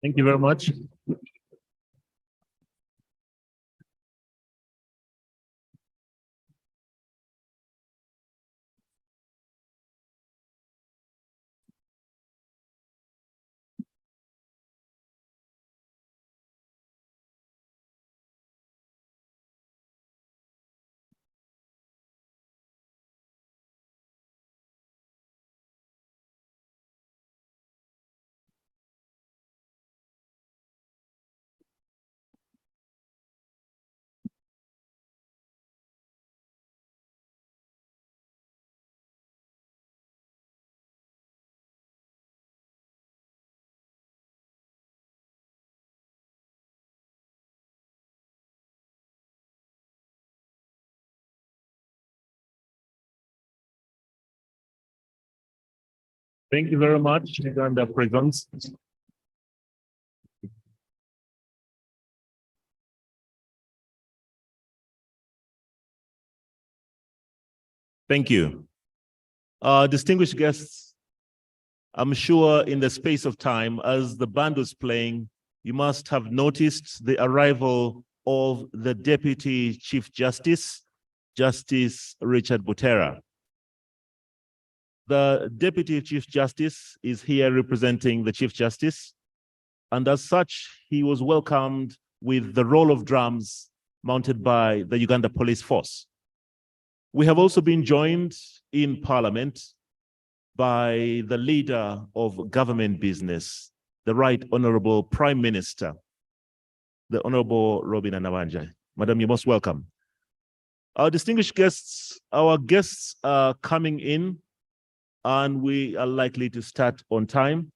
Thank you very much. Thank you very much, Uganda presence. Thank you. Distinguished guests, I'm sure in the space of time, as the band was playing, you must have noticed the arrival of the Deputy Chief Justice, Justice Richard Butera. The Deputy Chief Justice is here representing the Chief Justice, and as such, he was welcomed with the roll of drums mounted by the Uganda Police Force. We have also been joined in Parliament by the leader of government business, the Right Honorable Prime Minister, the Honorable Robin Anawanja. Madam, you're most welcome. Our distinguished guests, our guests are coming in and we are likely to start on time.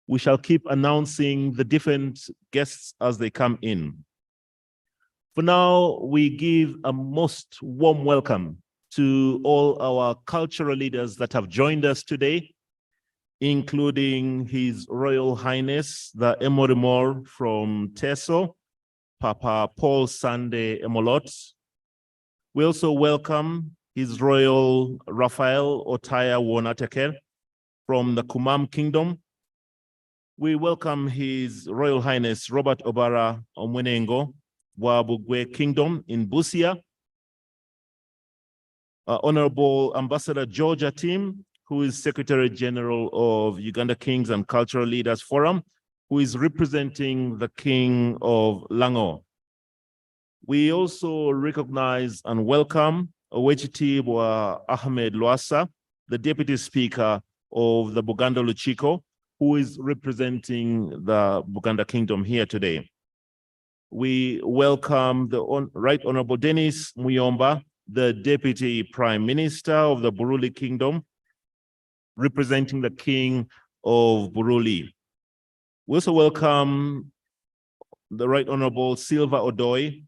We shall keep announcing the different guests as they come in. For now, we give a most warm welcome to all our cultural leaders that have joined us today, including His Royal Highness, the Emorimor from Teso, Papa Paul Sande Emolot. We also welcome His Royal Raphael Otaya Wonateker from the Kumam Kingdom. We welcome His Royal Highness Robert Obara Omwenengo, Wabugwe Kingdom in Busia. Honorable Ambassador Georgia Tim, who is Secretary General of Uganda Kings and Cultural Leaders Forum, who is representing the King of Lango. We also recognize and welcome Owechitibwa Ahmed Lwasa, the Deputy Speaker of the Buganda Luchiko, who is representing the Buganda Kingdom here today. We welcome the Right Honorable Dennis Muyomba, the Deputy Prime Minister of the Buruli Kingdom, representing the King of Buruli. We also welcome the Right Honorable Silva Odoi,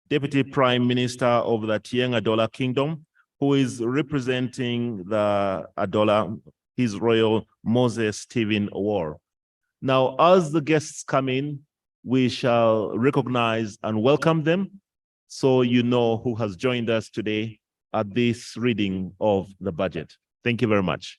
Deputy Prime Minister of the Tieng Adola Kingdom, who is representing the Adola, His Royal Moses Stephen Awar. Now, as the guests come in, we shall recognize and welcome them, so you know who has joined us today at this reading of the budget. Thank you very much.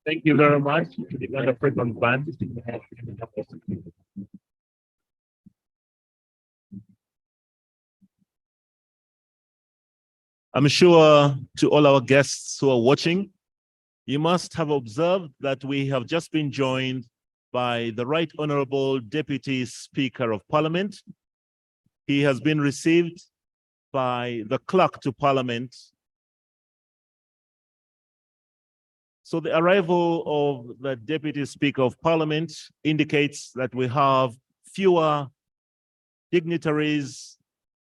Thank you very much. Uganda Freedom Band. I'm sure to all our guests who are watching, you must have observed that we have just been joined by the Right Honorable Deputy Speaker of Parliament. He has been received by the Clerk to Parliament. So the arrival of the Deputy Speaker of Parliament indicates that we have fewer dignitaries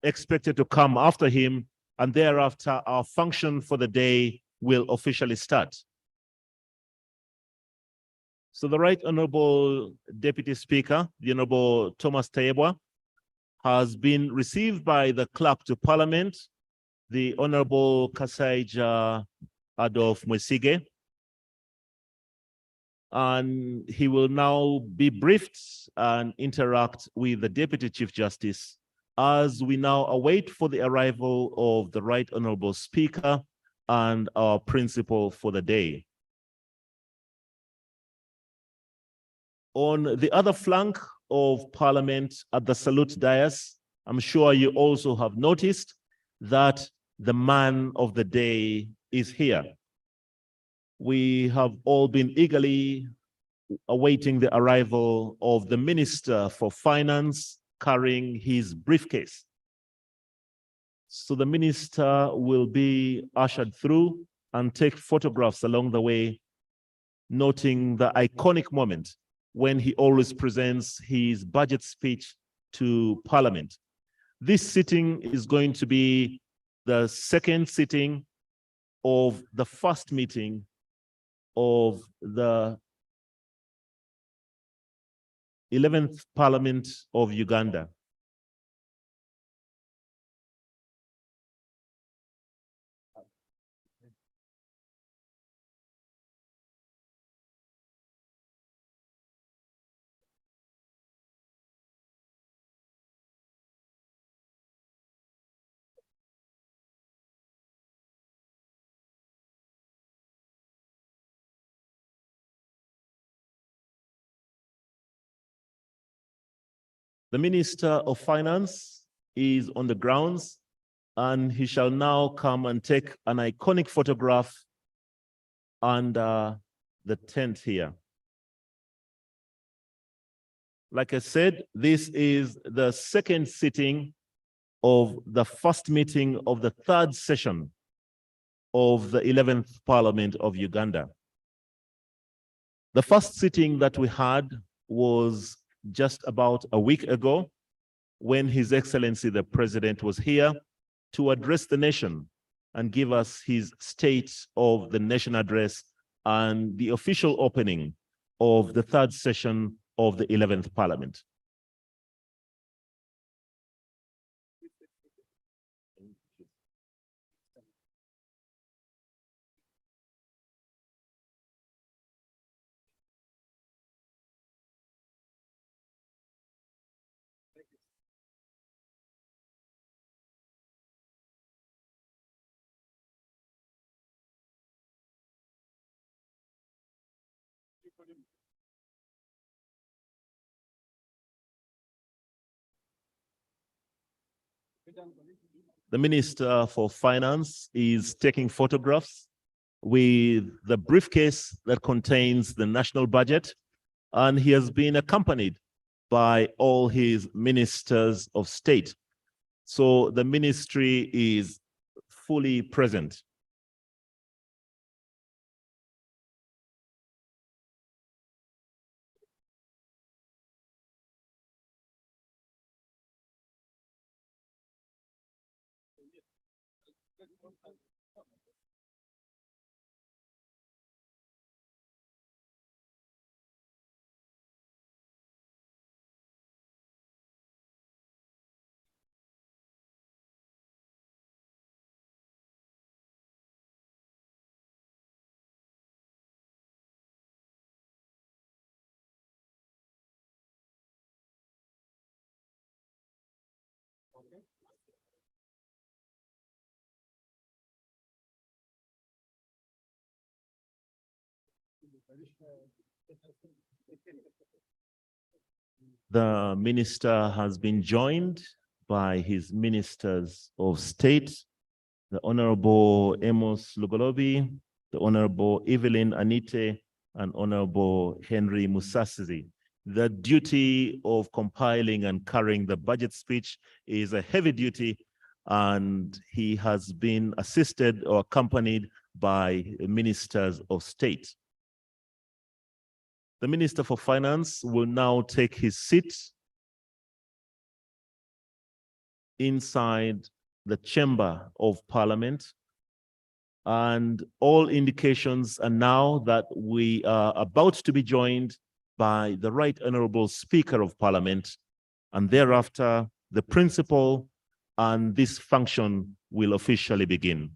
expected to come after him, and thereafter our function for the day will officially start. So the Right Honorable Deputy Speaker, the Honorable Thomas Tayebwa, has been received by the Clerk to Parliament, the Honorable Kasaija Adolf Mwesige, and he will now be briefed and interact with the Deputy Chief Justice as we now await for the arrival of the Right Honorable Speaker and our principal for the day. On the other flank of Parliament at the Salute Dais, I'm sure you also have noticed that the man of the day is here. We have all been eagerly awaiting the arrival of the Minister for Finance carrying his briefcase. So the Minister will be ushered through and take photographs along the way, noting the iconic moment when he always presents his budget speech to Parliament. This sitting is going to be the second sitting of the first meeting of the 11th Parliament of Uganda. The Minister of Finance is on the grounds, and he shall now come and take an iconic photograph under the tent here. Like I said, this is the second sitting of the first meeting of the third session of the 11th Parliament of Uganda. The first sitting that we had was just about a week ago when His Excellency the President was here to address the nation and give us his State of the Nation address and the official opening of the third session of the 11th Parliament. The Minister for Finance is taking photographs with the briefcase that contains the national budget, and he has been accompanied by all his ministers of state. So the ministry is fully present. The minister has been joined by his ministers of state, the Honorable Amos Lugolobi, the Honorable Evelyn Anite, and Honorable Henry Musasizi. The duty of compiling and carrying the budget speech is a heavy duty, and he has been assisted or accompanied by ministers of state. The Minister for Finance will now take his seat inside the chamber of Parliament, and all indications are now that we are about to be joined by the Right Honorable Speaker of Parliament, and thereafter the principal, and this function will officially begin.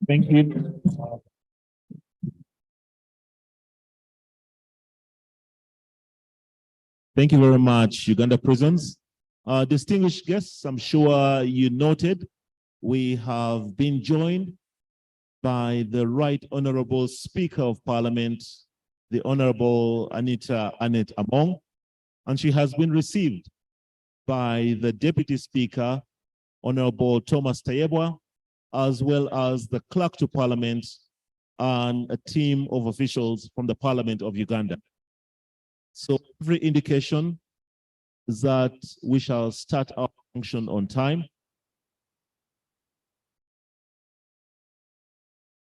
Thank you. Thank you very much, Uganda Prisons. Distinguished guests, I'm sure you noted we have been joined by the Right Honorable Speaker of Parliament, the Honorable Anita Annette Among, and she has been received by the Deputy Speaker, Honorable Thomas Tayebwa, as well as the Clerk to Parliament and a team of officials from the Parliament of Uganda. So every indication is that we shall start our function on time.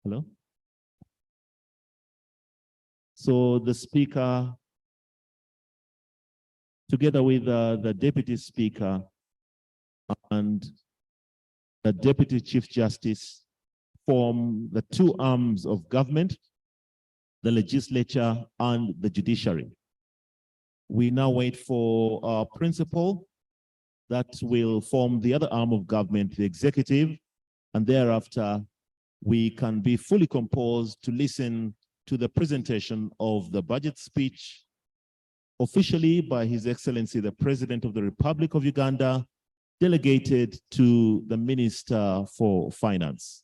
Hello? So the Speaker, together with the Deputy Speaker and the Deputy Chief Justice, form the two arms of government, the legislature and the judiciary. We now wait for our principal that will form the other arm of government, the executive, and thereafter we can be fully composed to listen to the presentation of the budget speech officially by His Excellency, the President of the Republic of Uganda, delegated to the Minister for Finance.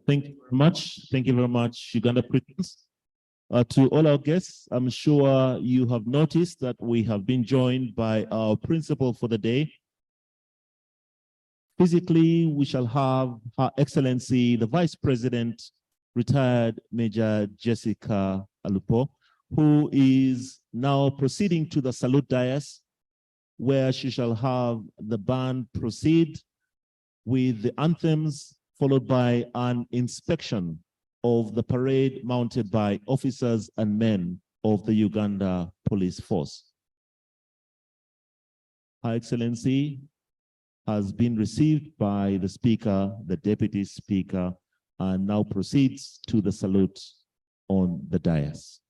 Thank you very much. Thank you very much, Uganda Christians. To all our guests, I'm sure you have noticed that we have been joined by our principal for the day. Physically, we shall have Her Excellency, the Vice President, retired Major Jessica Alupo, who is now proceeding to the salute dais, where she shall have the band proceed with the anthems, followed by an inspection of the parade mounted by officers and men of the Uganda Police Force. Her Excellency has been received by the Speaker, the Deputy Speaker, and now proceeds to the salute on the dais.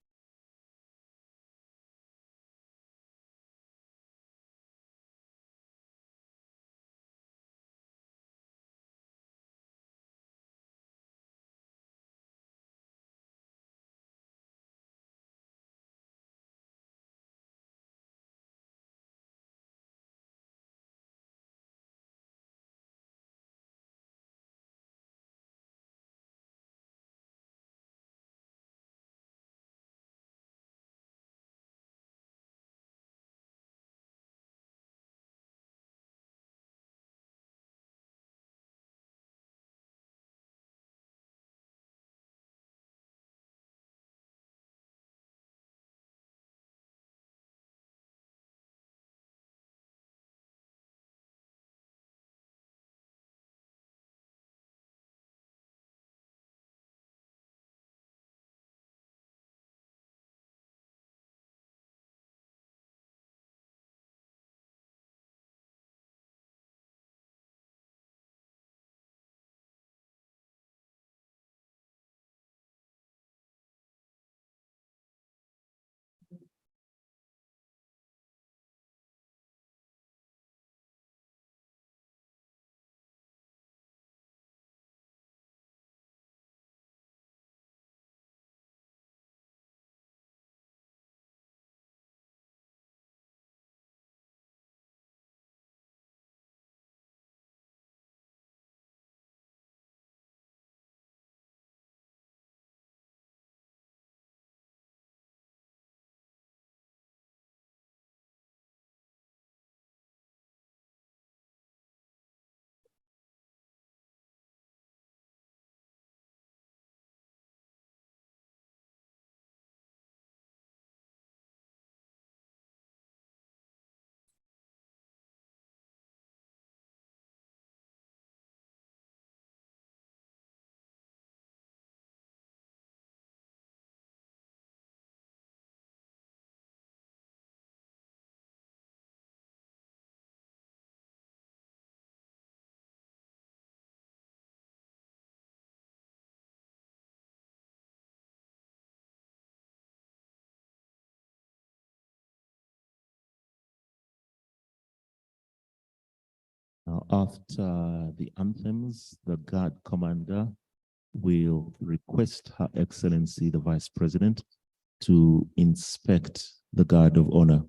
Now, after the anthems, the guard commander will request Her Excellency, the Vice President, to inspect the guard of honor.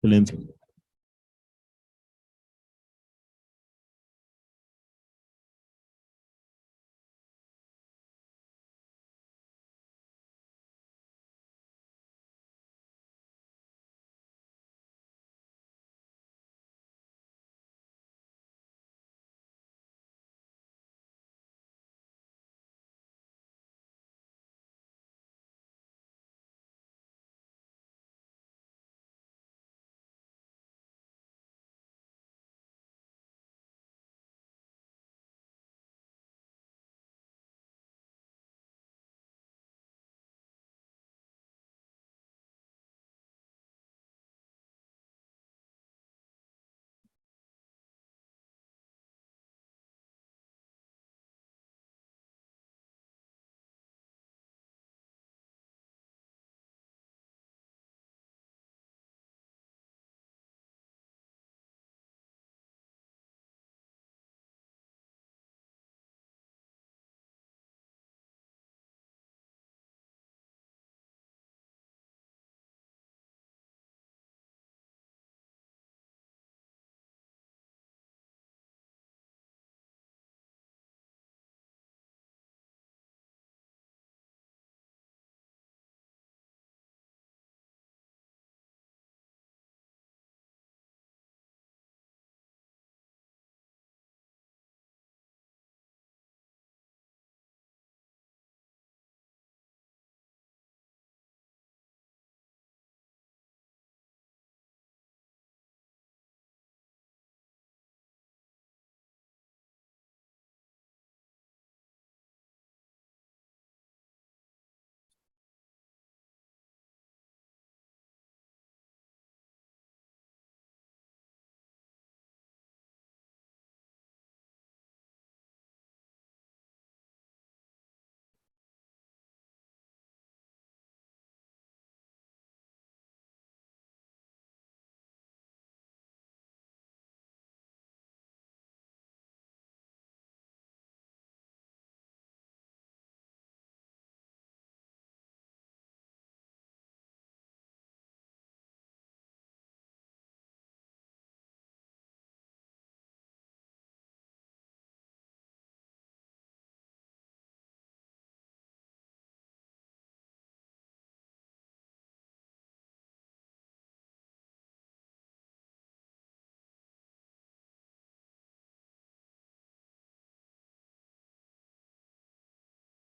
Excellent.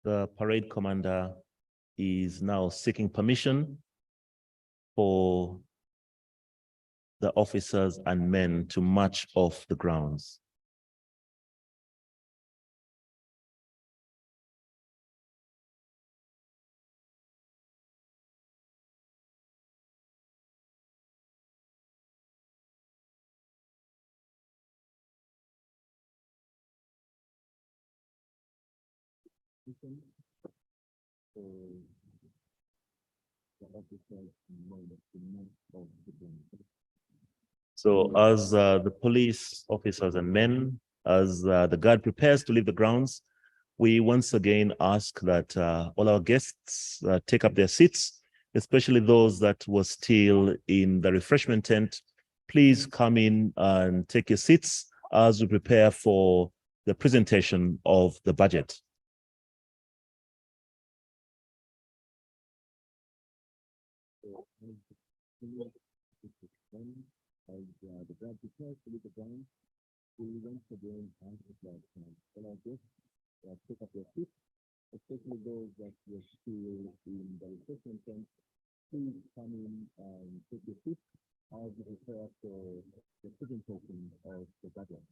The parade commander is now seeking permission for the officers and men to march off the grounds. So as the police officers and men, as the guard prepares to leave the grounds, we once again ask that all our guests take up their seats, especially those that were still in the refreshment tent. Please come in and take your seats as we prepare for the presentation of the budget. As the guard prepares to leave the grounds, we once again ask that all our guests take up their seats, especially those that were still in the refreshment tent. Please come in and take your seat as we prepare for the presentation of the budget.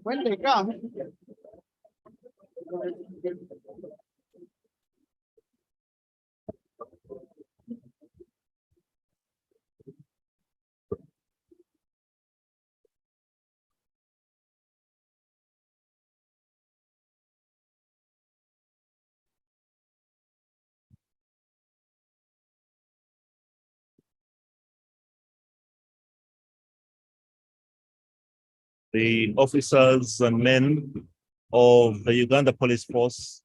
When they come. The officers and men of the Uganda Police Force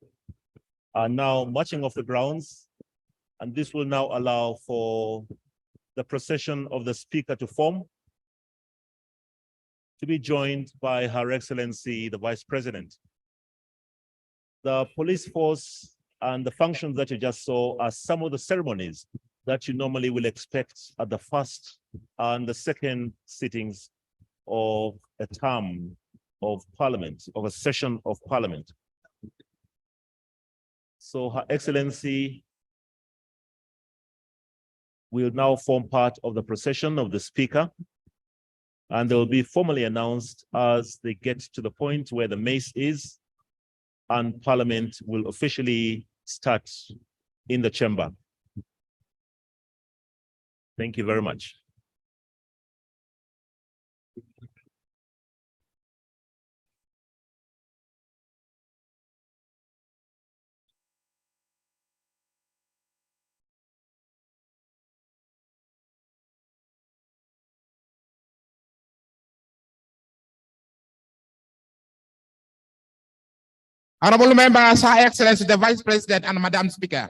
are now marching off the grounds, and this will now allow for the procession of the Speaker to form, to be joined by Her Excellency, the Vice President. The police force and the functions that you just saw are some of the ceremonies that you normally will expect at the first and the second sittings of a term of Parliament, of a session of Parliament. So Her Excellency will now form part of the procession of the Speaker, and they will be formally announced as they get to the point where the mace is, and Parliament will officially start in the chamber. Thank you very much. Honorable members, Her Excellency, the Vice President and Madam Speaker.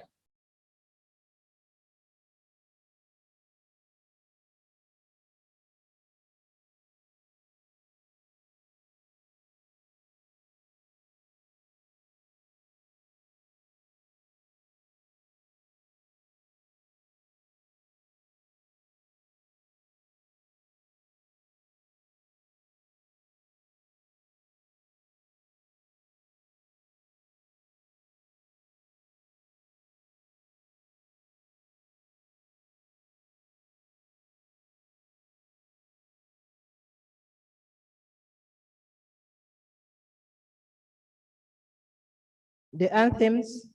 The anthems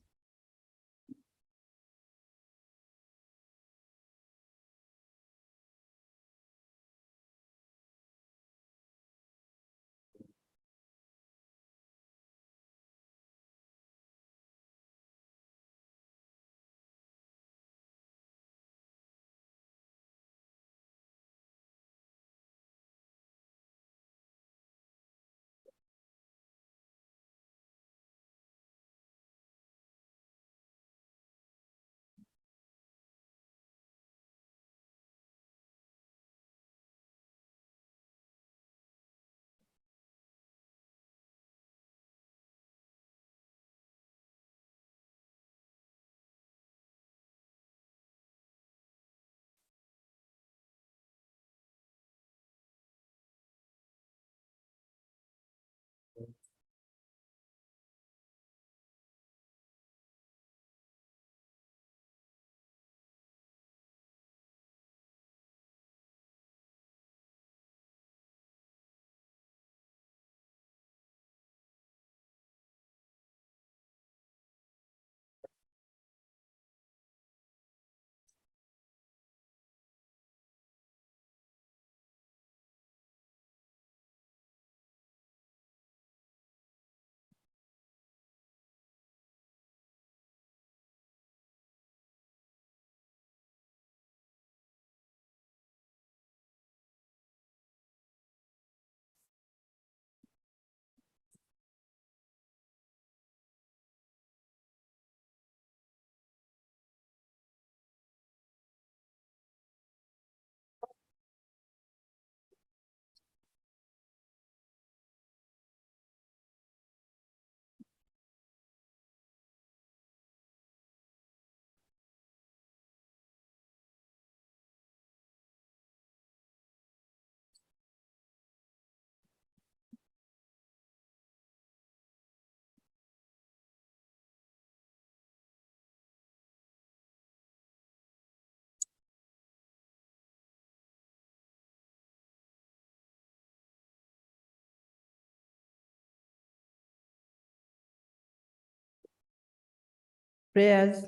Prayers.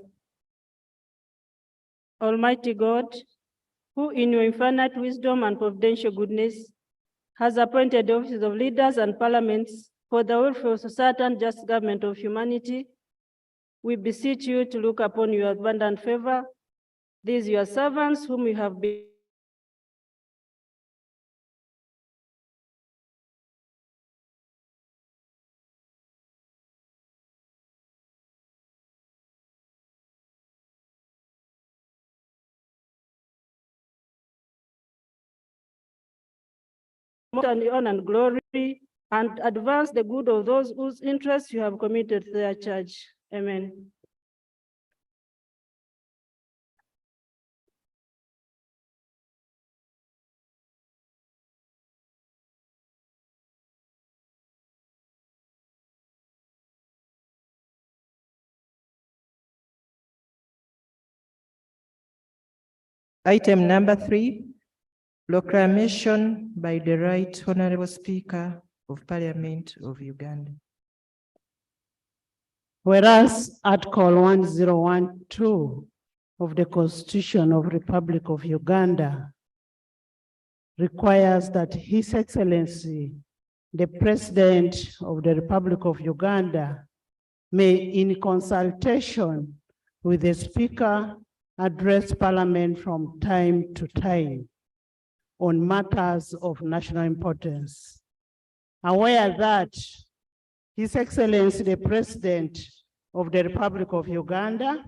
Almighty God, who in your infinite wisdom and providential goodness has appointed the offices of leaders and parliaments for the welfare of society and just government of humanity, we beseech you to look upon your abundant favor, these your servants whom you have been and honor and glory, and advance the good of those whose interests you have committed to their church. Amen. Item number 3, proclamation by the Right Honorable Speaker of Parliament of Uganda. Whereas Article 1012 of the Constitution of Republic of Uganda requires that His Excellency, the President of the Republic of Uganda, may, in consultation with the Speaker, address Parliament from time to time on matters of national importance. Aware that His Excellency, the President of the Republic of Uganda,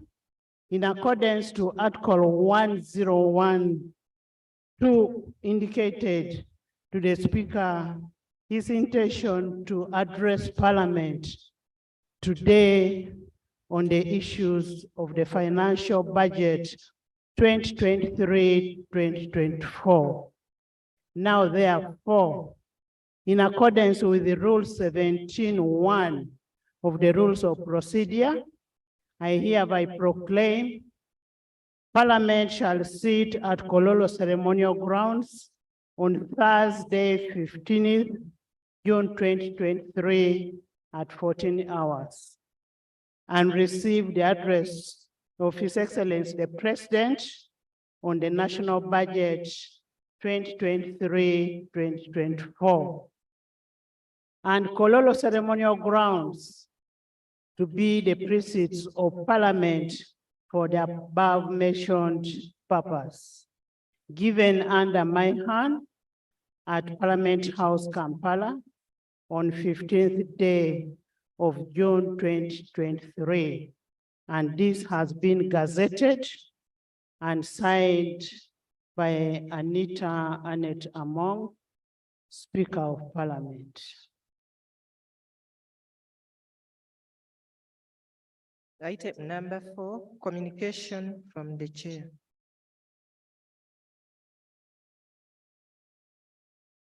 in accordance to Article 1012, indicated to the Speaker his intention to address Parliament today on the issues of the financial budget 2023-2024. Now, therefore, in accordance with the Rule 17(1) of the Rules of Procedure, I hereby proclaim Parliament shall sit at Kololo Ceremonial Grounds on Thursday, 15th June 2023 at 14 hours and receive the address of His Excellency the President on the National Budget 2023-2024. And Kololo Ceremonial Grounds to be the precincts of Parliament for the above mentioned purpose, given under my hand at Parliament House, Kampala, on 15th day of June 2023. And this has been gazetted and signed by Anita Annette Among, Speaker of Parliament. Item number 4, communication from the Chair.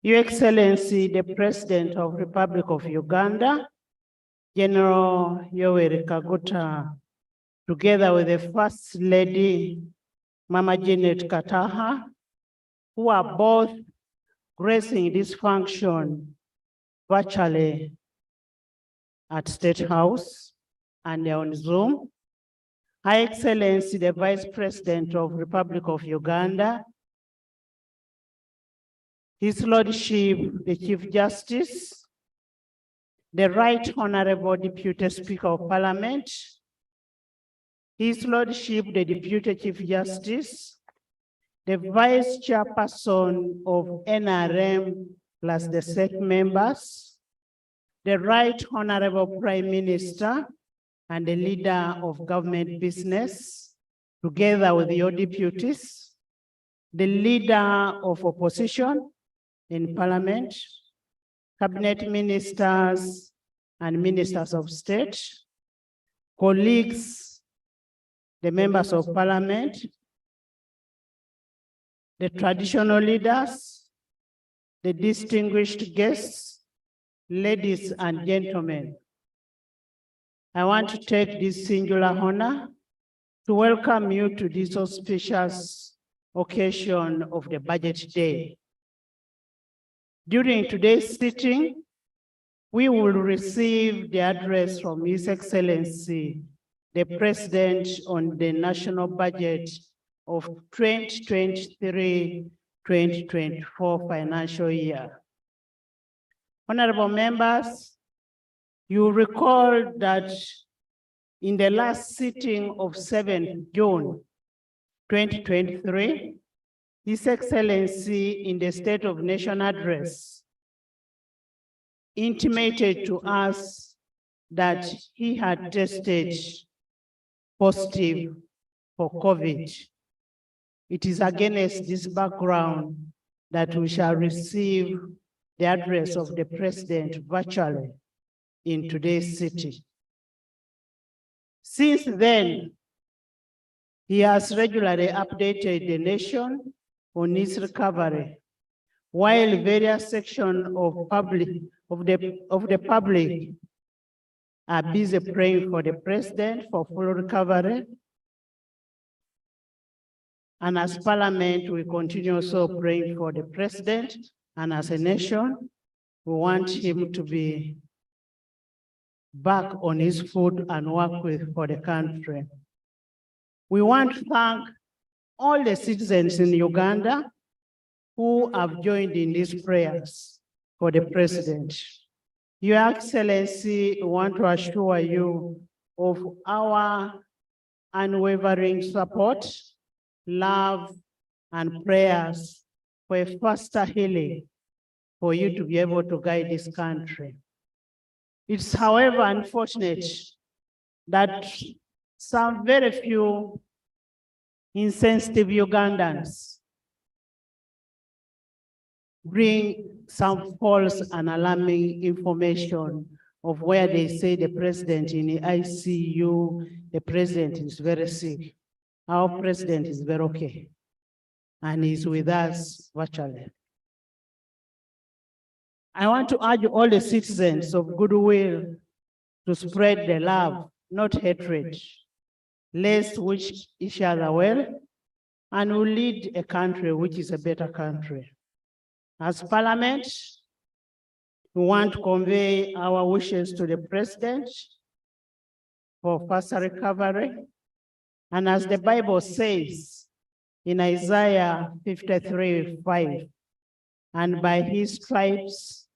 Your Excellency, the President of the Republic of Uganda, General Yoweri Kaguta, together with the First Lady, Mama Janet Kataha, who are both gracing this function virtually at State House and they're on Zoom. High Excellency, the Vice President of the Republic of Uganda, His Lordship, the Chief Justice, the Right Honorable Deputy Speaker of Parliament, His Lordship, the Deputy Chief Justice, the Vice Chairperson of NRM plus the SEC members, the Right Honorable Prime Minister, and the Leader of Government Business, together with your deputies, the Leader of Opposition in Parliament, Cabinet Ministers and Ministers of State, colleagues, the members of Parliament, the traditional leaders, the distinguished guests, ladies and gentlemen. I want to take this singular honor to welcome you to this auspicious occasion of the Budget Day. During today's sitting, we will receive the address from His Excellency, the President on the national budget of 2023-2024 financial year. Honorable members, you recall that in the last sitting of 7th June 2023, His Excellency in the State of Nation address intimated to us that he had tested positive for COVID. It is against this background that we shall receive the address of the President virtually in today's sitting. Since then, he has regularly updated the nation on his recovery, while various sections of the public are busy praying for the President for full recovery. And as Parliament, we continue also praying for the President, and as a nation, we want him to be back on his foot and work for the country. We want to thank all the citizens in Uganda who have joined in these prayers for the President. Your Excellency, we want to assure you of our unwavering support, love, and prayers for a faster healing for you to be able to guide this country. It's, however, unfortunate that some very few insensitive Ugandans bring some false and alarming information of where they say the President in the ICU, the President is very sick. Our President is very okay, and he's with us virtually. I want to urge all the citizens of goodwill to spread the love, not hatred. Let's wish each other well, and we'll lead a country which is a better country. As Parliament, we want to convey our wishes to the President for faster recovery. And as the Bible says in Isaiah 53:5, and by his stripes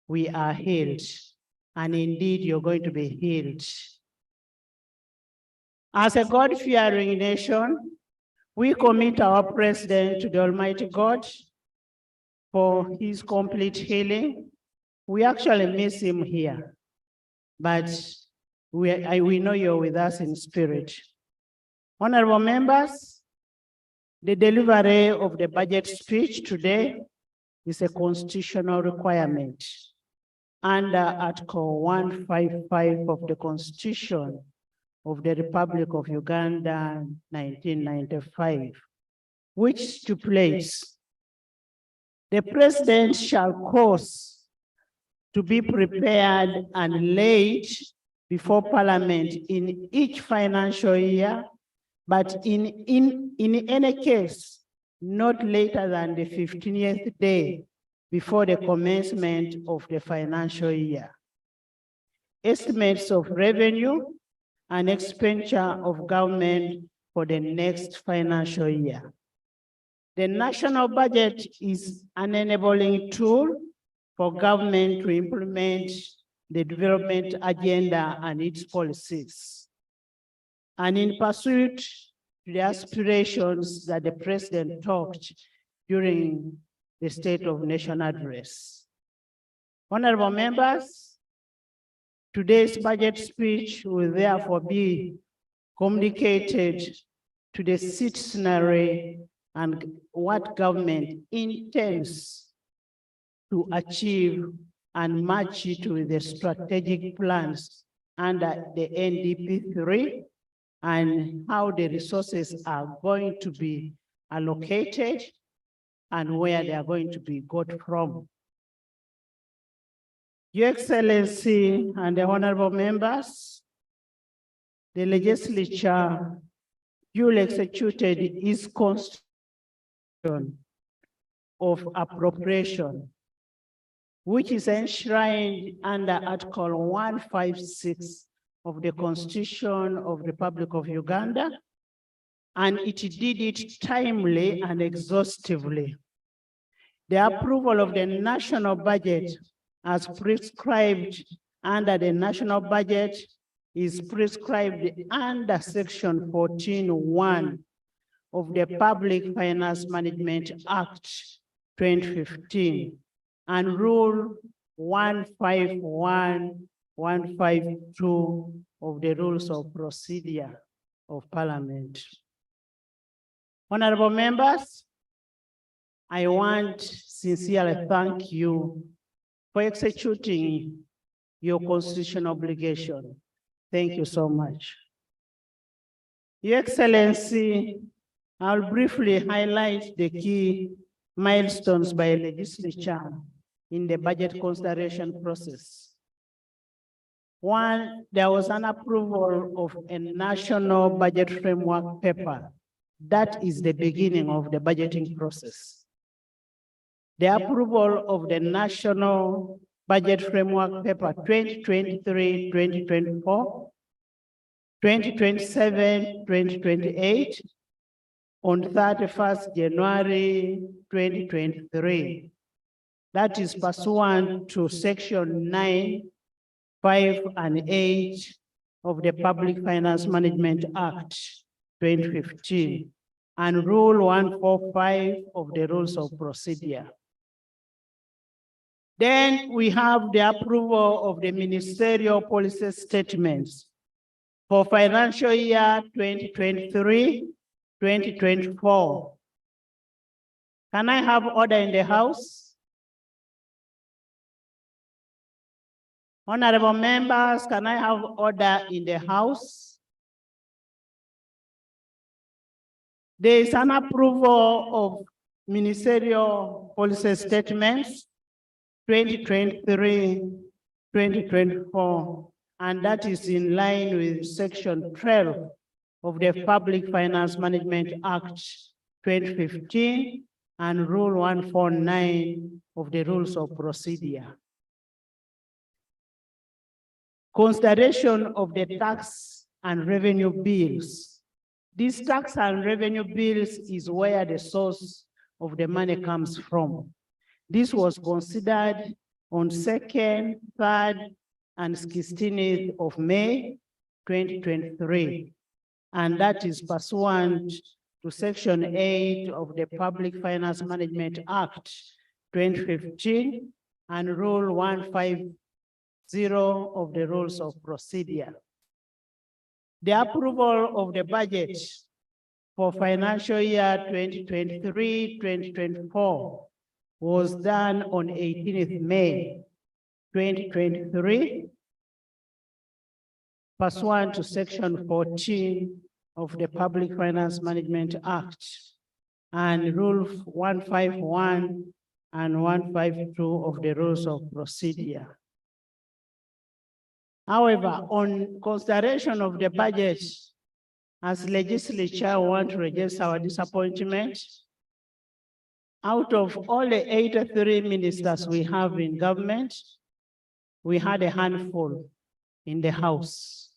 we are healed. And indeed, you're going to be healed. As a God-fearing nation, we commit our President to the Almighty God for his complete healing. We actually miss him here, but we know you're with us in spirit. Honorable members, the delivery of the budget speech today is a constitutional requirement under Article 155 of the Constitution of the Republic of Uganda, 1995, which stipulates the President shall cause to be prepared and laid before Parliament in each financial year, but in any case, not later than the 15th day before the commencement of the financial year. Estimates of revenue and expenditure of government for the next financial year. The national budget is an enabling tool for government to implement the development agenda and its policies. And in pursuit to the aspirations that the President talked during the State of Nation address. Honorable members, today's budget speech will therefore be communicated to the citizenry and what government intends to achieve and match it with the strategic plans under the NDP3 and how the resources are going to be allocated and where they are going to be got from. Your Excellency and the honorable members, the legislature duly executed its constitution of appropriation, which is enshrined under Article 156 of the Constitution of the Republic of Uganda, and it did it timely and exhaustively. The approval of the national budget as prescribed under the national budget is prescribed under Section 14(1) of the Public Finance Management Act 2015 and Rule 151-152 of the Rules of Procedure of Parliament. Honorable members, I want to sincerely thank you for executing your constitutional obligation. Thank you so much. Your Excellency, I'll briefly highlight the key milestones by legislature in the budget consideration process. One, there was an approval of a national budget framework paper. That is the beginning of the budgeting process. The approval of the national budget framework paper 2023-2024, 2027-2028 on 31st January 2023. That is pursuant to Section 9, 5, and 8 of the Public Finance Management Act 2015 and Rule 145 of the Rules of Procedure. Then we have the approval of the ministerial policy statements for financial year 2023-2024. Can I have order in the House? Honorable members, can I have order in the House? There is an approval of ministerial policy statements 2023-2024, and that is in line with Section 12 of the Public Finance Management Act 2015 and Rule 149 of the Rules of Procedure. Consideration of the tax and revenue bills. These tax and revenue bills is where the source of the money comes from. This was considered on 2nd, 3rd, and 16th of May, 2023. And that is pursuant to Section 8 of the Public Finance Management Act 2015 and Rule 150 of the Rules of Procedure. The approval of the budget for financial year 2023-2024 was done on 18th May 2023, pursuant to Section 14 of the Public Finance Management Act and Rule 151 and 152 of the Rules of Procedure. However, on consideration of the budget, as legislature, I want to register our disappointment. Out of all the 83 ministers we have in government, we had a handful in the House.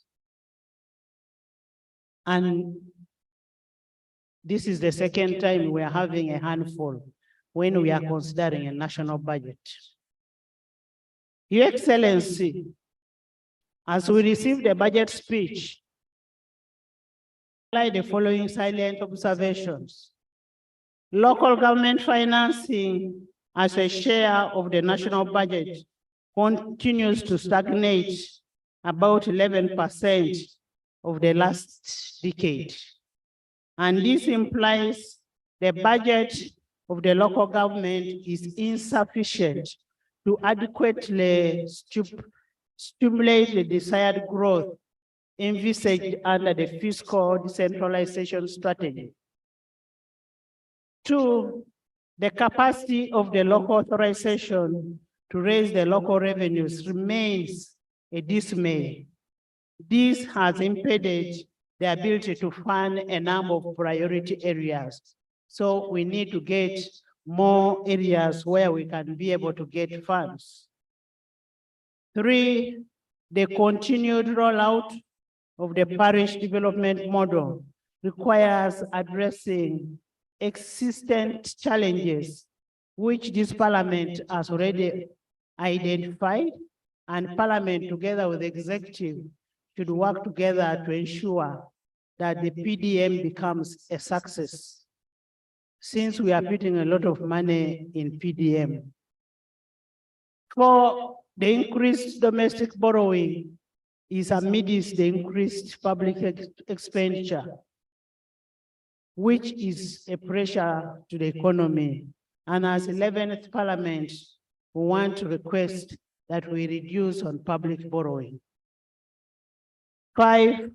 And this is the second time we are having a handful when we are considering a national budget. Your Excellency, as we receive the budget speech, apply the following silent observations. Local government financing as a share of the national budget continues to stagnate about 11% of the last decade. And this implies the budget of the local government is insufficient to adequately stimulate the desired growth envisaged under the fiscal decentralization strategy. 2, the capacity of the local authorization to raise the local revenues remains a dismay. This has impeded the ability to fund a number of priority areas. So we need to get more areas where we can be able to get funds. 3, The continued rollout of the parish development model requires addressing existent challenges which this parliament has already identified, and parliament together with the executive should work together to ensure that the PDM becomes a success, since we are putting a lot of money in PDM. For the increased domestic borrowing is amidst the increased public expenditure, which is a pressure to the economy. And as 11th Parliament, we want to request that we reduce on public borrowing. 5,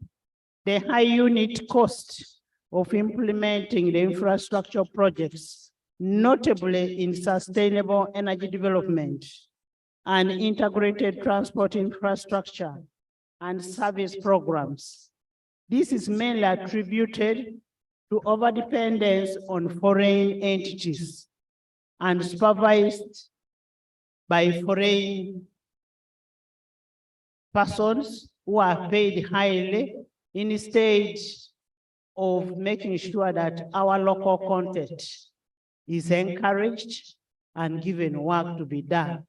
the high unit cost of implementing the infrastructure projects, notably in sustainable energy development and integrated transport infrastructure and service programs. This is mainly attributed to overdependence on foreign entities and supervised by foreign persons who are paid highly instead of making sure that our local content is encouraged and given work to be done.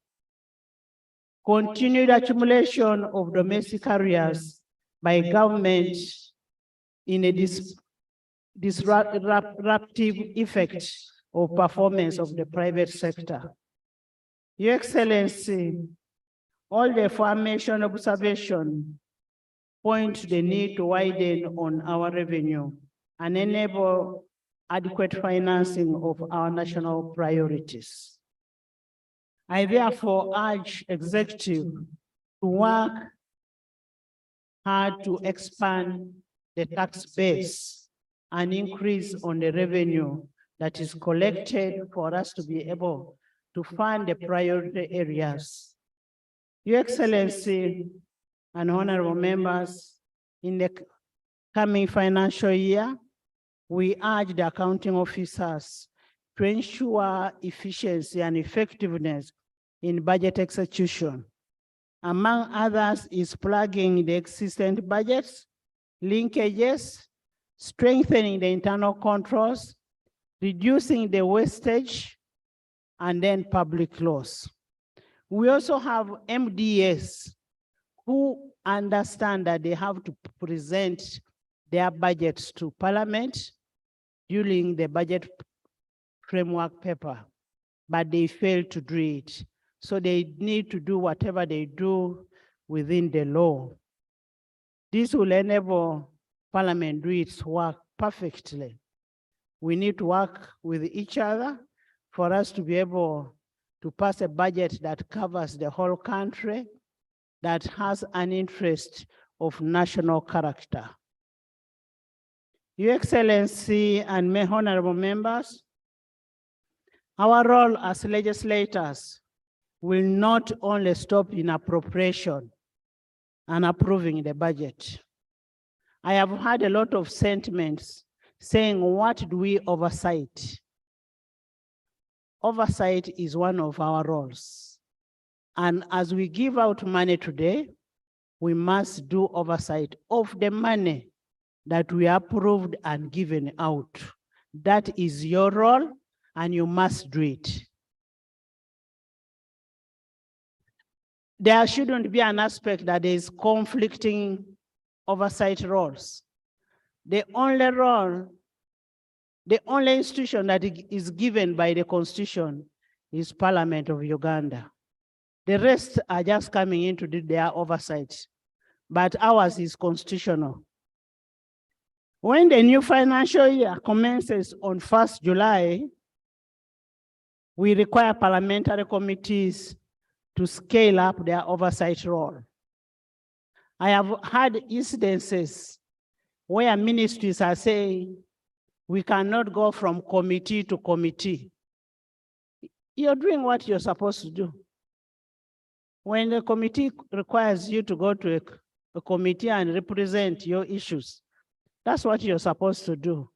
Continued accumulation of domestic areas by government in a disruptive effect of performance of the private sector. Your Excellency, all the aforementioned observation point to the need to widen on our revenue and enable adequate financing of our national priorities. I therefore urge executive to work hard to expand the tax base and increase on the revenue that is collected for us to be able to fund the priority areas. Your Excellency and honorable members, in the coming financial year, we urge the accounting officers to ensure efficiency and effectiveness in budget execution. Among others is plugging the existing budgets, linkages, strengthening the internal controls, reducing the wastage, and then public loss. We also have MDS who understand that they have to present their budgets to Parliament during the budget framework paper, but they fail to do it. So they need to do whatever they do within the law. This will enable Parliament to do its work perfectly. We need to work with each other for us to be able to pass a budget that covers the whole country, that has an interest of national character. Your Excellency and my honorable members, our role as legislators will not only stop in appropriation and approving the budget. I have had a lot of sentiments saying, what do we oversight? Oversight is one of our roles. And as we give out money today, we must do oversight of the money that we approved and given out. That is your role, and you must do it. There shouldn't be an aspect that is conflicting oversight roles. The only role, the only institution that is given by the Constitution is Parliament of Uganda. The rest are just coming in to do their oversight, but ours is constitutional. When the new financial year commences on 1st July, we require parliamentary committees to scale up their oversight role. I have had incidences where ministries are saying, we cannot go from committee to committee. You're doing what you're supposed to do. When the committee requires you to go to a committee and represent your issues, that's what you're supposed to do.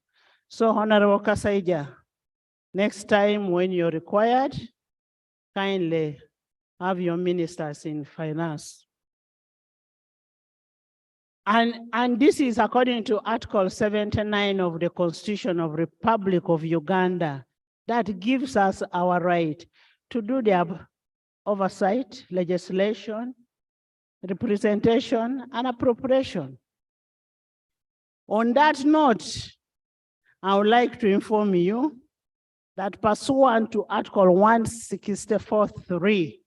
So, Honorable Kasaija, next time when you're required, kindly have your ministers in finance And this is according to Article 79 of the Constitution of Republic of Uganda that gives us our right to do the oversight, legislation, representation, and appropriation. On that note, I would like to inform you that pursuant to Article 164(3)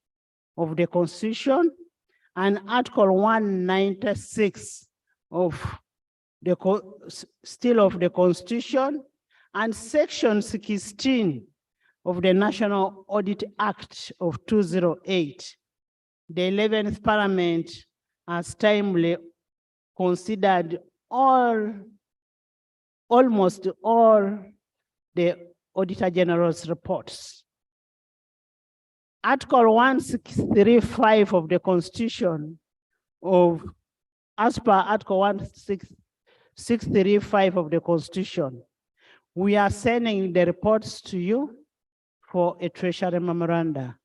of the Constitution and Article 196 of the still of the Constitution and Section 16 of the National Audit Act of 2008, the 11th Parliament has timely considered almost all the Auditor General's reports. Article 165 of the Constitution as per Article 165 of the Constitution, we are sending the reports to you for a treasury memoranda.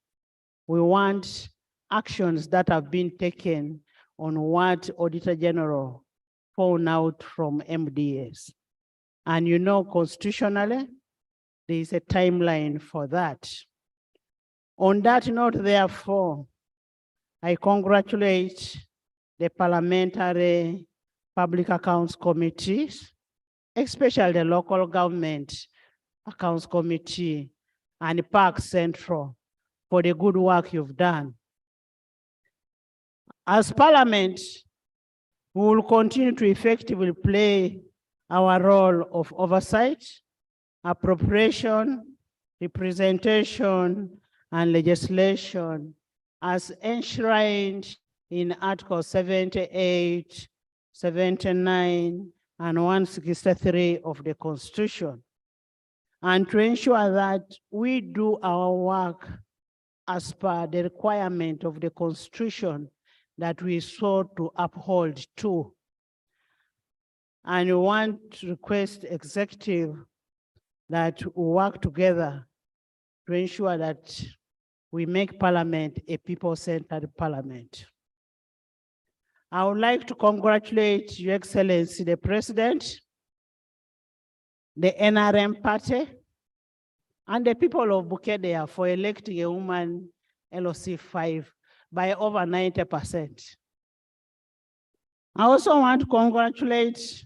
We want actions that have been taken on what Auditor General found out from MDS. And you know, constitutionally, there is a timeline for that. On that note, therefore, I congratulate the Parliamentary Public Accounts Committees, especially the Local Government Accounts Committee and Park Central for the good work you've done. As Parliament, we will continue to effectively play our role of oversight, appropriation, representation, and legislation as enshrined in Article 78, 79, and 163 of the Constitution, and to ensure that we do our work as per the requirement of the Constitution that we sought to uphold to. And we want to request executive that we work together to ensure that we make Parliament a people-centered Parliament. I would like to congratulate Your Excellency, the President, the NRM party, and the people of Bukedea for electing a woman LOC 5 by over 90%. I also want to congratulate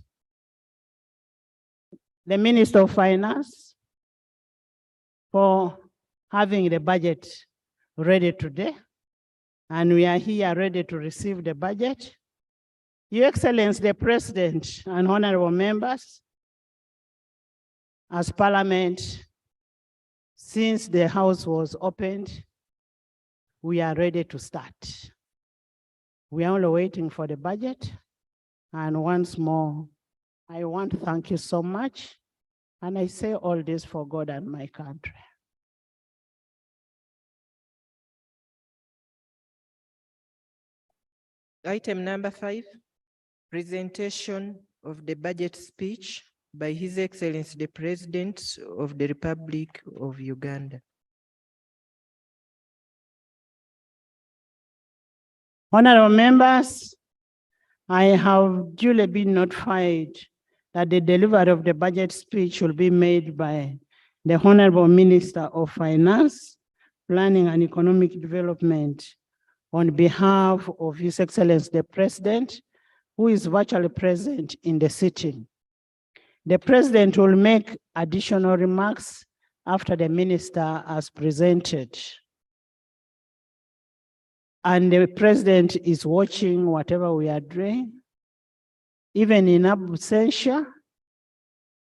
the Minister of Finance for having the budget ready today. And we are here ready to receive the budget. Your Excellency, the President and honorable members, as Parliament, since the House was opened, we are ready to start. We are only waiting for the budget. And once more, I want to thank you so much. And I say all this for God and my country. Item number 5, presentation of the budget speech by His Excellency, the President of the Republic of Uganda. Honorable members, I have duly been notified that the delivery of the budget speech will be made by the Honorable Minister of Finance, Planning and Economic Development on behalf of His Excellency the President, who is virtually present in the sitting. The President will make additional remarks after the Minister has presented. And the President is watching whatever we are doing. Even in absentia,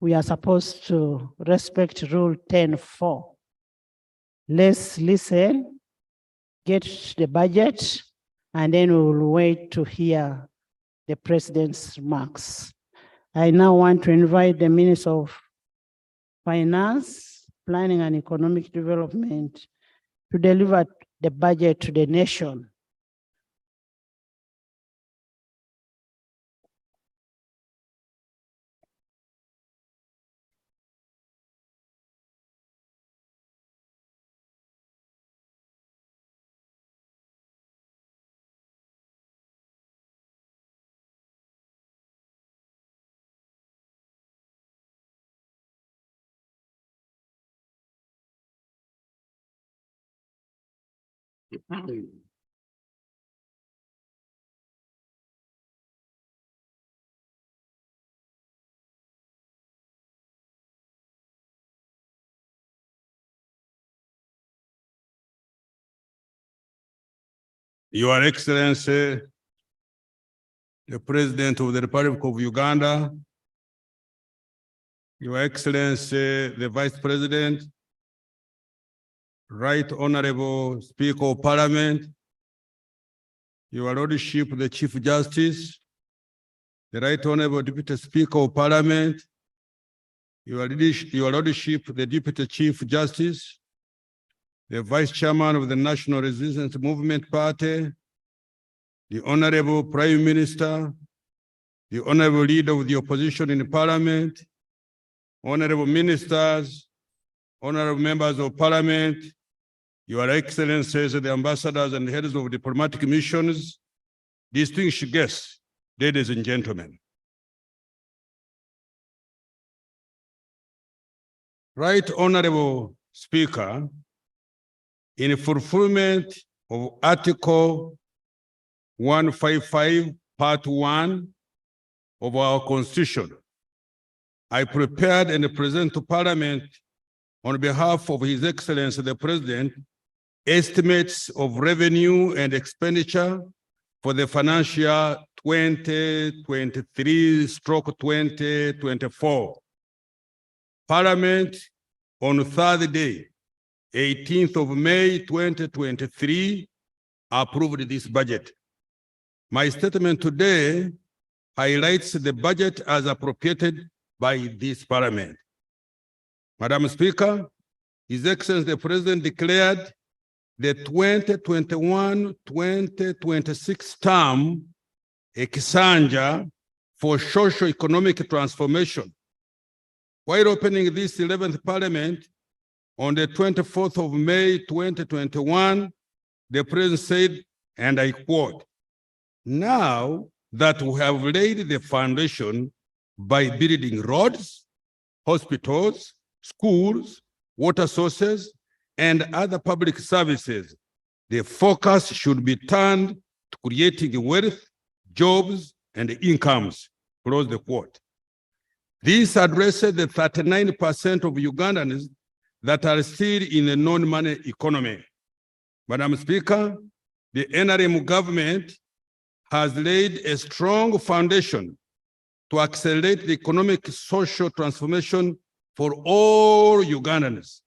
we are supposed to respect Rule 10(4). Let's listen, get the budget, and then we will wait to hear the President's remarks. I now want to invite the Minister of Finance, Planning and Economic Development to deliver the budget to the nation. Your Excellency, the President of the Republic of Uganda, Your Excellency, the Vice President, Right Honorable Speaker of Parliament, Your Lordship, the Chief Justice, the Right Honorable Deputy Speaker of Parliament, Your Lordship, the Deputy Chief Justice, the Vice Chairman of the National Resistance Movement Party, the Honorable Prime Minister, the Honorable Leader of the Opposition in Parliament, Honorable Ministers, Honorable Members of Parliament, Your Excellencies, the Ambassadors and Heads of Diplomatic Missions, distinguished guests, ladies and gentlemen. Right Honorable Speaker, in fulfillment of Article 155, Part 1 of our Constitution, I prepared and present to Parliament on behalf of His Excellency the President estimates of revenue and expenditure for the financial 2023/2024. Parliament on Thursday, 18th of May 2023, approved this budget. My statement today highlights the budget as appropriated by this Parliament. Madam Speaker, His Excellency the President declared the 2021-2026 term a Kisanja for socio-economic transformation. While opening this 11th Parliament on the 24th of May 2021, the President said, and I quote, "Now that we have laid the foundation by building roads, hospitals, schools, water sources, and other public services, the focus should be turned to creating wealth, jobs, and incomes," close the quote. This addresses the 39% of Ugandans that are still in the non-money economy. Madam Speaker, the NRM government has laid a strong foundation to accelerate the economic social transformation for all Ugandans.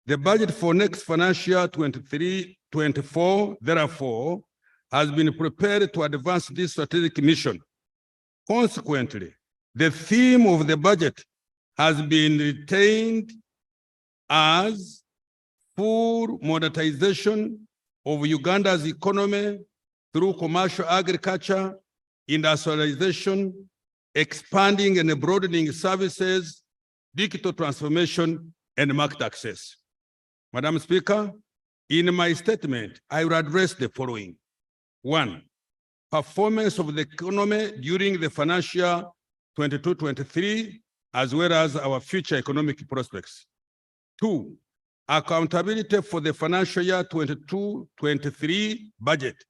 The budget for next financial 23-24, therefore, has been prepared to advance this strategic mission. Consequently, the theme of the budget has been retained as full monetization of Uganda's economy through commercial agriculture, industrialization, expanding and broadening services, digital transformation, and market access. Madam Speaker, in my statement, I will address the following. 1, performance of the economy during the financial 22-23, as well as our future economic prospects. 2, accountability for the financial year 22-23 budget.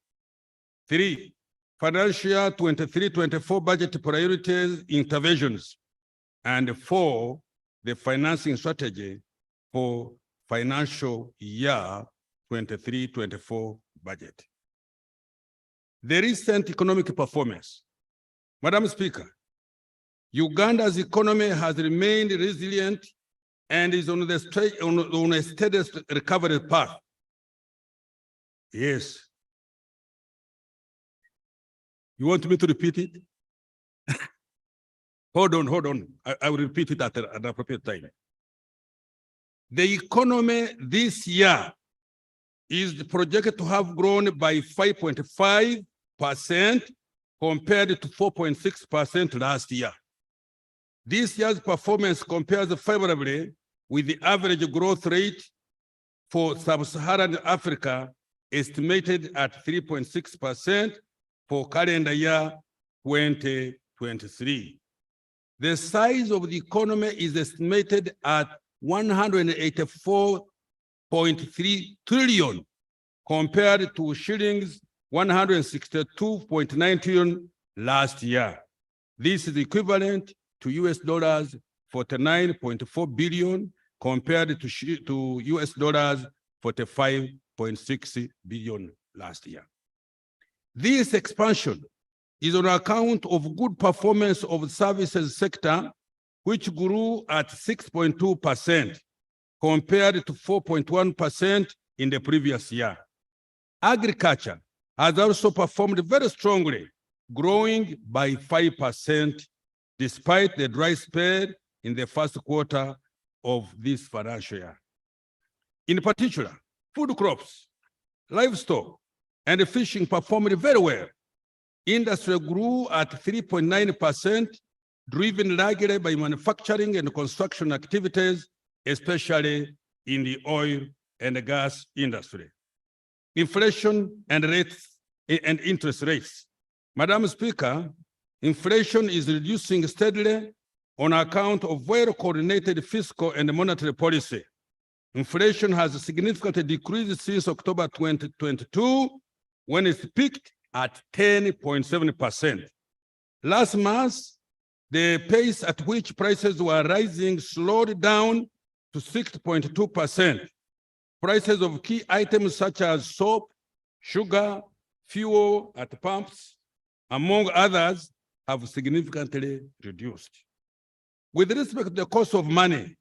3, financial 23-24 budget priorities interventions. And 4, the financing strategy for financial year 23-24 budget. The recent economic performance. Madam Speaker, Uganda's economy has remained resilient and is on a steady recovery path. Yes. You want me to repeat it? Hold on. I will repeat it at an appropriate time. The economy this year is projected to have grown by 5.5% compared to 4.6% last year. This year's performance compares favorably with the average growth rate for sub-Saharan Africa, estimated at 3.6% for calendar year 2023. The size of the economy is estimated at 184.3 trillion compared to shillings 162.9 trillion last year. This is equivalent to US dollars 49.4 billion compared to US dollars 45.6 billion last year. This expansion is on account of good performance of the services sector, which grew at 6.2% compared to 4.1% in the previous year. Agriculture has also performed very strongly, growing by 5% despite the dry spell in the first quarter of this financial year. In particular, food crops, livestock, and fishing performed very well. Industry grew at 3.9%, driven largely by manufacturing and construction activities, especially in the oil and gas industry. Inflation and interest rates. Madam Speaker, inflation is reducing steadily on account of well-coordinated fiscal and monetary policy. Inflation has significantly decreased since October 2022, when it peaked at 10.7%. Last month, the pace at which prices were rising slowed down to 6.2%. Prices of key items such as soap, sugar, fuel at pumps, among others, have significantly reduced. With respect to the cost of money,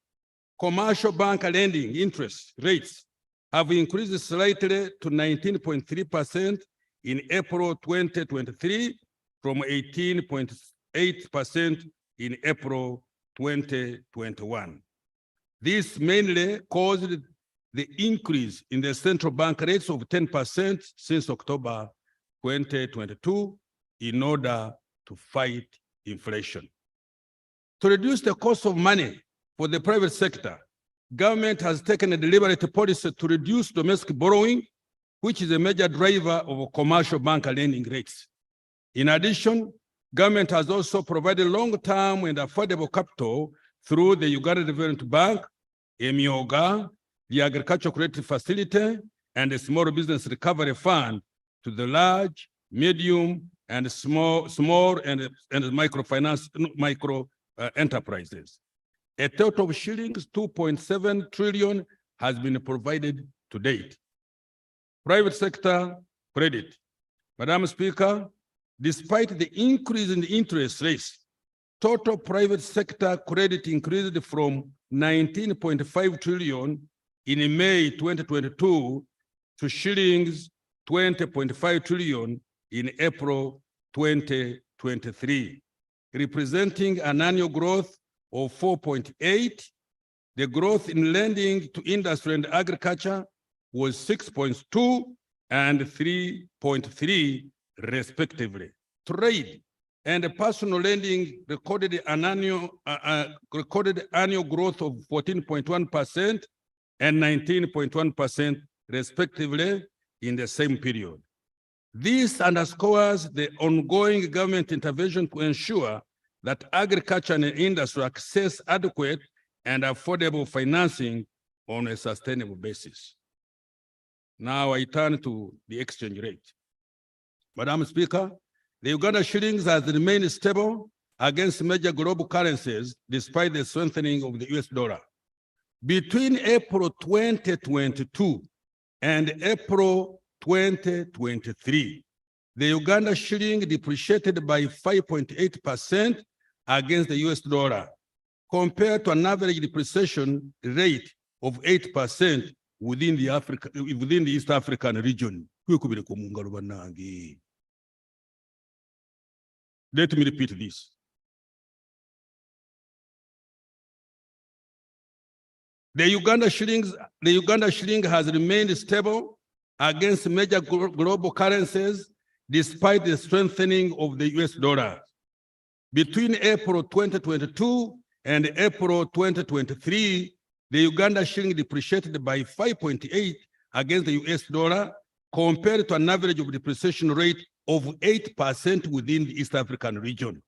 commercial bank lending interest rates have increased slightly to 19.3% in April 2023 from 18.8% in April 2021. This mainly caused the increase in the central bank rates of 10% since October 2022 in order to fight inflation. To reduce the cost of money for the private sector, government has taken a deliberate policy to reduce domestic borrowing, which is a major driver of commercial bank lending rates. In addition, government has also provided long-term and affordable capital through the Uganda Development Bank, EMIOGA, the Agricultural Credit Facility, and the Small Business Recovery Fund to the large, medium, and small and microfinance enterprises. A total of shillings 2.7 trillion has been provided to date. Private sector credit. Madam Speaker, despite the increase in the interest rates, total private sector credit increased from 19.5 trillion in May 2022 to shillings 20.5 trillion in April 2023, representing an annual growth of 4.8. The growth in lending to industry and agriculture was 6.2 and 3.3 respectively. Trade and personal lending recorded an annual growth of 14.1% and 19.1% respectively in the same period. This underscores the ongoing government intervention to ensure that agriculture and industry access adequate and affordable financing on a sustainable basis. Now I turn to the exchange rate. Madam Speaker, the Uganda shillings has remained stable against major global currencies despite the strengthening of the US dollar. Between April 2022 and April 2023, the Uganda shilling depreciated by 5.8% against the US dollar, compared to an average depreciation rate of 8% within the East African region. Let me repeat this. The Uganda shilling has remained stable against major global currencies despite the strengthening of the US dollar. Between April 2022 and April 2023, the Uganda shilling depreciated by 5.8 against the US dollar, compared to an average of depreciation rate of 8% within the East African region.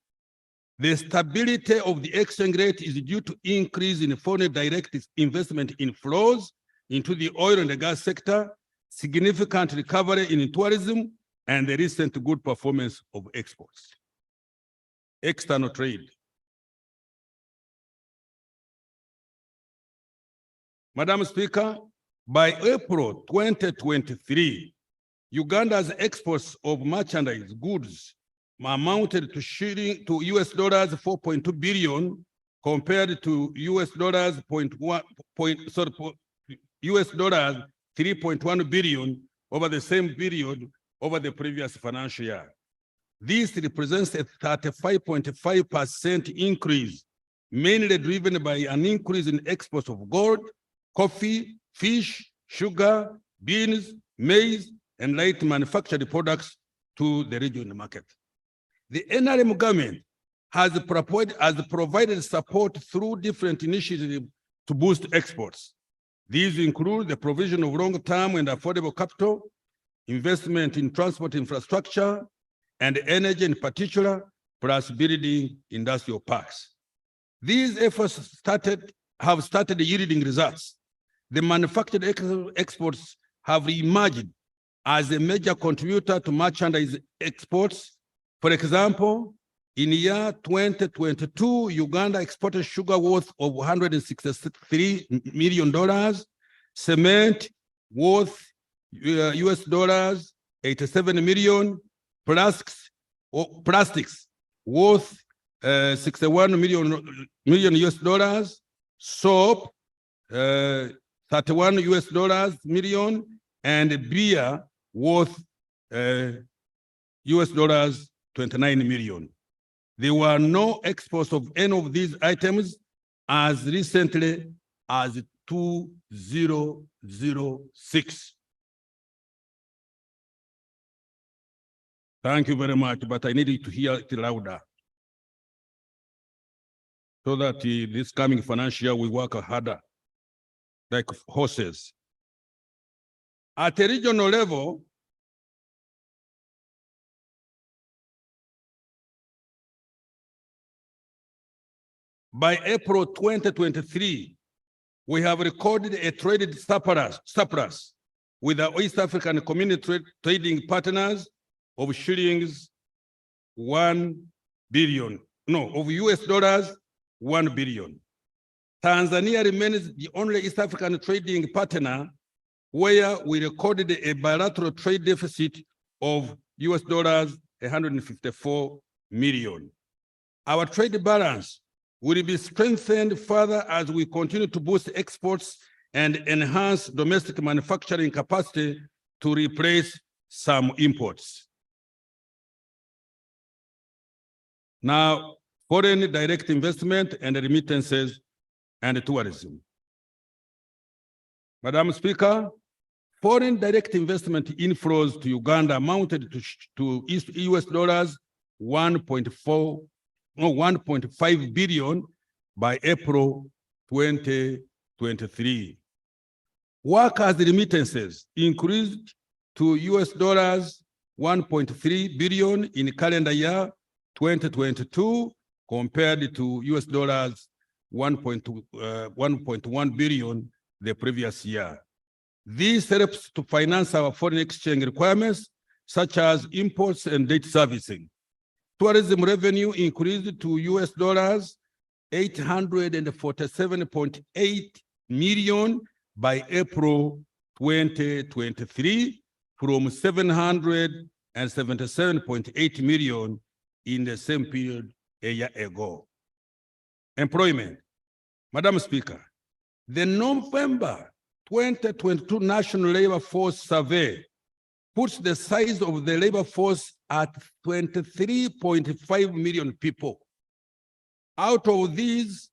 The stability of the exchange rate is due to increase in foreign direct investment inflows into the oil and the gas sector, significant recovery in tourism, and the recent good performance of exports. External trade. Madam Speaker, by April 2023, Uganda's exports of merchandise goods amounted to US dollars 4.2 billion compared to US dollars 3.1 billion over the same period over the previous financial year. This represents a 35.5% increase, mainly driven by an increase in exports of gold, coffee, fish, sugar, beans, maize, and light manufactured products to the regional market. The NRM government has provided support through different initiatives to boost exports. These include the provision of long-term and affordable capital, investment in transport infrastructure, and energy in particular, plus building industrial parks. These efforts have started yielding results. The manufactured exports have reemerged as a major contributor to merchandise exports. For example, in year 2022, Uganda exported sugar worth of $163 million, cement worth US dollars 87 million, plastics worth 61 million US dollars, soap 31 US dollars million, and beer worth US dollars 29 million. There were no exports of any of these items as recently as 2006. Thank you very much, but I need you to hear it louder so that this coming financial year we work harder like horses. At a regional level, by April 2023, we have recorded a traded surplus with our East African community trading partners of US dollars 1 billion. Tanzania remains the only East African trading partner where we recorded a bilateral trade deficit of US dollars 154 million. Our trade balance will be strengthened further as we continue to boost exports and enhance domestic manufacturing capacity to replace some imports. Now, foreign direct investment and remittances and tourism. Madam Speaker, foreign direct investment inflows to Uganda amounted to US dollars 1.5 billion by April 2023. Workers' remittances increased to US dollars 1.3 billion in calendar year 2022 compared to US dollars 1.1 billion the previous year. This helps to finance our foreign exchange requirements, such as imports and debt servicing. Tourism revenue increased to US dollars 847.8 million by April 2023 from 777.8 million in the same period a year ago. Employment. Madam Speaker, the November 2022 National Labor Force Survey puts the size of the labor force at 23.5 million people. Out of these,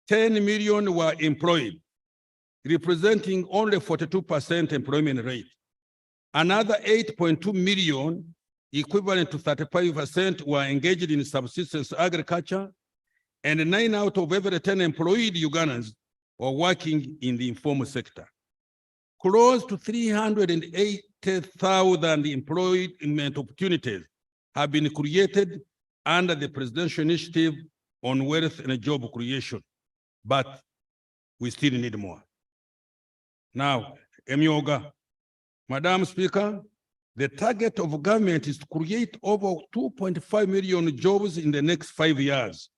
10 million were employed, representing only 42% employment rate. Another 8.2 million, equivalent to 35%, were engaged in subsistence agriculture, and 9 out of every 10 employed Ugandans were working in the informal sector. Close to 380,000 employment opportunities have been created under the Presidential Initiative on Wealth and Job Creation, but we still need more. Now, Emyoga, Madam Speaker, the target of government is to create over 2.5 million jobs in the next 5 years.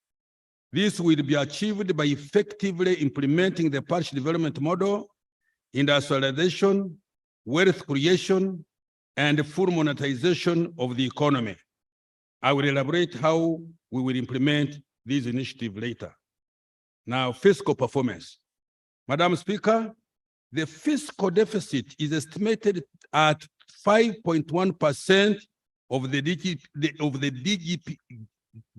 This will be achieved by effectively implementing the partial development model, industrialization, wealth creation, and full monetization of the economy. I will elaborate how we will implement these initiatives later. Now, fiscal performance. Madam Speaker, the fiscal deficit is estimated at 5.1% of the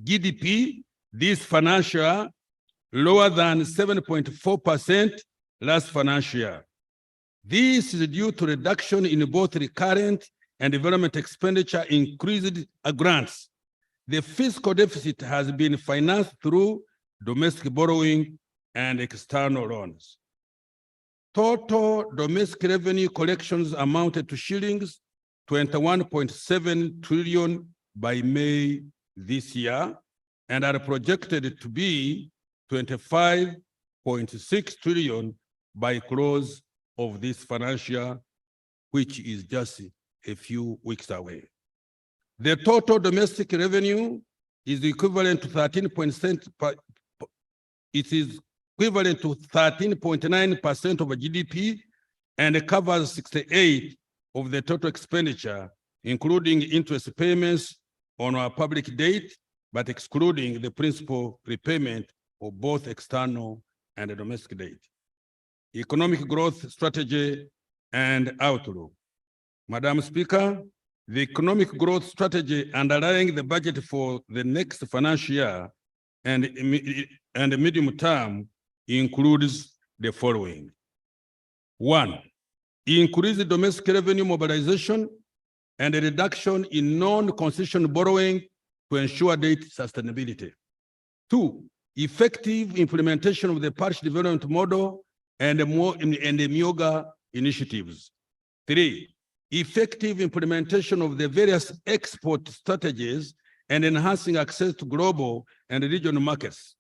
GDP this financial year, lower than 7.4% last financial year. This is due to reduction in both recurrent and development expenditure, increased grants. The fiscal deficit has been financed through domestic borrowing and external loans. Total domestic revenue collections amounted to shillings 21.7 trillion by May this year and are projected to be 25.6 trillion by close of this financial year, which is just a few weeks away. The total domestic revenue is equivalent to 13.9% of GDP and covers 68% of the total expenditure, including interest payments on our public debt, but excluding the principal repayment of both external and domestic debt. Economic growth strategy and outlook. Madam Speaker, the economic growth strategy underlying the budget for the next financial year and medium term includes the following. 1, increase the domestic revenue mobilization and a reduction in non-concession borrowing to ensure debt sustainability. 2, effective implementation of the partial development model and the MIOGA initiatives. 3, effective implementation of the various export strategies and enhancing access to global and regional markets.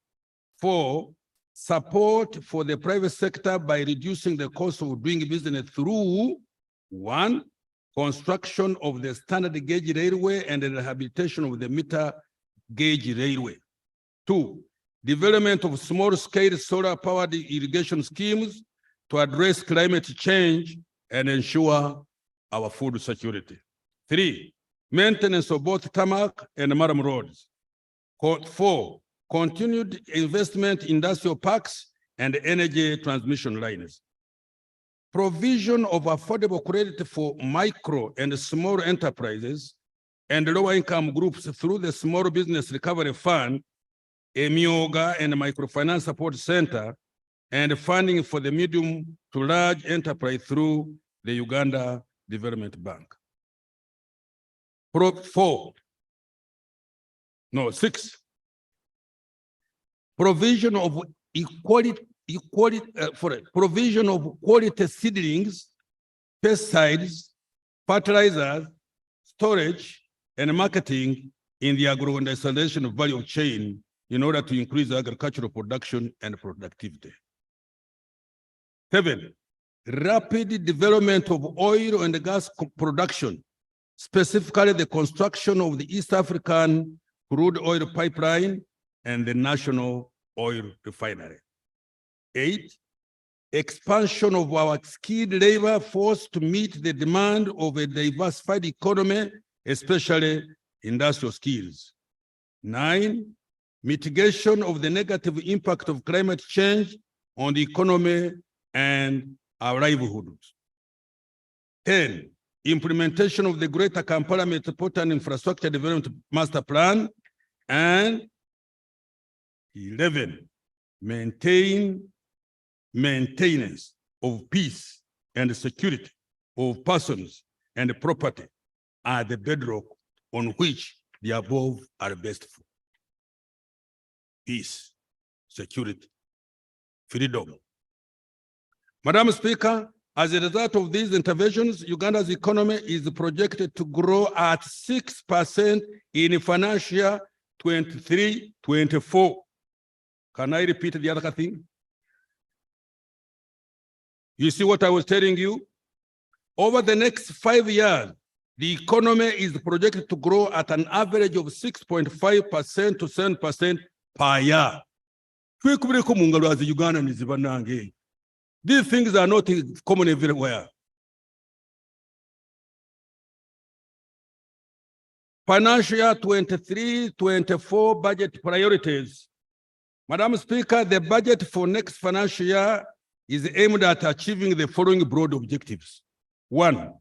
4, support for the private sector by reducing the cost of doing business through 1, construction of the standard gauge railway and the rehabilitation of the meter gauge railway. 2, development of small-scale solar-powered irrigation schemes to address climate change and ensure our food security. 3, maintenance of both tarmac and mudam roads. 4, continued investment in industrial parks and energy transmission lines. Provision of affordable credit for micro and small enterprises and lower income groups through the Small Business Recovery Fund, MIOGA and Microfinance Support Center, and funding for the medium to large enterprise through the Uganda Development Bank. 6, provision of provision of quality seedlings, pesticides, fertilizers, storage, and marketing in the agro-industrialization value chain in order to increase agricultural production and productivity. 7, rapid development of oil and gas production, specifically the construction of the East African crude oil pipeline and the national oil refinery. 8, expansion of our skilled labor force to meet the demand of a diversified economy, especially industrial skills. 9, mitigation of the negative impact of climate change on the economy and our livelihoods. 10, implementation of the Greater Kampala Metropolitan Infrastructure Development Master Plan. And 11, maintenance of peace and security of persons and property are the bedrock on which the above are based for. Peace, security, freedom. Madam Speaker, as a result of these interventions, Uganda's economy is projected to grow at 6% in financial year 23-24. Can I repeat the other thing? You see what I was telling you? Over the next 5 years, the economy is projected to grow at an average of 6.5% to 7% per year. Twekubireko mu ngalo za Uganda nizibanange. These things are not common everywhere. Financial year 23-24 budget priorities. Madam Speaker, the budget for next financial year is aimed at achieving the following broad objectives. 1,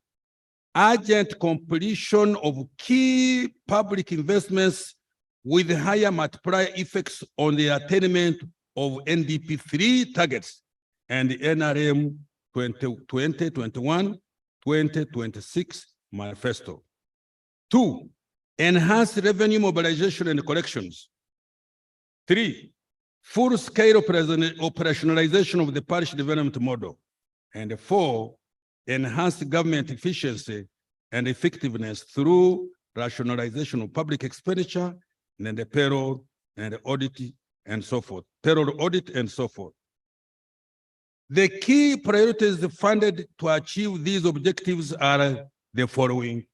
urgent completion of key public investments with higher multiplier effects on the attainment of NDP 3 targets and the NRM 2021-2026 manifesto. 2, enhance revenue mobilization and collections. 3, full-scale operationalization of the parish development model. And 4, enhance government efficiency and effectiveness through rationalization of public expenditure and the payroll and audit and so forth. Payroll audit and so forth. The key priorities funded to achieve these objectives are the following.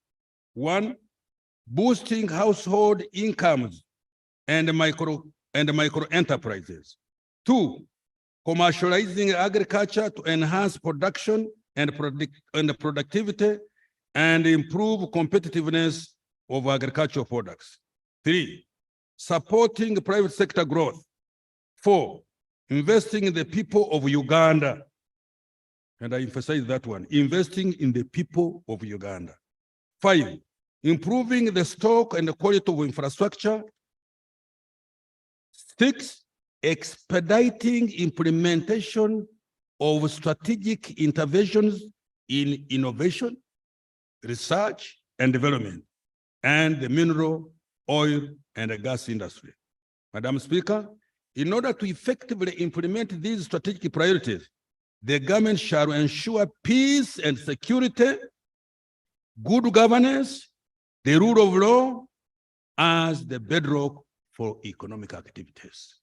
1, boosting household incomes and micro enterprises. 2, commercializing agriculture to enhance production and productivity and improve competitiveness of agricultural products. 3, supporting private sector growth. 4, investing in the people of Uganda. And I emphasize that one, investing in the people of Uganda. 5, improving the stock and the quality of infrastructure. 6, expediting implementation of strategic interventions in innovation, research and development, and the mineral, oil, and the gas industry. Madam Speaker, in order to effectively implement these strategic priorities, the government shall ensure peace and security, good governance, the rule of law as the bedrock for economic activities.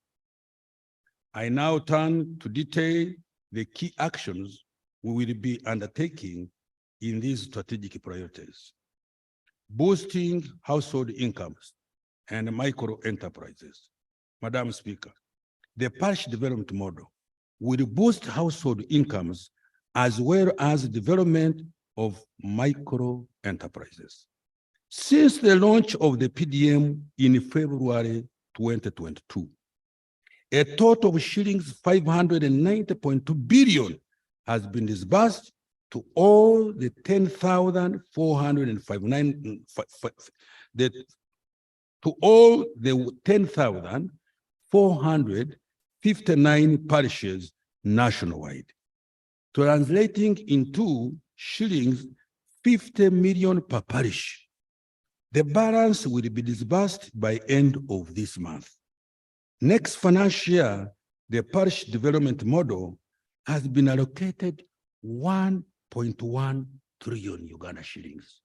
I now turn to detail the key actions we will be undertaking in these strategic priorities. Boosting household incomes and micro enterprises. Madam Speaker, the parish development model will boost household incomes as well as development of micro enterprises. Since the launch of the PDM in February 2022, a total of shillings 590.2 billion has been disbursed to all the 10,459 parishes nationwide, translating into shillings 50 million per parish. The balance will be disbursed by end of this month. Next financial year, the parish development model has been allocated 1.1 trillion Uganda shillings.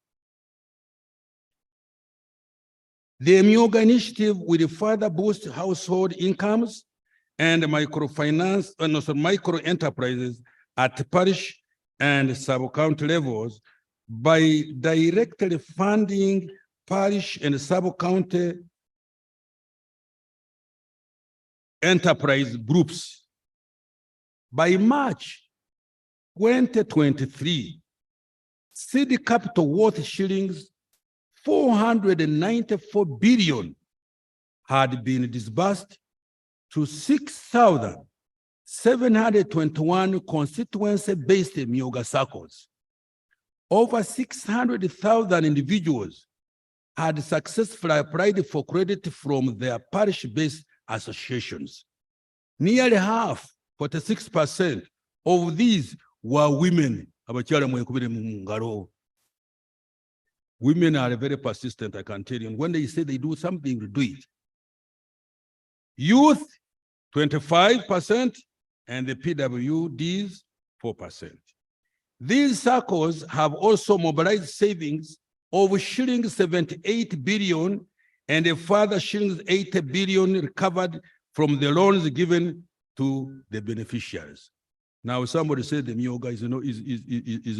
The Myoga initiative will further boost household incomes and microfinance and also micro enterprises at parish and sub-county levels by directly funding parish and sub-county enterprise groups. By March 2023, seed capital worth shillings 494 billion had been disbursed to 6,721 constituency-based Myoga circles. Over 600,000 individuals had successfully applied for credit from their parish-based associations. Nearly half, 46% of these were women. Women are very persistent, I can tell you. And when they say they do something, they do it. Youth, 25%, and the PWDs, 4%. These circles have also mobilized savings of shillings 78 billion and a further shillings 80 billion recovered from the loans given to the beneficiaries. Now, somebody said the Myoga is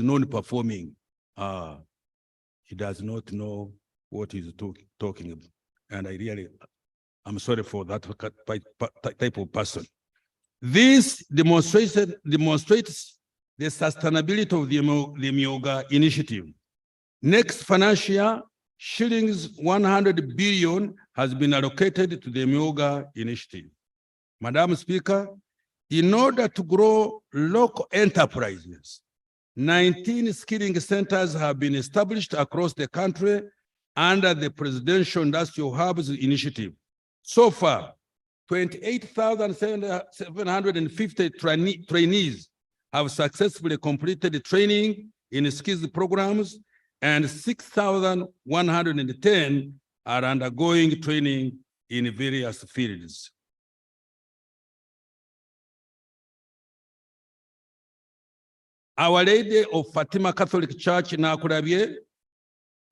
non-performing. He does not know what he's talking about. And I'm sorry for that type of person. This demonstrates the sustainability of the Myoga initiative. Next financial year, shillings 100 billion has been allocated to the Myoga initiative. Madam Speaker, in order to grow local enterprises, 19 skilling centers have been established across the country under the Presidential Industrial Hubs Initiative. So far, 28,750 trainees have successfully completed training in skills programs, and 6,110 are undergoing training in various fields. Our Lady of Fatima Catholic Church in Akurabye,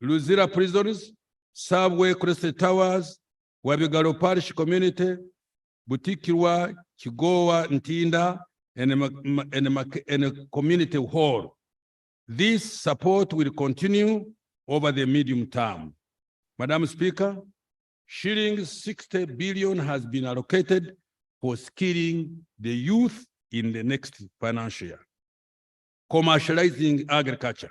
Luzira Prisons, Subway Crystal Towers, Wabigaro Parish Community, Butikirwa, Kigowa, Ntinda, and a community hall. This support will continue over the medium term. Madam Speaker, shillings 60 billion has been allocated for skilling the youth in the next financial year. Commercializing agriculture.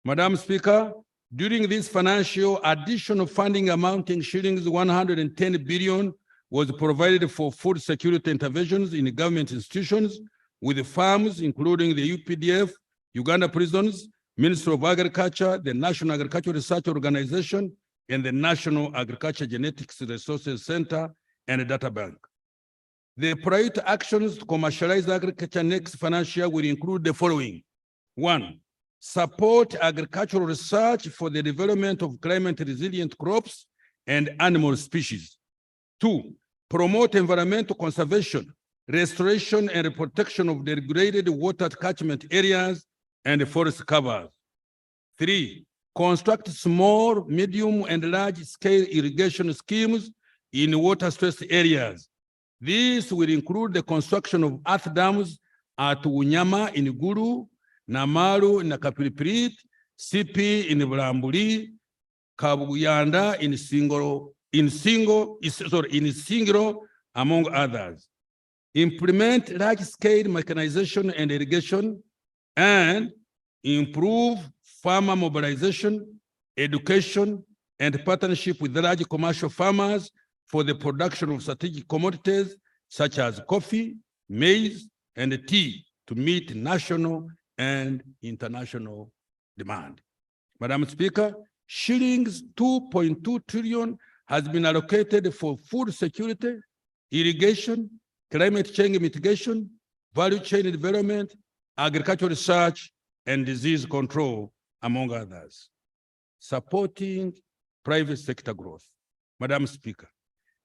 Madam Speaker, during this financial, additional funding amounting shillings 110 billion was provided for food security interventions in government institutions with farms, including the UPDF, Uganda Prisons, Ministry of Agriculture, the National Agricultural Research Organization, and the National Agriculture Genetics Resources Center and a data bank. The priority actions to commercialize agriculture next financial year will include the following. 1, support agricultural research for the development of climate resilient crops and animal species. 2, promote environmental conservation, restoration and protection of the degraded water catchment areas and forest covers. 3, construct small, medium, and large-scale irrigation schemes in water-stressed areas. This will include the construction of earth dams at Unyama in Gulu, Namaru in Kapilipilit, CP in Bulambuli, Kabuyanda in Singro, among others. Implement large-scale mechanization and irrigation, and improve farmer mobilization, education, and partnership with large commercial farmers for the production of strategic commodities such as coffee, maize, and tea to meet national and international demand. Madam Speaker, shillings 2.2 trillion has been allocated for food security, irrigation, climate change mitigation, value chain development, agricultural research, and disease control, among others. Supporting private sector growth. Madam Speaker,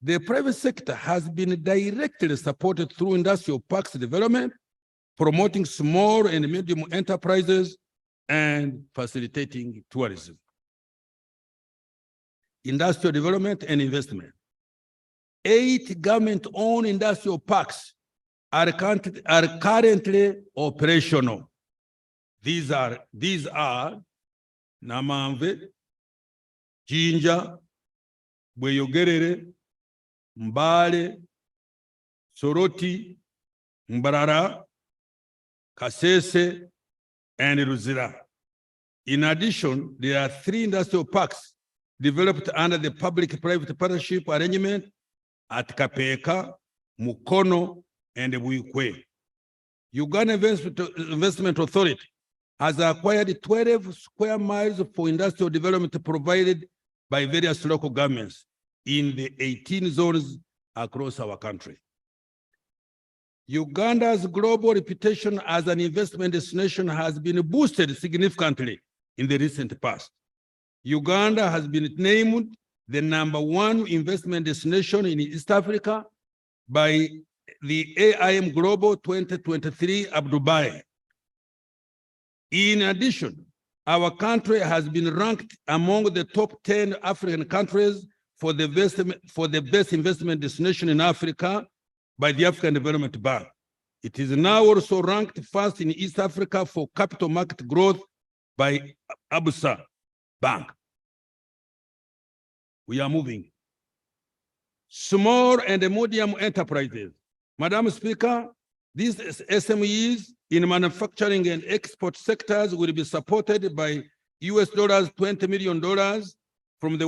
the private sector has been directly supported through industrial parks development, promoting small and medium enterprises, and facilitating tourism. Industrial development and investment. 8 government-owned industrial parks are currently operational. These are Namamve, Jinja, Bweyogerere, Mbale, Soroti, Mbarara, Kasese, and Ruzira. In addition, there are 3 industrial parks developed under the public-private partnership arrangement at Kapeka, Mukono, and Buikwe. Uganda Investment Authority has acquired 12 square miles for industrial development provided by various local governments in the 18 zones across our country. Uganda's global reputation as an investment destination has been boosted significantly in the recent past. Uganda has been named the #1 investment destination in East Africa by the AIM Global 2023 Abu Dhabi. In addition, our country has been ranked among the top 10 African countries for the best investment destination in Africa by the African Development Bank. It is now also ranked first in East Africa for capital market growth by Absa Bank. We are moving. Small and medium enterprises. Madam Speaker, these SMEs in manufacturing and export sectors will be supported by $20 million from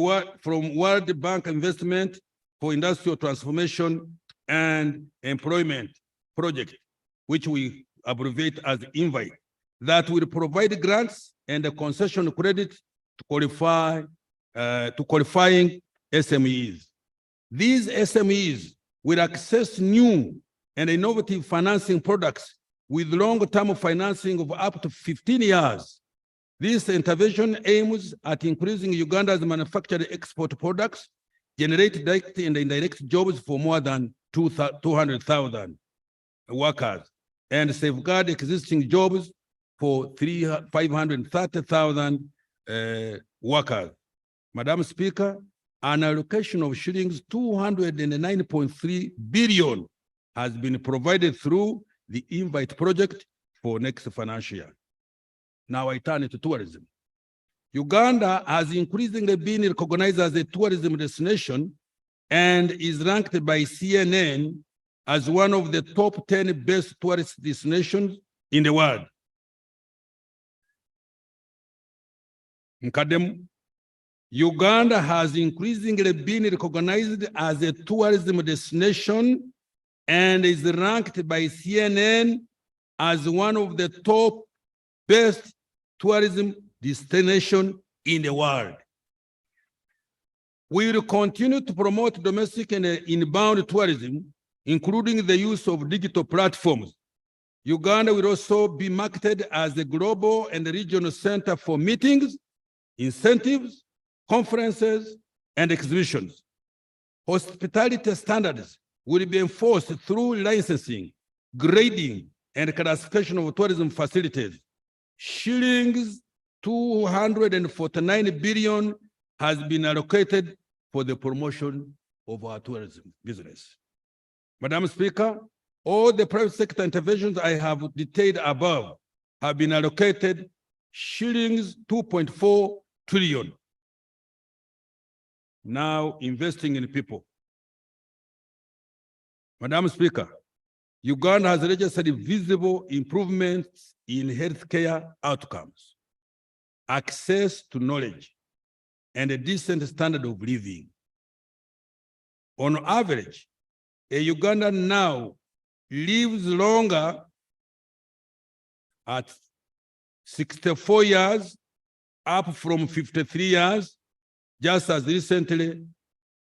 World Bank Investment for Industrial Transformation and Employment Project, which we abbreviate as INVITE, that will provide grants and a concession credit to qualifying SMEs. These SMEs will access new and innovative financing products with long-term financing of up to 15 years. This intervention aims at increasing Uganda's manufactured export products, generate direct and indirect jobs for more than 200,000 workers, and safeguard existing jobs for 530,000 workers. Madam Speaker, an allocation of shillings 209.3 billion has been provided through the INVITE project for next financial year. Now I turn to tourism. Uganda has increasingly been recognized as a tourism destination and is ranked by CNN as one of the top 10 best tourist destinations in the world. Uganda has increasingly been recognized as a tourism destination and is ranked by CNN as one of the top best tourism destination in the world. We will continue to promote domestic and inbound tourism, including the use of digital platforms. Uganda will also be marketed as a global and regional center for meetings, incentives, conferences, and exhibitions. Hospitality standards will be enforced through licensing, grading, and classification of tourism facilities. Shillings 249 billion has been allocated for the promotion of our tourism business. Madam Speaker, all the private sector interventions I have detailed above have been allocated shillings 2.4 trillion. Now investing in people. Madam Speaker, Uganda has registered visible improvements in healthcare outcomes, access to knowledge, and a decent standard of living. On average, a Ugandan now lives longer at 64 years, up from 53 years, just as recently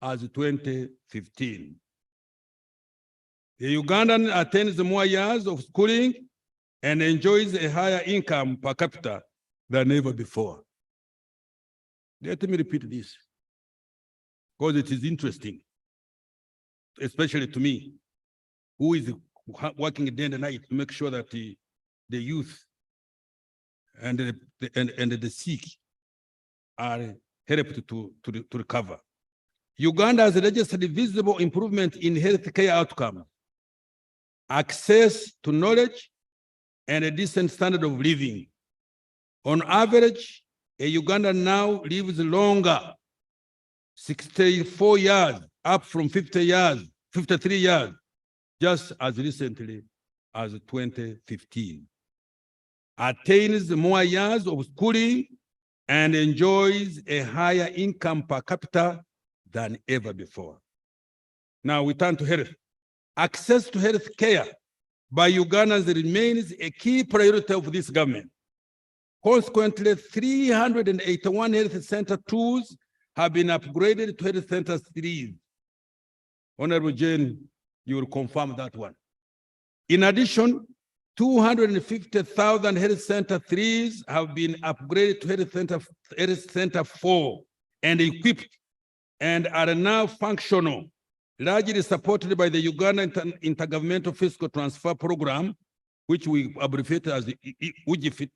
as 2015. The Ugandan attains more years of schooling and enjoys a higher income per capita than ever before. Let me repeat this, because it is interesting, especially to me, who is working day and night to make sure that the youth and the sick are helped to recover. Uganda has registered visible improvement in healthcare outcomes, access to knowledge, and a decent standard of living. On average, a Ugandan now lives longer, 64 years, up from 53 years, just as recently as 2015. Attains more years of schooling and enjoys a higher income per capita than ever before. Now we turn to health. Access to health care by Ugandans remains a key priority of this government. Consequently, 381 health center tools have been upgraded to health center 3. Honorable Jane, you will confirm that one. In addition, 250,000 health center 3s have been upgraded to health center 4 and equipped and are now functional, largely supported by the Uganda Intergovernmental Fiscal Transfer Program, which we abbreviate as the UGFIT,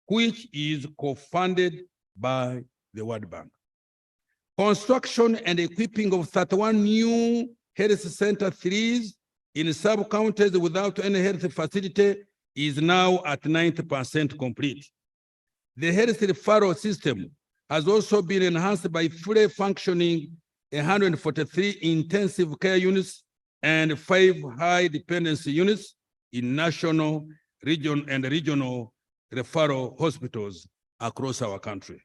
which is co-funded by the World Bank. Construction and equipping of 31 new health center 3s in sub-counties without any health facility is now at 90% complete. The health referral system has also been enhanced by fully functioning 143 intensive care units and 5 high dependency units in national, regional referral hospitals across our country.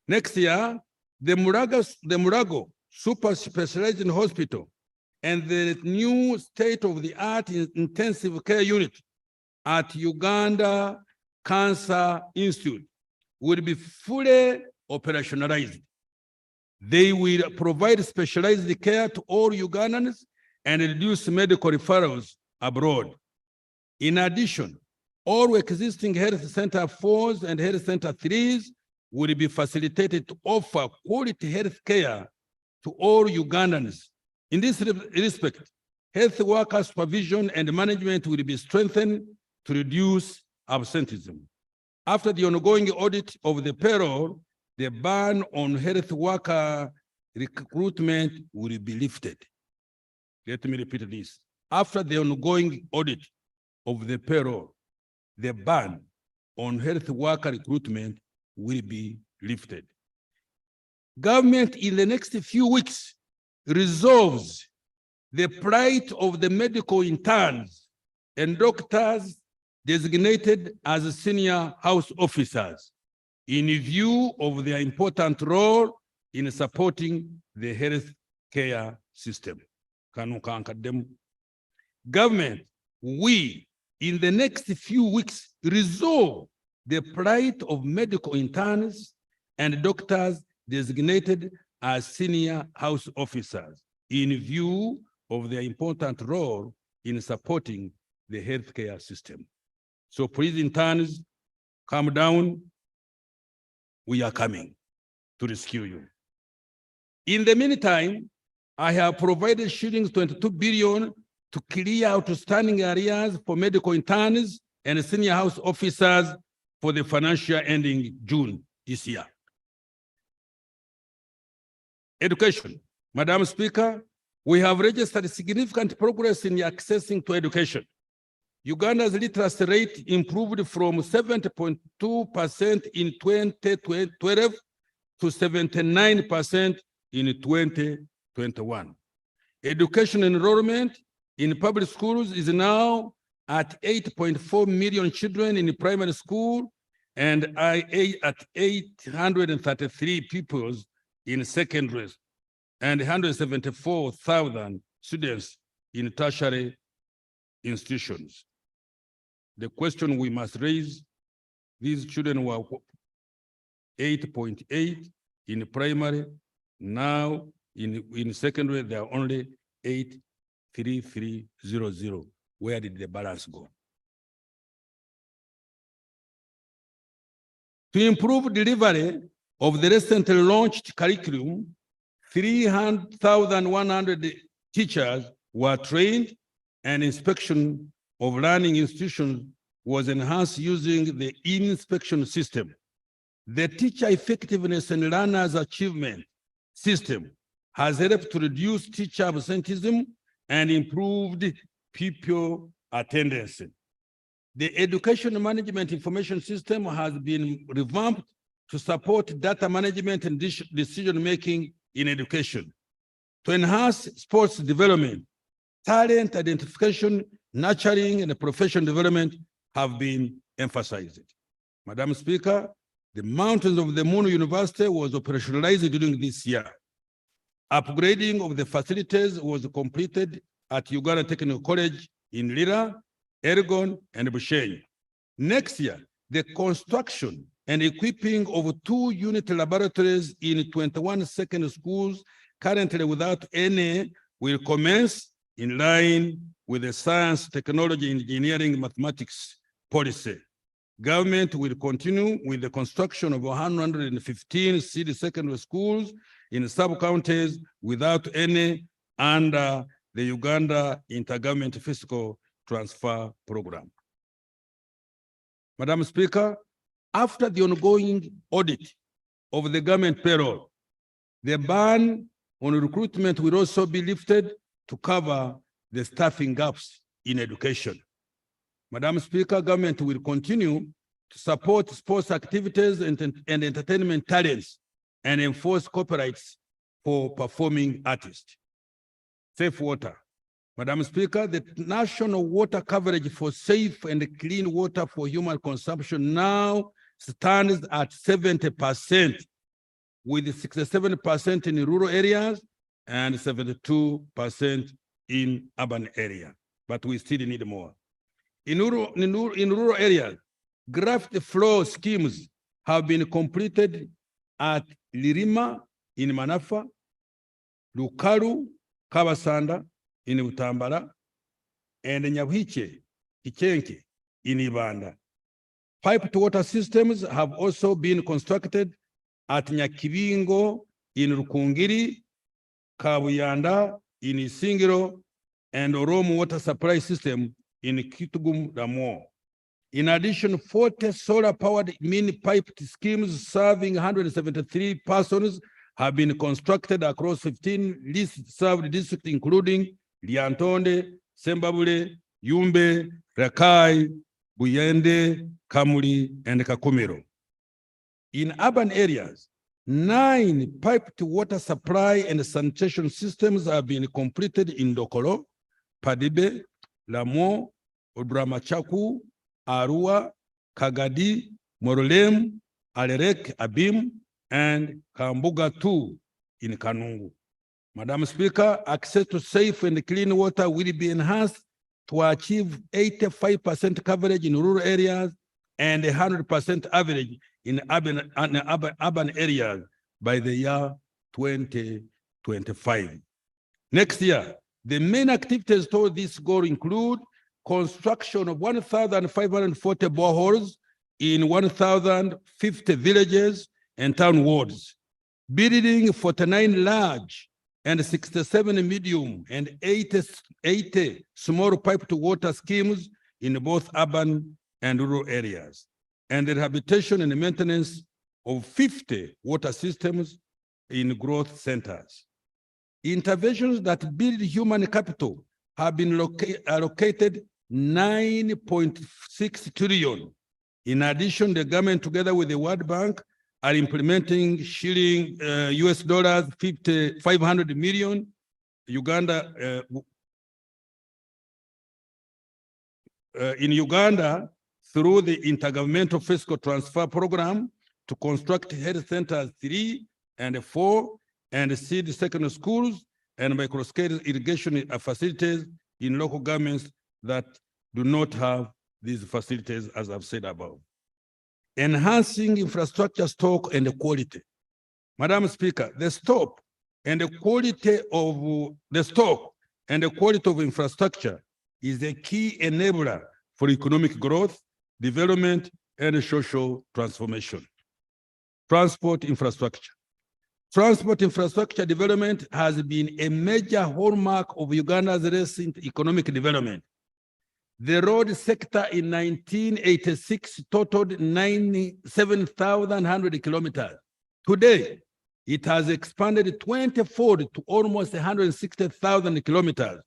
Next year, the Murago Super Specialized Hospital and the new state-of-the-art intensive care unit at Uganda Cancer Institute will be fully operationalized. They will provide specialized care to all Ugandans and reduce medical referrals abroad. In addition, all existing health center 4s and health center 3s will be facilitated to offer quality health care to all Ugandans. In this respect, health worker supervision and management will be strengthened to reduce absenteeism. After the ongoing audit of the payroll, the ban on health worker recruitment will be lifted. Let me repeat this. After the ongoing audit of the payroll, the ban on health worker recruitment will be lifted. Government in the next few weeks resolves the plight of the medical interns and doctors designated as senior house officers in view of their important role in supporting the health care system. Government, we in the next few weeks resolve the plight of medical interns and doctors designated as senior house officers in view of their important role in supporting the healthcare system. So please, interns, calm down. We are coming to rescue you. In the meantime, I have provided shillings 22 billion to clear outstanding areas for medical interns and senior house officers for the financial ending June this year. Education. Madam Speaker, we have registered significant progress in accessing to education. Uganda's literacy rate improved from 70.2% in 2012 to 79% in 2021. Education enrollment in public schools is now at 8.4 million children in primary school and at 833 pupils in secondary and 174,000 students in tertiary institutions. The question we must raise, these children were 8.8 in primary, now in secondary, they are only 83300. Where did the balance go? To improve delivery of the recently launched curriculum, 300,100 teachers were trained and inspection of learning institutions was enhanced using the inspection system. The teacher effectiveness and learners achievement system has helped to reduce teacher absenteeism and improved pupil attendance. The education management information system has been revamped to support data management and decision-making in education. To enhance sports development, talent identification, nurturing, and professional development have been emphasized. Madam Speaker, the Mountains of the Moon University was operationalized during this year. Upgrading of the facilities was completed at Uganda Technical College in Lira, Elgon, and Bushenyi. Next year, the construction and equipping of 2 unit laboratories in 21 secondary schools currently without any will commence in line with the science, technology, engineering, mathematics policy. Government will continue with the construction of 115 city secondary schools in sub-counties without any under the Uganda Intergovernmental Fiscal Transfer Program. Madam Speaker, after the ongoing audit of the government payroll, the ban on recruitment will also be lifted to cover the staffing gaps in education. Madam Speaker, government will continue to support sports activities and entertainment talents and enforce copyrights for performing artists. Safe water. Madam Speaker, the national water coverage for safe and clean water for human consumption now stands at 70%, with 67% in rural areas and 72% in urban areas. But we still need more. In rural areas, graft flow schemes have been completed at Lirima in Manafa, Lukaru, Kabasanda in Utambala, and Nyawiche, Kichenke in Ibanda. Piped water systems have also been constructed at Nyakibingo in Rukungiri, Kabuyanda in Isingiro, and Oromo water supply system in Kitugum Ramo. In addition, 40 solar-powered mini-piped schemes serving 173 persons have been constructed across 15 least-served districts, including Liantonde, Sembabule, Yumbe, Rakai, Buyende, Kamuli, and Kakumiro. In urban areas, 9 piped water supply and sanitation systems have been completed in Dokolo, Padibe, Lamo, Odramachaku, Arua, Kagadi, Morolem, Alerek, Abim, and Kambuga 2 in Kanungu. Madam Speaker, access to safe and clean water will be enhanced to achieve 85% coverage in rural areas and 100% average in urban areas by the year 2025. Next year, the main activities toward this goal include construction of 1,540 boreholes in 1,050 villages and town wards, building 49 large and 67 medium and 80 small piped water schemes in both urban and rural areas, and the rehabilitation and maintenance of 50 water systems in growth centers. Interventions that build human capital have been allocated 9.6 trillion. In addition, the government, together with the World Bank, are implementing shilling US dollars 500 million. Uganda, in Uganda, through the Intergovernmental Fiscal Transfer Program to construct health centers 3 and 4 and seed secondary schools and micro-scale irrigation facilities in local governments that do not have these facilities, as I've said above. Enhancing infrastructure stock and quality. Madam Speaker, the stock and the quality of infrastructure is a key enabler for economic growth, development, and social transformation. Transport infrastructure. Transport infrastructure development has been a major hallmark of Uganda's recent economic development. The road sector in 1986 totaled 97,100 kilometers. Today, it has expanded 20-fold to almost 160,000 kilometers,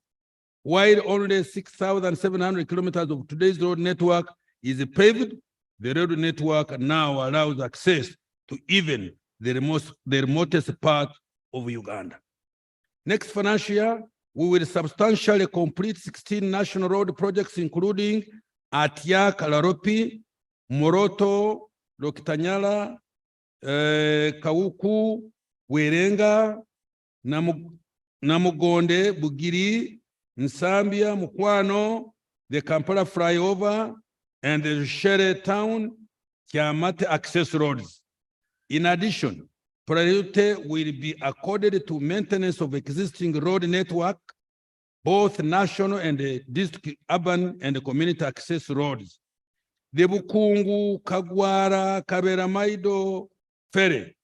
while only 6,700 kilometers of today's road network is paved. The road network now allows access to even the remotest part of Uganda. Next financial year, we will substantially complete 16 national road projects, including Atia Kalaropi, Moroto, Lokitanyala, Kauku, Werenga, Namugonde, Bugiri, Nsambia, Mukwano, the Kampala flyover, and the Shere town, Kiamate access roads. In addition, priority will be accorded to maintenance of existing road network, both national and district, urban and community access roads. The Bukungu, Kagwara, Kaberamaido ferry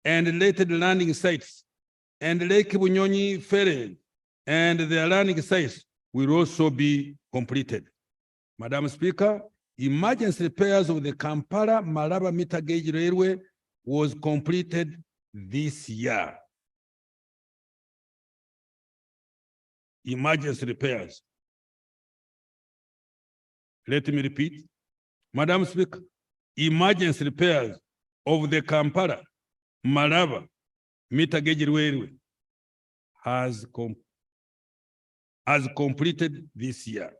and related landing sites, and Lake Bunyonyi ferry and their landing sites will also be completed. Madam Speaker, emergency repairs of the Kampala-Malaba meter gauge railway was completed this year. emergency repairs. Let me repeat. Madam Speaker, emergency repairs of the Kampala, Malaba, meter gauge railway has completed this year.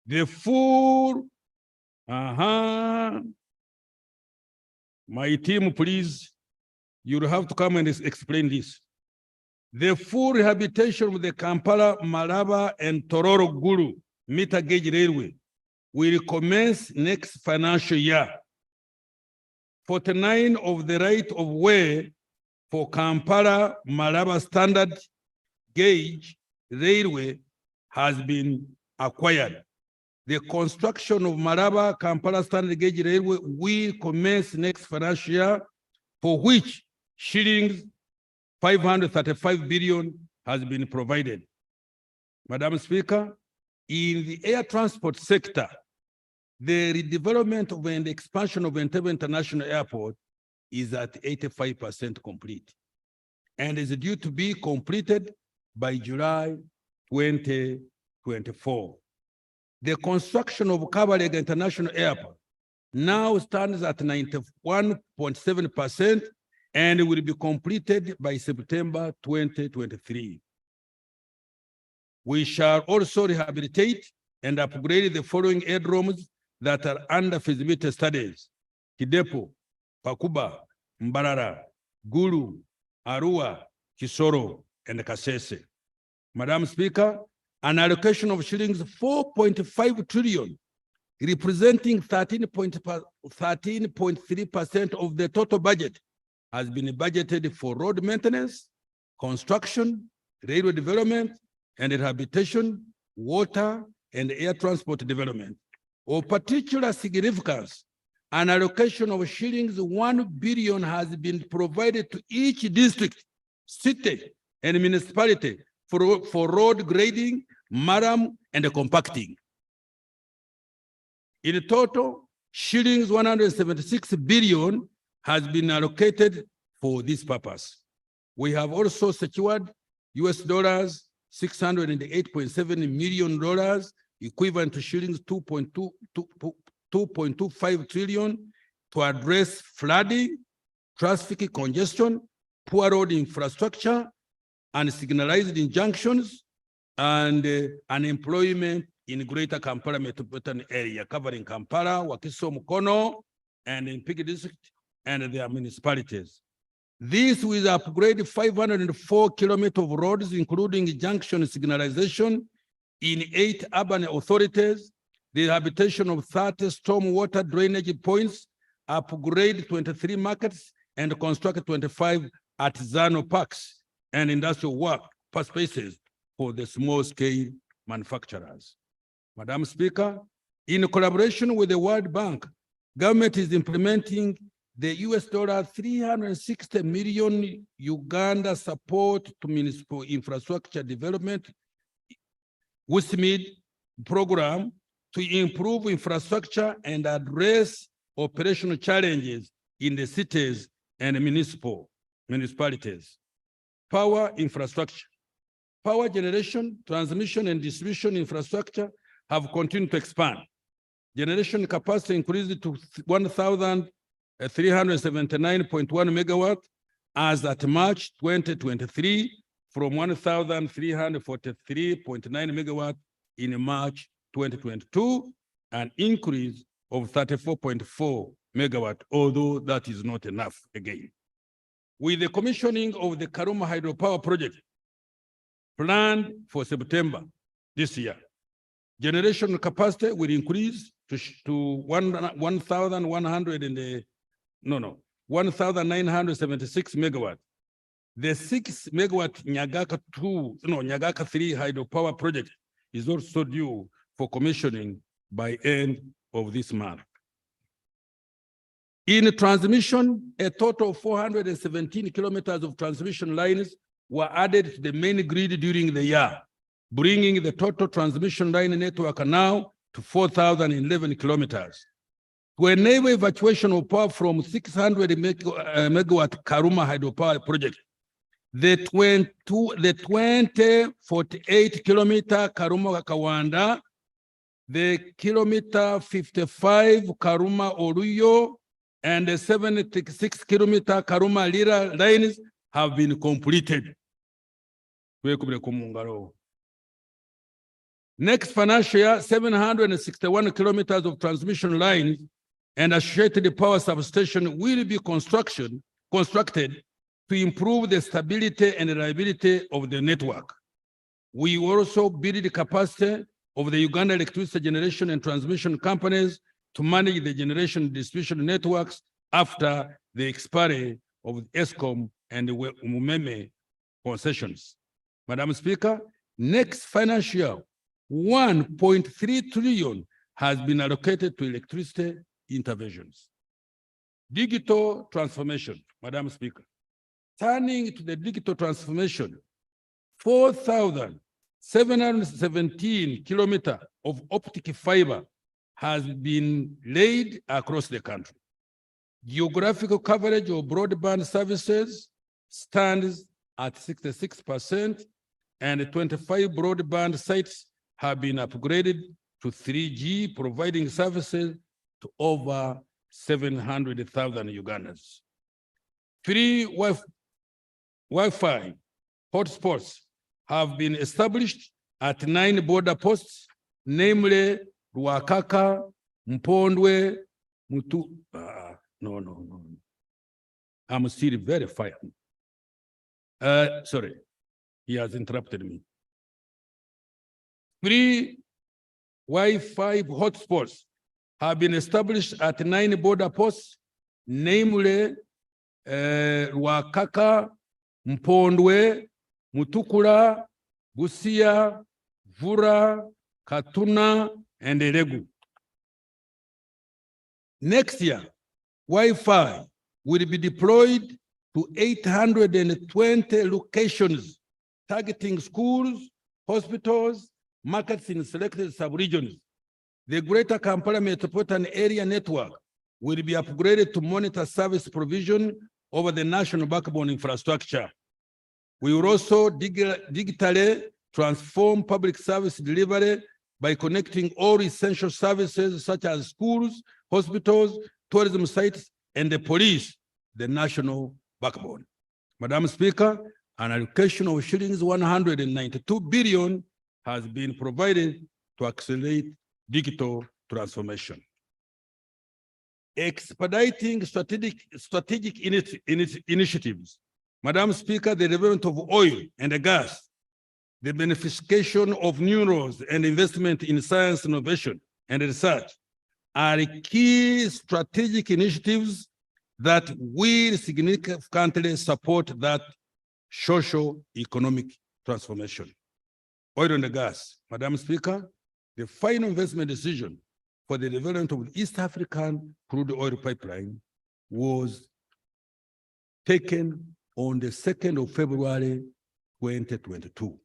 The full, my team, please, you'll have to come and explain this. The full rehabilitation of the Kampala, Malaba, and Tororo Gulu meter gauge railway will commence next financial year. 49 of the right of way for Kampala, Malaba standard gauge railway has been acquired. The construction of Malaba, Kampala standard gauge railway will commence next financial year, for which shillings 535 billion has been provided. Madam Speaker, in the air transport sector, the redevelopment of and expansion of Entebbe International Airport is at 85% complete and is due to be completed by July 2024. The construction of Kabalega International Airport now stands at 91.7% and will be completed by September 2023. We shall also rehabilitate and upgrade the following aerodromes that are under feasibility studies: Kidepo, Pakuba, Mbarara, Gulu, Arua, Kisoro, and Kasese. Madam Speaker, an allocation of shillings 4.5 trillion, representing 13.3% of the total budget, has been budgeted for road maintenance, construction, railway development, and rehabilitation, water, and air transport development. Of particular significance, an allocation of shillings 1 billion has been provided to each district, city, and municipality for road grading, maram, and compacting. In total, shillings 176 billion has been allocated for this purpose. We have also secured US dollars $608.7 million, equivalent to shillings 2.25 trillion, to address flooding, traffic congestion, poor road infrastructure, and signalized injunctions, and unemployment in Greater Kampala metropolitan area, covering Kampala, Wakiso, Mukono, and in Pigi District and their municipalities. This will upgrade 504 kilometers of roads, including junction signalization in 8 urban authorities, the rehabilitation of 30 stormwater drainage points, upgrade 23 markets, and construct 25 artisanal parks and industrial work spaces for the small-scale manufacturers. Madam Speaker, in collaboration with the World Bank, government is implementing the US $360 million Uganda support to municipal infrastructure development WISMID program to improve infrastructure and address operational challenges in the cities and municipalities. Power infrastructure. Power generation, transmission, and distribution infrastructure have continued to expand. Generation capacity increased to 1,379.1 megawatt as at March 2023 from 1,343.9 megawatt in March 2022, an increase of 34.4 megawatt, although that is not enough again. With the commissioning of the Karuma hydropower project planned for September this year, generation capacity will increase to 1,976 megawatt. The 6 megawatt Nyagaka 3 hydropower project is also due for commissioning by end of this month. In transmission, a total of 417 kilometers of transmission lines were added to the main grid during the year, bringing the total transmission line network now to 4,011 kilometers. To enable evacuation of power from 600 megawatt Karuma hydropower project, the 2048 kilometer Karuma Kawanda, the kilometer 55 Karuma Oruyo, and the 76 kilometer Karuma Lira lines have been completed. Next financial year, 761 kilometers of transmission lines and associated power substation will be constructed to improve the stability and reliability of the network. We also build the capacity of the Uganda electricity generation and transmission companies to manage the generation distribution networks after the expiry of ESCOM and the Umeme concessions. Madam Speaker, next financial year, 1.3 trillion has been allocated to electricity interventions. Digital transformation, Madam Speaker. Turning to the digital transformation, 4,717 kilometers of optic fiber has been laid across the country. Geographical coverage of broadband services stands at 66%, and 25 broadband sites have been upgraded to 3G, providing services to over 700,000 Ugandans. Free Wi-Fi hotspots have been established at 9 border posts, namely Ruakaka, Mpondwe, Mutu. No. I'm still very fired. Sorry, he has interrupted me. Free Wi-Fi hotspots have been established at 9 border posts, namely Ruakaka, Mpondwe, Mutukula, Busia, Vura, Katuna, and Eregu. Next year, Wi-Fi will be deployed to 820 locations, targeting schools, hospitals, markets in selected sub-regions. The Greater Kampala Metropolitan Area Network will be upgraded to monitor service provision over the national backbone infrastructure. We will also digitally transform public service delivery by connecting all essential services such as schools, hospitals, tourism sites, and the police, the national backbone. Madam Speaker, an allocation of shillings 192 billion has been provided to accelerate digital transformation. Expediting strategic initiatives. Madam Speaker, the development of oil and gas, the beneficiation of neurons and investment in science, innovation, and research are key strategic initiatives that will significantly support that social economic transformation. Oil and gas. Madam Speaker, the final investment decision for the development of the East African crude oil pipeline was taken on the 2nd of February, 2022.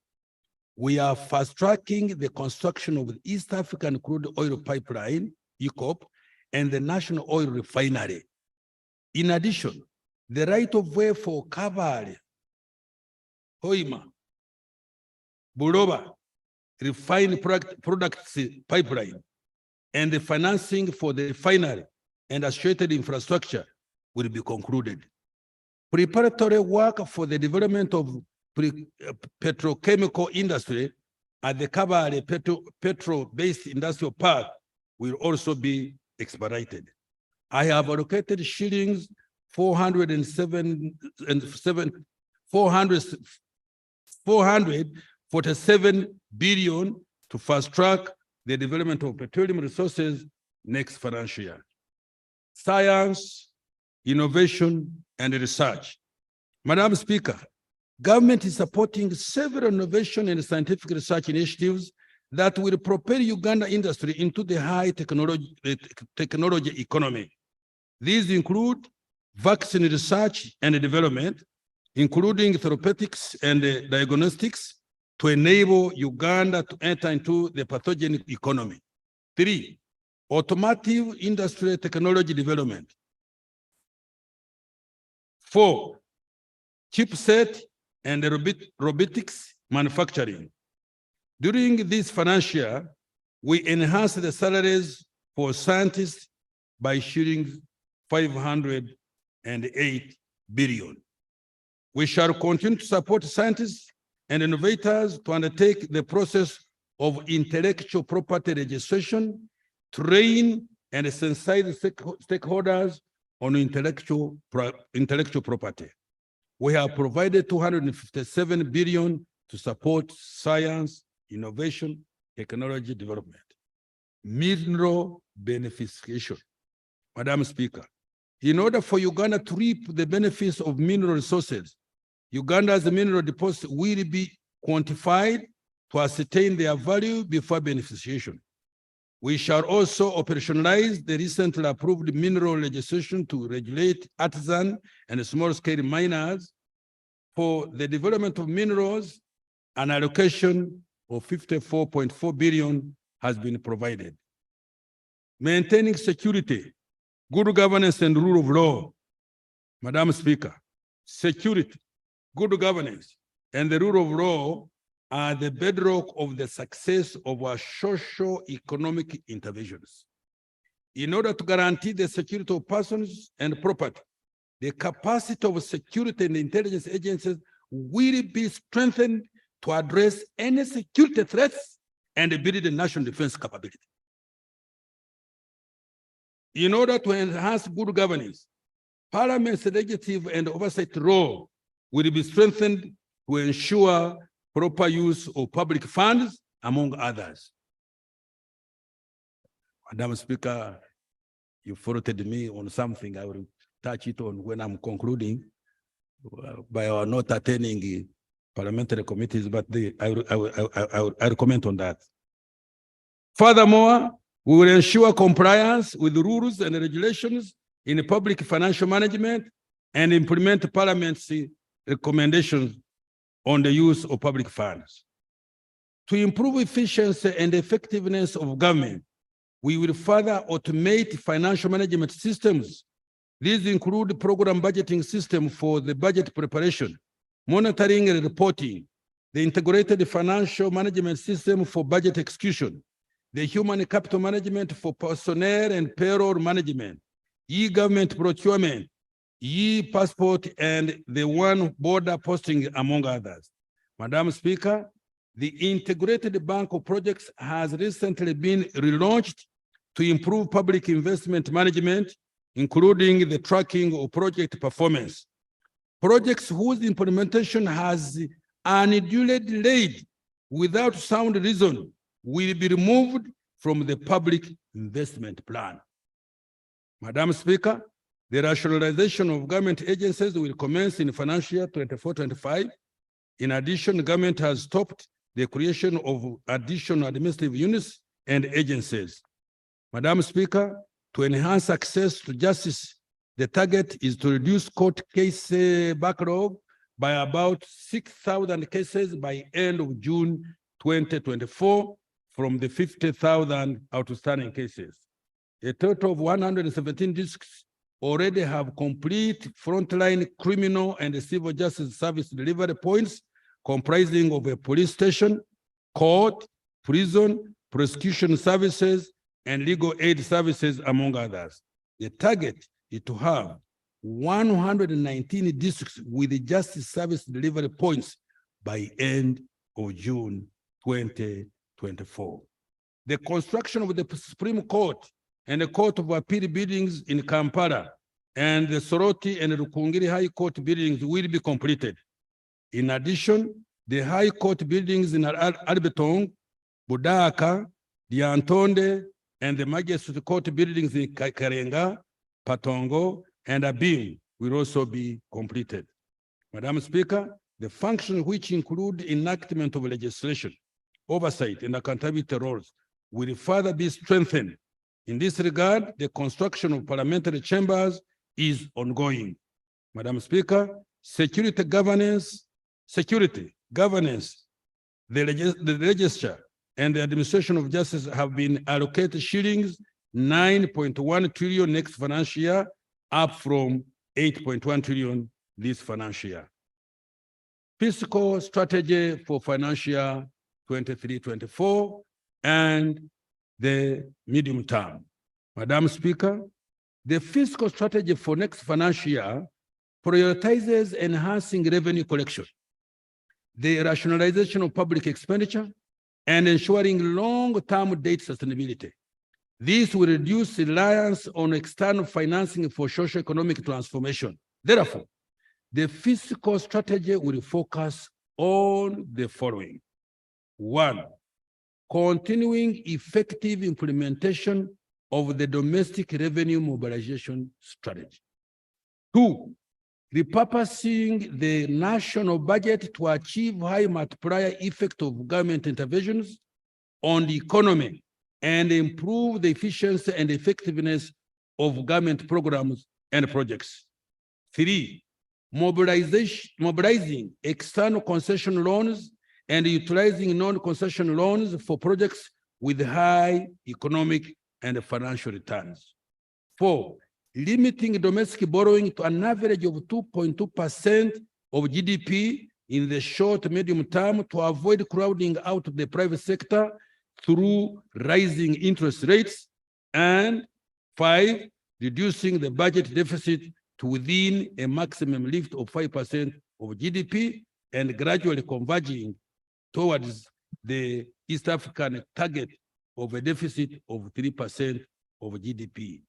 We are fast-tracking the construction of the East African crude oil pipeline, EACOP, and the National Oil Refinery. In addition, the right-of-way for Kabale, Hoima, Buloba refined products pipeline, and the financing for the refinery and associated infrastructure will be concluded. Preparatory work for the development of petrochemical industry at the Kabale Petro-based industrial park will also be expedited. I have allocated shillings 447 billion to fast-track the development of petroleum resources next financial year. Science, innovation, and research. Madam Speaker, government is supporting several innovation and scientific research initiatives that will propel Uganda industry into the high technology economy. These include vaccine research and development, including therapeutics and diagnostics, to enable Uganda to enter into the pathogenic economy. 3, automotive industry technology development. 4, chipset and robotics manufacturing. During this financial year, we enhanced the salaries for scientists by shilling 508 billion. We shall continue to support scientists and innovators to undertake the process of intellectual property registration, train, and sensitize stakeholders on intellectual property. We have provided 257 billion to support science, innovation, technology development. Mineral beneficiation. Madam Speaker, in order for Uganda to reap the benefits of mineral resources, Uganda's mineral deposits will be quantified to ascertain their value before beneficiation. We shall also operationalize the recently approved mineral legislation to regulate artisan and small-scale miners. For the development of minerals, an allocation of 54.4 billion has been provided. Maintaining security, good governance, and rule of law. Madam Speaker, security, good governance, and the rule of law are the bedrock of the success of our socio-economic interventions. In order to guarantee the security of persons and property, the capacity of security and intelligence agencies will be strengthened to address any security threats and build the national defense capability. In order to enhance good governance, Parliament's legislative and oversight role will be strengthened to ensure proper use of public funds, among others. Madam Speaker, you faulted me on something. I will touch it on when I'm concluding by our not attending parliamentary committees, but I will comment on that. Furthermore, we will ensure compliance with the rules and regulations in public financial management and implement Parliament's recommendations on the use of public funds. To improve efficiency and effectiveness of government, we will further automate financial management systems. These include program budgeting system for the budget preparation, monitoring and reporting, the integrated financial management system for budget execution, the human capital management for personnel and payroll management, e-government procurement, e-passport, and the one border posting, among others. Madam Speaker, the integrated bank of projects has recently been relaunched to improve public investment management, including the tracking of project performance. Projects whose implementation has unduly delayed without sound reason will be removed from the public investment plan. Madam Speaker, the rationalization of government agencies will commence in financial year 24-25. In addition, the government has stopped the creation of additional administrative units and agencies. Madam Speaker, to enhance access to justice, the target is to reduce court case backlog by about 6,000 cases by end of June 2024 from the 50,000 outstanding cases. A total of 117 districts already have complete frontline criminal and civil justice service delivery points comprising of a police station, court, prison, prosecution services, and legal aid services, among others. The target is to have 119 districts with justice service delivery points by end of June 2024. The construction of the Supreme Court and the Court of Appeal buildings in Kampala and the Soroti and Rukungiri High Court buildings will be completed. In addition, the High Court buildings in Alberton, Budaka, Diantonde, and the Magistrate Court buildings in Karenga, Patongo, and Abim will also be completed. Madam Speaker, the functions which include enactment of legislation, oversight, and accountability roles will further be strengthened. In this regard, the construction of parliamentary chambers is ongoing. Madam Speaker, the legislature, and the administration of justice have been allocated shillings 9.1 trillion next financial year, up from 8.1 trillion this financial year. fiscal strategy for financial 23-24 and the medium term. Madam Speaker, the fiscal strategy for next financial year prioritizes enhancing revenue collection, the rationalization of public expenditure, and ensuring long-term debt sustainability. This will reduce reliance on external financing for socio-economic transformation. Therefore, the fiscal strategy will focus on the following. 1, continuing effective implementation of the domestic revenue mobilization strategy. 2, repurposing the national budget to achieve high multiplier effect of government interventions on the economy and improve the efficiency and effectiveness of government programs and projects. 3, mobilizing external concession loans and utilizing non-concession loans for projects with high economic and financial returns. 4, limiting domestic borrowing to an average of 2.2% of GDP in the short medium term to avoid crowding out the private sector through rising interest rates. And 5, reducing the budget deficit to within a maximum lift of 5% of GDP and gradually converging towards the East African target of a deficit of 3% of GDP.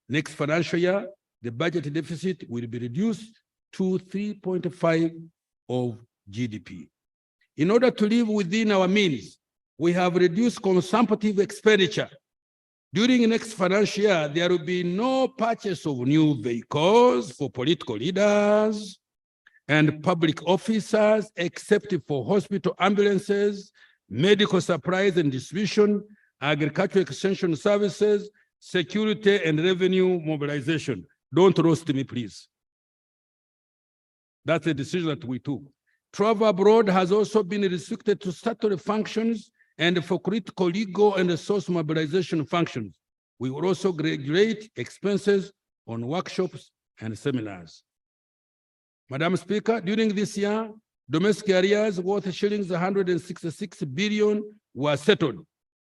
Next financial year, the budget deficit will be reduced to 3.5% of GDP. In order to live within our means, we have reduced consumptive expenditure. During next financial year, there will be no purchase of new vehicles for political leaders and public officers, except for hospital ambulances, medical supplies and distribution, agricultural extension services, security and revenue mobilization. Don't roast me, please. That's a decision that we took. Travel abroad has also been restricted to statutory functions and for critical legal and resource mobilization functions. We will also regulate expenses on workshops and seminars. Madam Speaker, during this year, domestic areas worth shillings 166 billion were settled.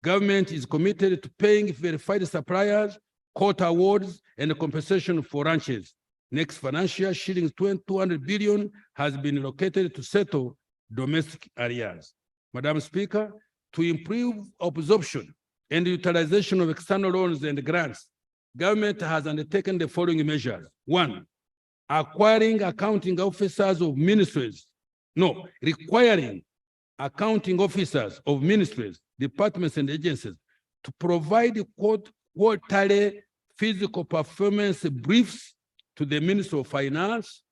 Government is committed to paying verified suppliers, court awards, and compensation for ranches. Next financial year, shillings 200 billion has been allocated to settle domestic areas. Madam Speaker, to improve absorption and utilization of external loans and grants, government has undertaken the following measures. 1, requiring accounting officers of ministries, departments, and agencies to provide quarterly physical performance briefs to the Minister of Finance,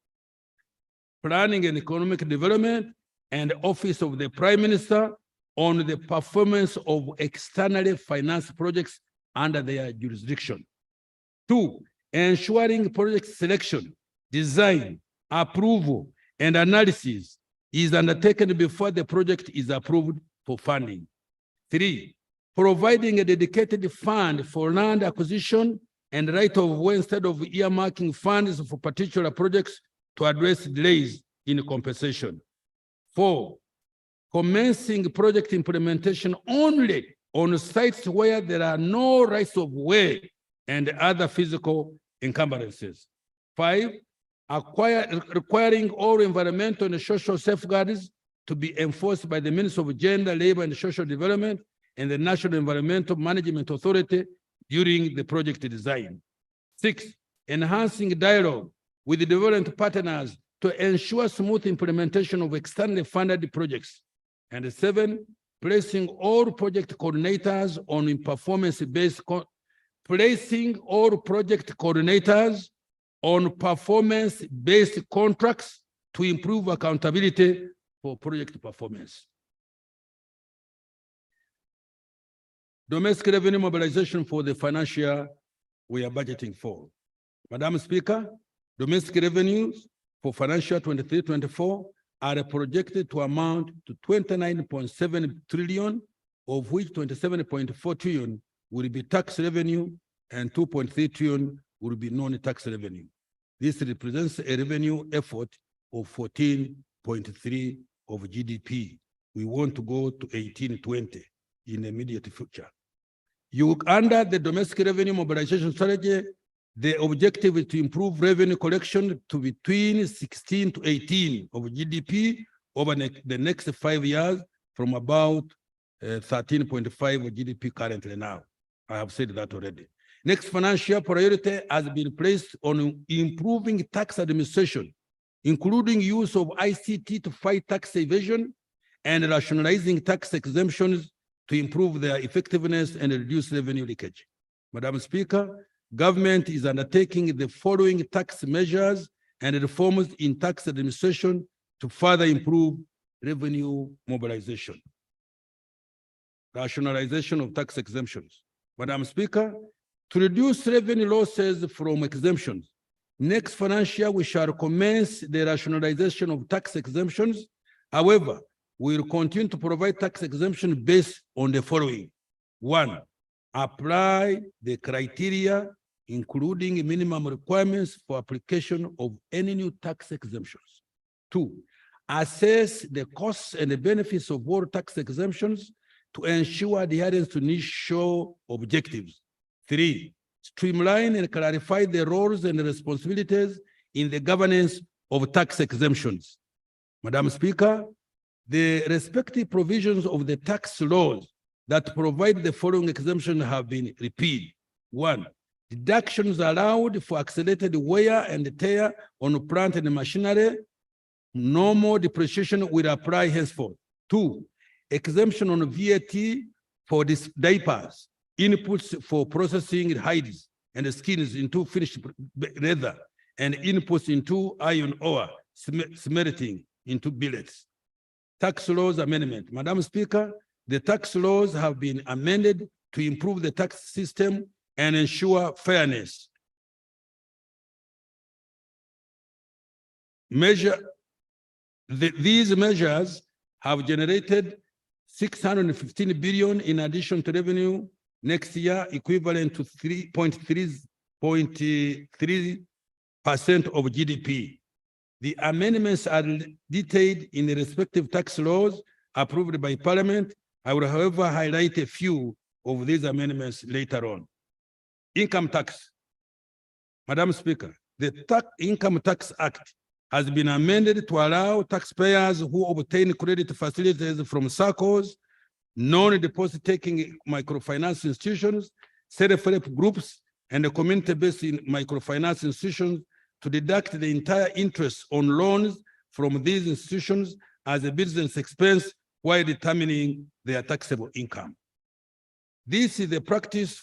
Planning and Economic Development, and Office of the Prime Minister on the performance of externally financed projects under their jurisdiction. 2, ensuring project selection, design, approval, and analysis is undertaken before the project is approved for funding. 3, providing a dedicated fund for land acquisition and right of way instead of earmarking funds for particular projects to address delays in compensation. 4, commencing project implementation only on sites where there are no rights of way and other physical encumbrances. 5, requiring all environmental and social safeguards to be enforced by the Ministry of Gender, Labor and Social Development and the National Environmental Management Authority during the project design. 6, enhancing dialogue with the development partners to ensure smooth implementation of externally funded projects. And 7, placing all project coordinators on performance-based contracts to improve accountability for project performance. Domestic revenue mobilization for the financial year we are budgeting for. Madam Speaker, domestic revenues for financial 23-24 are projected to amount to 29.7 trillion, of which 27.4 trillion will be tax revenue and 2.3 trillion will be non-tax revenue. This represents a revenue effort of 14.2%. 17.3 of GDP. We want to go to 18-20 in the immediate future. Under the domestic revenue mobilization strategy, the objective is to improve revenue collection to between 16 to 18 of GDP over the next 5 years from about 13.5 of GDP currently now. I have said that already. Next financial priority has been placed on improving tax administration, including use of ICT to fight tax evasion and rationalizing tax exemptions to improve their effectiveness and reduce revenue leakage. Madam Speaker, government is undertaking the following tax measures and reforms in tax administration to further improve revenue mobilization. Rationalization of tax exemptions. Madam Speaker, to reduce revenue losses from exemptions, next financial year we shall commence the rationalization of tax exemptions. However, we will continue to provide tax exemption based on the following. 1, apply the criteria including minimum requirements for application of any new tax exemptions. 2, assess the costs and the benefits of all tax exemptions to ensure adherence to initial objectives. 3, streamline and clarify the roles and responsibilities in the governance of tax exemptions. Madam Speaker, the respective provisions of the tax laws that provide the following exemption have been repealed. 1, deductions allowed for accelerated wear and tear on plant and machinery. No more depreciation will apply henceforth. 2, exemption on VAT for these diapers, inputs for processing hides and skins into finished leather, and inputs into iron ore, smelting into billets. Tax laws amendment. Madam Speaker, the tax laws have been amended to improve the tax system and ensure fairness. These measures have generated 615 billion in addition to revenue next year, equivalent to 3.3% of GDP. The amendments are detailed in the respective tax laws approved by Parliament. I will, however, highlight a few of these amendments later on. Income tax. Madam Speaker, the Income Tax Act has been amended to allow taxpayers who obtain credit facilities from SACCOs, non-deposit-taking microfinance institutions, self-help groups, and community-based microfinance institutions to deduct the entire interest on loans from these institutions as a business expense while determining their taxable income. This is the practice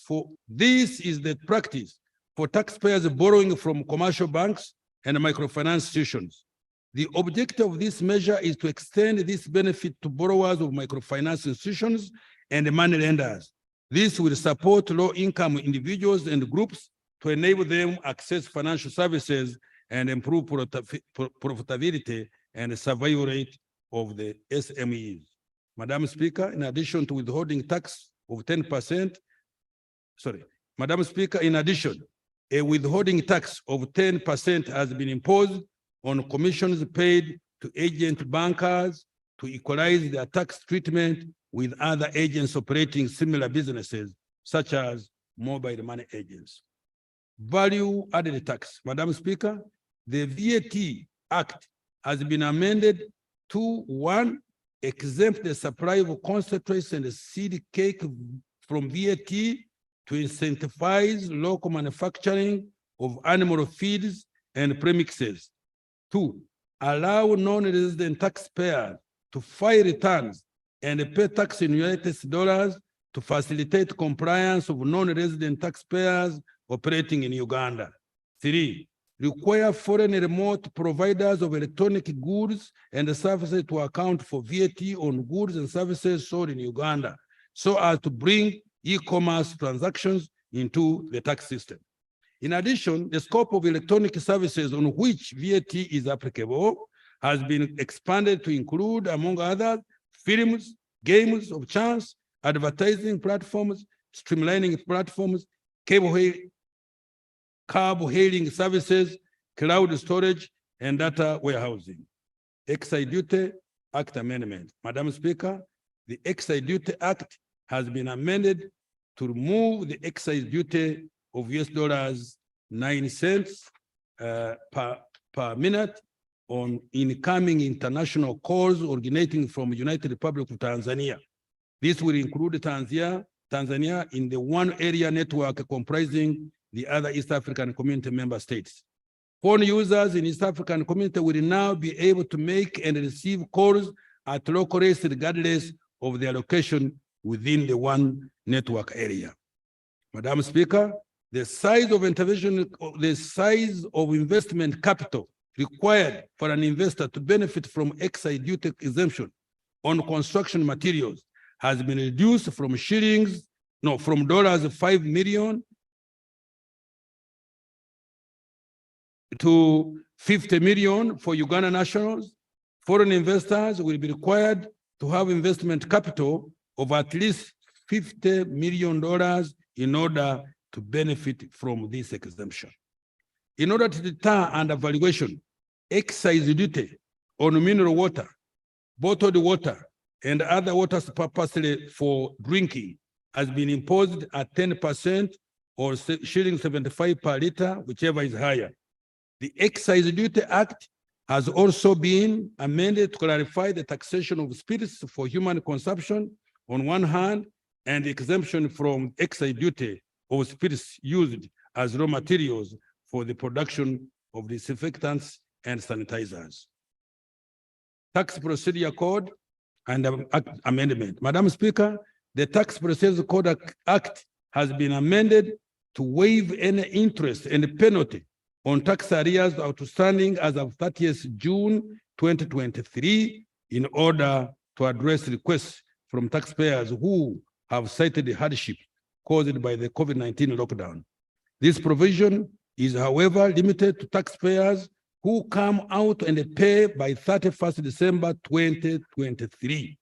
for taxpayers borrowing from commercial banks and microfinance institutions. The objective of this measure is to extend this benefit to borrowers of microfinance institutions and money lenders. This will support low-income individuals and groups to enable them access financial services and improve profitability and survival rate of the SMEs. Madam Speaker, in addition to withholding tax of 10%, Madam Speaker, in addition, a withholding tax of 10% has been imposed on commissions paid to agent bankers to equalize their tax treatment with other agents operating similar businesses, such as mobile money agents. Value added tax. Madam Speaker, the VAT Act has been amended to 1, exempt the supply of concentrates and seed cake from VAT to incentivize local manufacturing of animal feeds and premixes. 2, allow non-resident taxpayers to file returns and pay tax in United Dollars to facilitate compliance of non-resident taxpayers operating in Uganda. 3, require foreign remote providers of electronic goods and services to account for VAT on goods and services sold in Uganda, so as to bring e-commerce transactions into the tax system. In addition, the scope of electronic services on which VAT is applicable has been expanded to include, among others, films, games of chance, advertising platforms, streamlining platforms, cab hailing services, cloud storage, and data warehousing. Excise Duty Act Amendment. Madam Speaker, the Excise Duty Act has been amended to remove the excise duty of $9 per minute on incoming international calls originating from United Republic of Tanzania. This will include Tanzania in the one area network comprising the other East African Community member states. Phone users in East African Community will now be able to make and receive calls at local rates regardless of their location within the one network area. Madam Speaker, the size of investment capital required for an investor to benefit from excise duty exemption on construction materials has been reduced from $5 million to 50 million for Uganda nationals. Foreign investors will be required to have investment capital of at least $50 million in order to benefit from this exemption. In order to deter undervaluation, excise duty on mineral water, bottled water, and other waters purposely for drinking has been imposed at 10% or shilling 75 per liter, whichever is higher. The Excise Duty Act has also been amended to clarify the taxation of spirits for human consumption on one hand, and the exemption from excise duty of spirits used as raw materials for the production of disinfectants and sanitizers. Tax Procedure Code and Amendment. Madam Speaker, the Tax Procedure Code Act has been amended to waive any interest and penalty on tax arrears outstanding as of 30th June 2023 in order to address requests from taxpayers who have cited the hardship caused by the COVID-19 lockdown. This provision is, however, limited to taxpayers who come out and pay by 31st December 2023.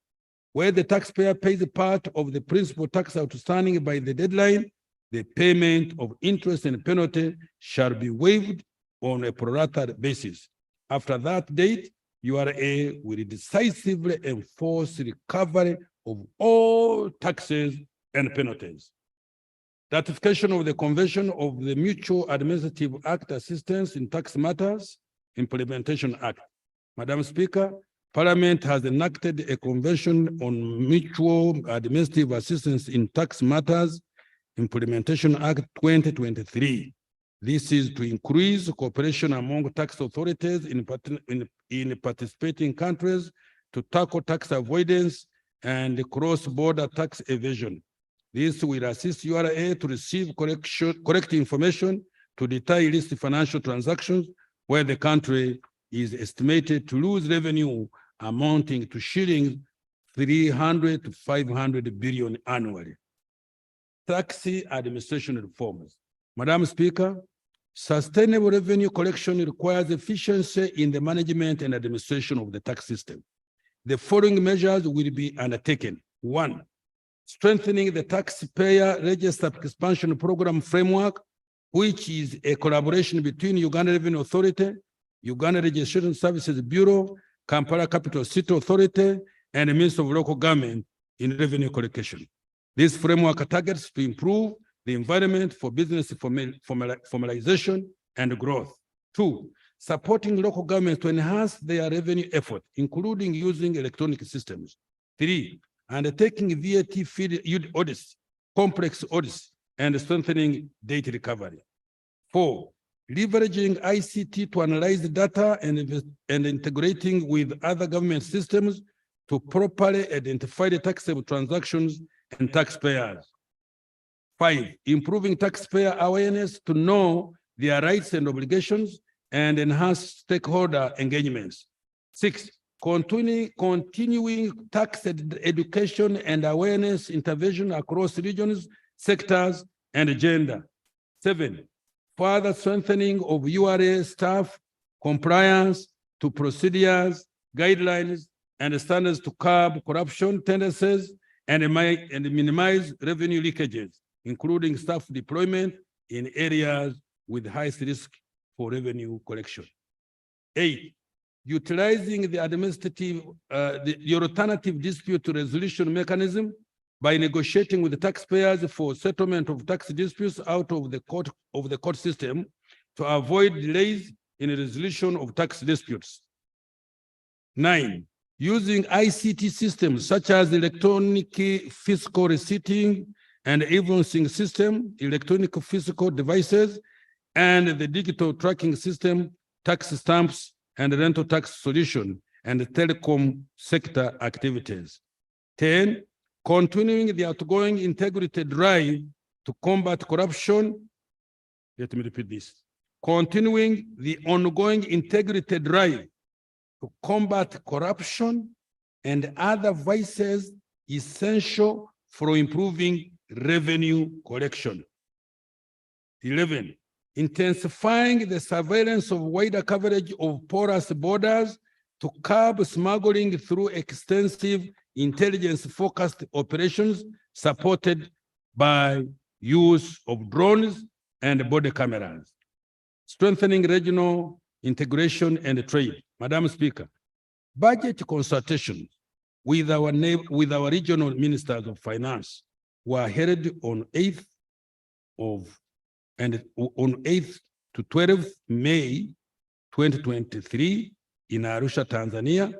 Where the taxpayer pays part of the principal tax outstanding by the deadline, the payment of interest and penalty shall be waived on a pro-rata basis. After that date, URA will decisively enforce recovery of all taxes and penalties. Ratification of the Convention of the Mutual Administrative Act Assistance in Tax Matters, Implementation Act. Madam Speaker, Parliament has enacted a Convention on Mutual Administrative Assistance in Tax Matters, Implementation Act 2023. This is to increase cooperation among tax authorities in participating countries to tackle tax avoidance and cross-border tax evasion. This will assist URA to receive correct information to deter illicit financial transactions where the country is estimated to lose revenue amounting to shillings 300 to 500 billion annually. Tax administration reforms. Madam Speaker, sustainable revenue collection requires efficiency in the management and administration of the tax system. The following measures will be undertaken. 1, strengthening the taxpayer register expansion program framework, which is a collaboration between Uganda Revenue Authority, Uganda Registration Services Bureau, Kampala Capital City Authority, and the Ministry of Local Government in revenue collection. This framework targets to improve the environment for business formalization and growth. 2, supporting local governments to enhance their revenue effort, including using electronic systems. 3, undertaking VAT field audits, complex audits, and strengthening data recovery. 4, leveraging ICT to analyze the data and integrating with other government systems to properly identify the taxable transactions and taxpayers. 5, improving taxpayer awareness to know their rights and obligations and enhance stakeholder engagements. 6, continuing tax education and awareness intervention across regions, sectors, and gender. 7, further strengthening of URA staff compliance to procedures, guidelines, and standards to curb corruption tendencies and minimize revenue leakages, including staff deployment in areas with highest risk for revenue collection. 8, utilizing the administrative, the alternative dispute resolution mechanism by negotiating with the taxpayers for settlement of tax disputes out of the court system to avoid delays in the resolution of tax disputes. 9, using ICT systems such as electronic fiscal receipting and invoicing system, electronic fiscal devices, and the digital tracking system, tax stamps, and rental tax solution, and the telecom sector activities. 10, continuing the outgoing integrity drive to combat corruption. Let me repeat this. Continuing the ongoing integrity drive to combat corruption and other vices essential for improving revenue collection. 11, intensifying the surveillance of wider coverage of porous borders to curb smuggling through extensive intelligence-focused operations supported by use of drones and body cameras. Strengthening regional integration and trade. Madam Speaker, budget consultations with our regional ministers of finance were held on 8th to 12th May 2023 in Arusha, Tanzania,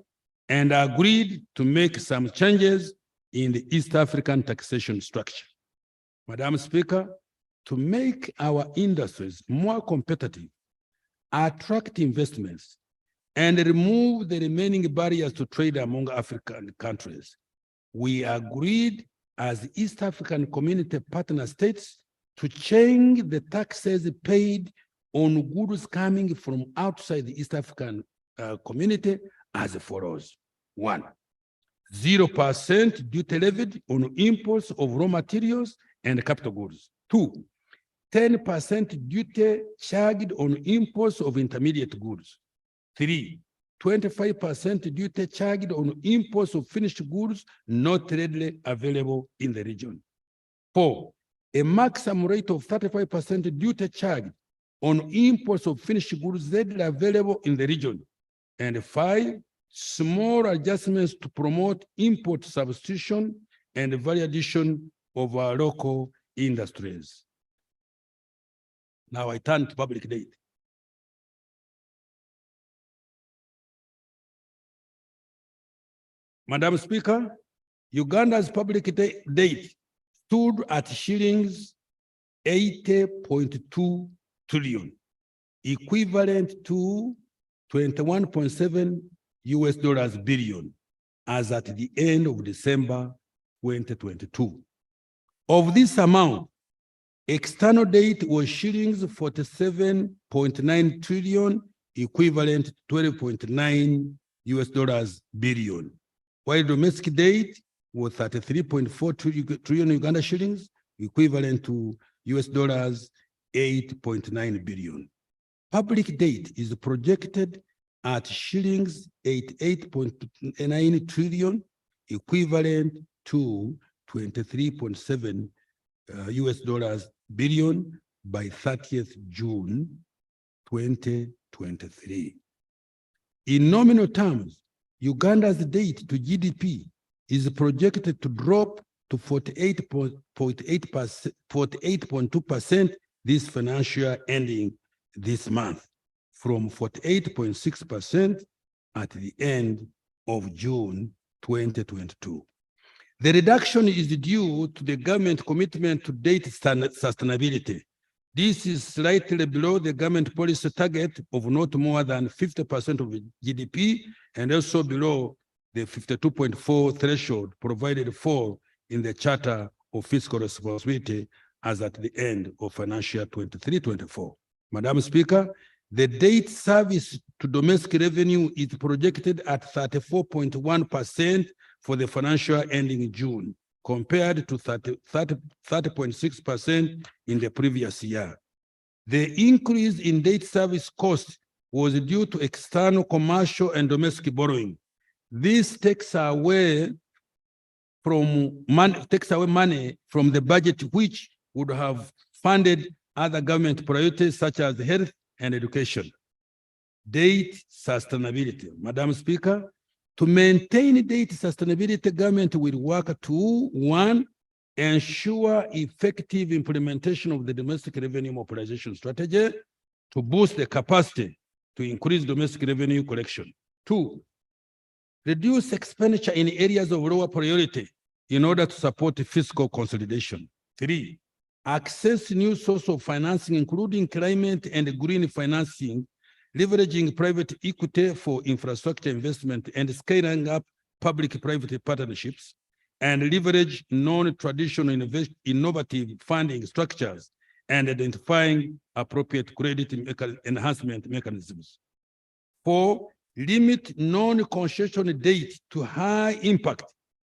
and agreed to make some changes in the East African taxation structure. Madam Speaker, to make our industries more competitive, attract investments, and remove the remaining barriers to trade among African countries, we agreed as East African Community partner states to change the taxes paid on goods coming from outside the East African Community as follows. 1, 0% duty levied on imports of raw materials and capital goods. 2, 10% duty charged on imports of intermediate goods. 3, 25% duty charged on imports of finished goods not readily available in the region. 4, a maximum rate of 35% duty charged on imports of finished goods readily available in the region. And 5, small adjustments to promote import substitution and value addition of our local industries. Now I turn to public debt. Madam Speaker, Uganda's public debt stood at shillings 80.2 trillion, equivalent to 21.7 US billion as at the end of December 2022. Of this amount, external debt was shillings 47.9 trillion, equivalent to 12.9 US billion, while domestic debt was 33.4 trillion Uganda shillings, equivalent to US $8.9 billion. Public debt is projected at shillings 88.9 trillion, equivalent to 23.7 US billion by 30th June 2023. In nominal terms, Uganda's debt to GDP is projected to drop to 48.2% this financial year ending this month, from 48.6% at the end of June 2022. The reduction is due to the government commitment to debt sustainability. This is slightly below the government policy target of not more than 50% of GDP, and also below the 52.4 threshold provided for in the Charter of Fiscal Responsibility as at the end of financial year 23-24. Madam Speaker, the debt service to domestic revenue is projected at 34.1% for the financial year ending June, compared to 30.6% in the previous year. The increase in debt service cost was due to external commercial and domestic borrowing. This takes away money from the budget, which would have funded other government priorities such as health and education. Date sustainability. Madam Speaker, to maintain date sustainability, government will work to, one, ensure effective implementation of the domestic revenue mobilization strategy to boost the capacity to increase domestic revenue collection. Two, reduce expenditure in areas of lower priority in order to support fiscal consolidation. Three, access new sources of financing, including climate and green financing, leveraging private equity for infrastructure investment and scaling up public-private partnerships, and leverage non-traditional innovative funding structures and identifying appropriate credit enhancement mechanisms. Four, limit non-concession date to high impact,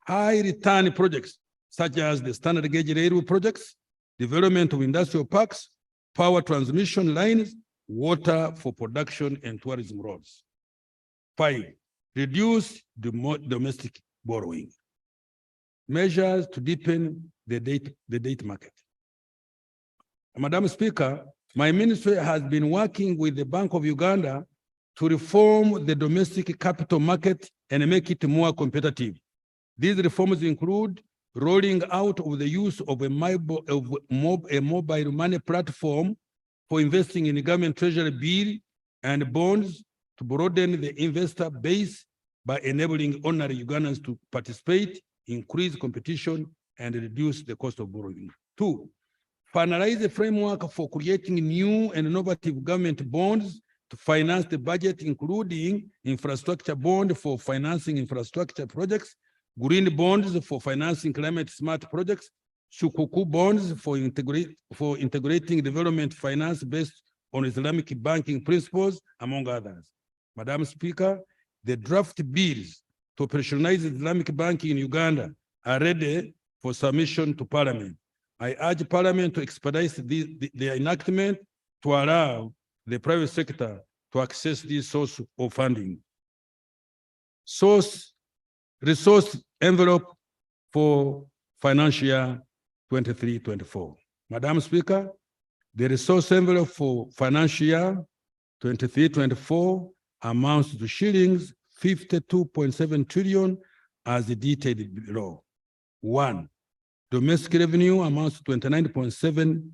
high return projects, such as the standard gauge railway projects, development of industrial parks, power transmission lines, water for production and tourism roads. Five, reduce domestic borrowing. Measures to deepen the debt market. Madam Speaker, my ministry has been working with the Bank of Uganda to reform the domestic capital market and make it more competitive. These reforms include rolling out of the use of a mobile money platform for investing in government treasury bill and bonds to broaden the investor base by enabling ordinary Ugandans to participate, increase competition, and reduce the cost of borrowing. Two, finalize the framework for creating new and innovative government bonds to finance the budget, including infrastructure bond for financing infrastructure projects, green bonds for financing climate smart projects, Shukuku bonds for integrating development finance based on Islamic banking principles, among others. Madam Speaker, the draft bills to operationalize Islamic banking in Uganda are ready for submission to Parliament. I urge Parliament to expedite their enactment to allow the private sector to access this source of funding. Resource envelope for financial year 23-24. Madam Speaker, the resource envelope for financial year 23-24 amounts to shillings 52.7 trillion as detailed below. One, domestic revenue amounts to 29.7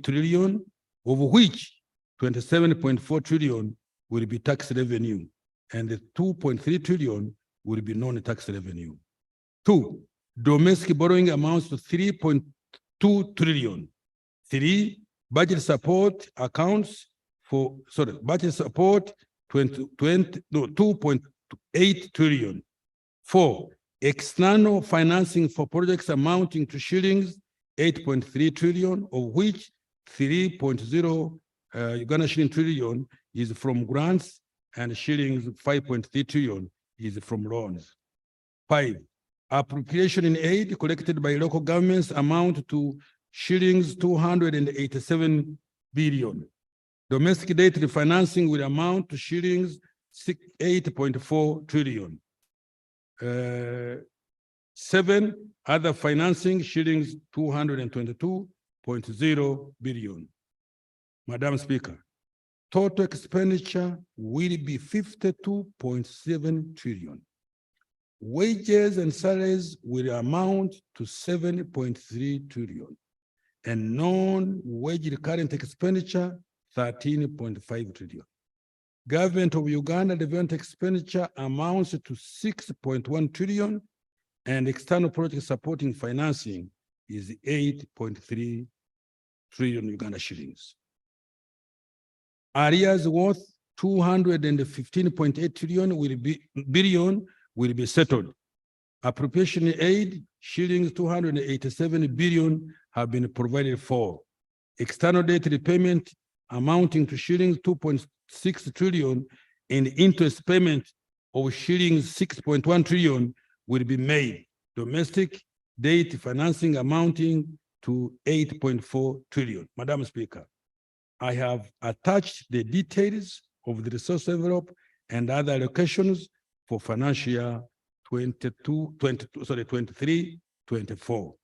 trillion, of which 27.4 trillion will be tax revenue, and the 2.3 trillion will be non-tax revenue. Two, domestic borrowing amounts to 3.2 trillion. Three, budget support accounts for, budget support 2.8 trillion. Four, external financing for projects amounting to shillings 8.3 trillion, of which 3.0 Uganda shilling trillion is from grants and shillings 5.3 trillion is from loans. Five, appropriation in aid collected by local governments amount to shillings 287 billion. Domestic debt refinancing will amount to shillings 8.4 trillion. Seven, other financing shillings 222.0 billion. Madam Speaker, total expenditure will be 52.7 trillion. Wages and salaries will amount to 7.3 trillion, and non-wage recurrent expenditure 13.5 trillion. Government of Uganda development expenditure amounts to 6.1 trillion, and external project supporting financing is 8.3 trillion Uganda shillings. Areas worth 215.8 billion will be settled. Appropriation aid shillings 287 billion have been provided for. External debt repayment amounting to shillings 2.6 trillion and interest payment of shillings 6.1 trillion will be made. Domestic debt financing amounting to 8.4 trillion. Madam Speaker, I have attached the details of the resource envelope and other allocations for financial year 23-24.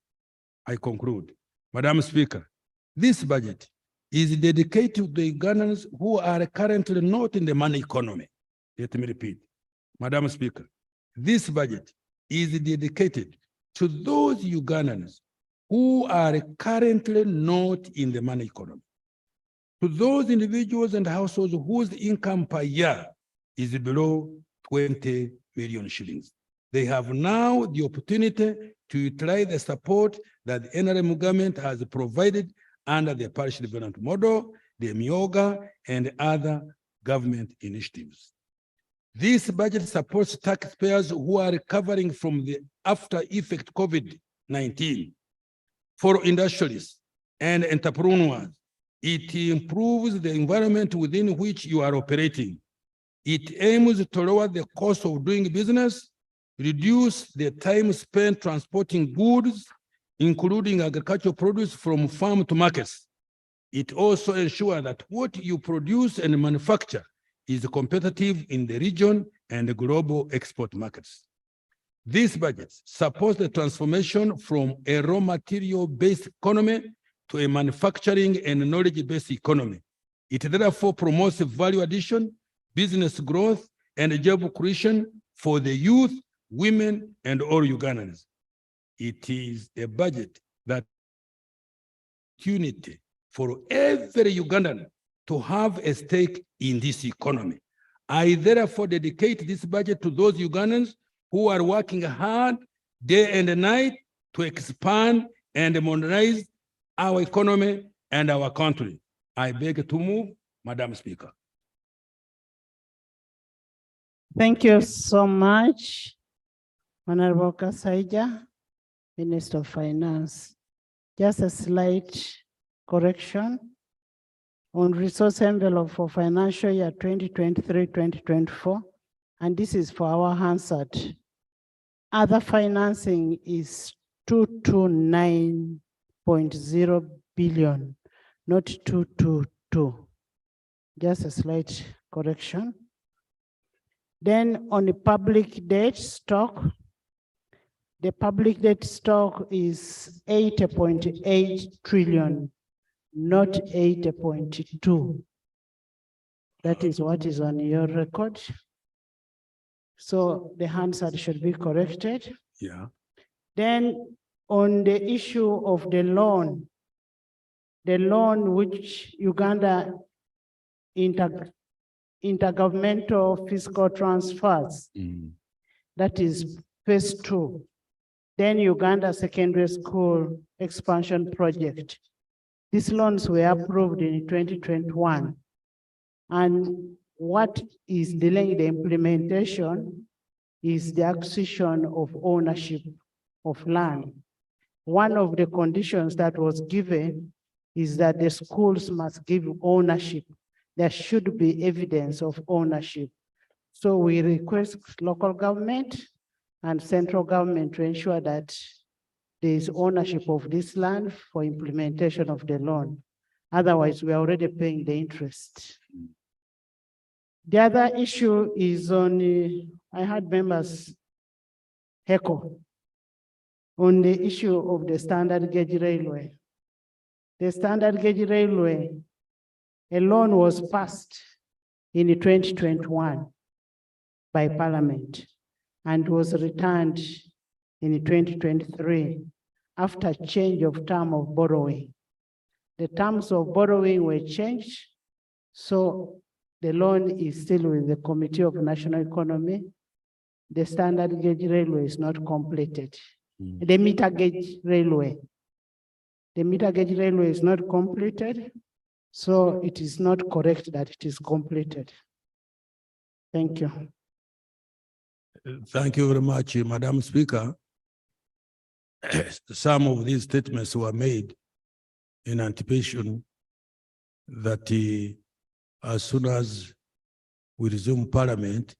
I conclude. Madam Speaker, this budget is dedicated to the Ugandans who are currently not in the money economy. Let me repeat, Madam Speaker, this budget is dedicated to those Ugandans who are currently not in the money economy. To those individuals and households whose income per year is below 20 million shillings. They have now the opportunity to utilize the support that the NRM government has provided under the parish development model, the MIOGA, and other government initiatives. This budget supports taxpayers who are recovering from the after effect COVID-19. For industrialists and entrepreneurs, it improves the environment within which you are operating. It aims to lower the cost of doing business, reduce the time spent transporting goods, including agricultural produce from farm to markets. It also ensures that what you produce and manufacture is competitive in the region and the global export markets. This budget supports the transformation from a raw material-based economy to a manufacturing and knowledge-based economy. It therefore promotes value addition, business growth, and job creation for the youth, women, and all Ugandans. It is a budget that opportunity for every Ugandan to have a stake in this economy. I therefore dedicate this budget to those Ugandans who are working hard day and night to expand and modernize our economy and our country. I beg to move, Madam Speaker. Thank you so much, Honorable Kasaija, Minister of Finance. Just a slight correction on resource envelope for financial year 2023-2024, and this is for our Hansard. Other financing is 229.0 billion, not 222. Just a slight correction. Then on the public debt stock, the public debt stock is 80.8 trillion, not 80.2. That is what is on your record. So the Hansard should be corrected. Yeah. Then on the issue of the loan which Uganda intergovernmental fiscal transfers, that is phase 2. Then Uganda Secondary School Expansion Project. These loans were approved in 2021. And what is delaying the implementation is the acquisition of ownership of land. One of the conditions that was given is that the schools must give ownership. There should be evidence of ownership. So we request local government and central government to ensure that there is ownership of this land for implementation of the loan. Otherwise, we are already paying the interest. The other issue is on, I had members echo on the issue of the standard gauge railway. The standard gauge railway, a loan was passed in 2021 by Parliament and was returned in 2023 after change of term of borrowing. The terms of borrowing were changed, so the loan is still with the Committee of National Economy. The standard gauge railway is not completed. The meter gauge railway. The meter gauge railway is not completed, so it is not correct that it is completed. Thank you. Thank you very much, Madam Speaker. Some of these statements were made in anticipation that as soon as we resume Parliament,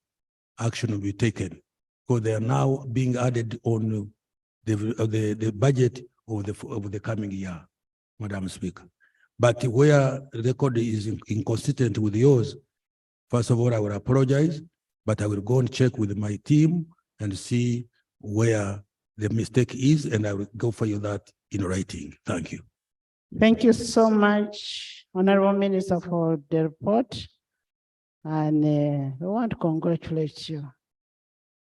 action will be taken, because they are now being added on the budget of the coming year, Madam Speaker. But where the record is inconsistent with yours, first of all, I will apologize, but I will go and check with my team and see where the mistake is, and I will go for you that in writing. Thank you. Thank you so much, Honorable Minister, for the report. And we want to congratulate you.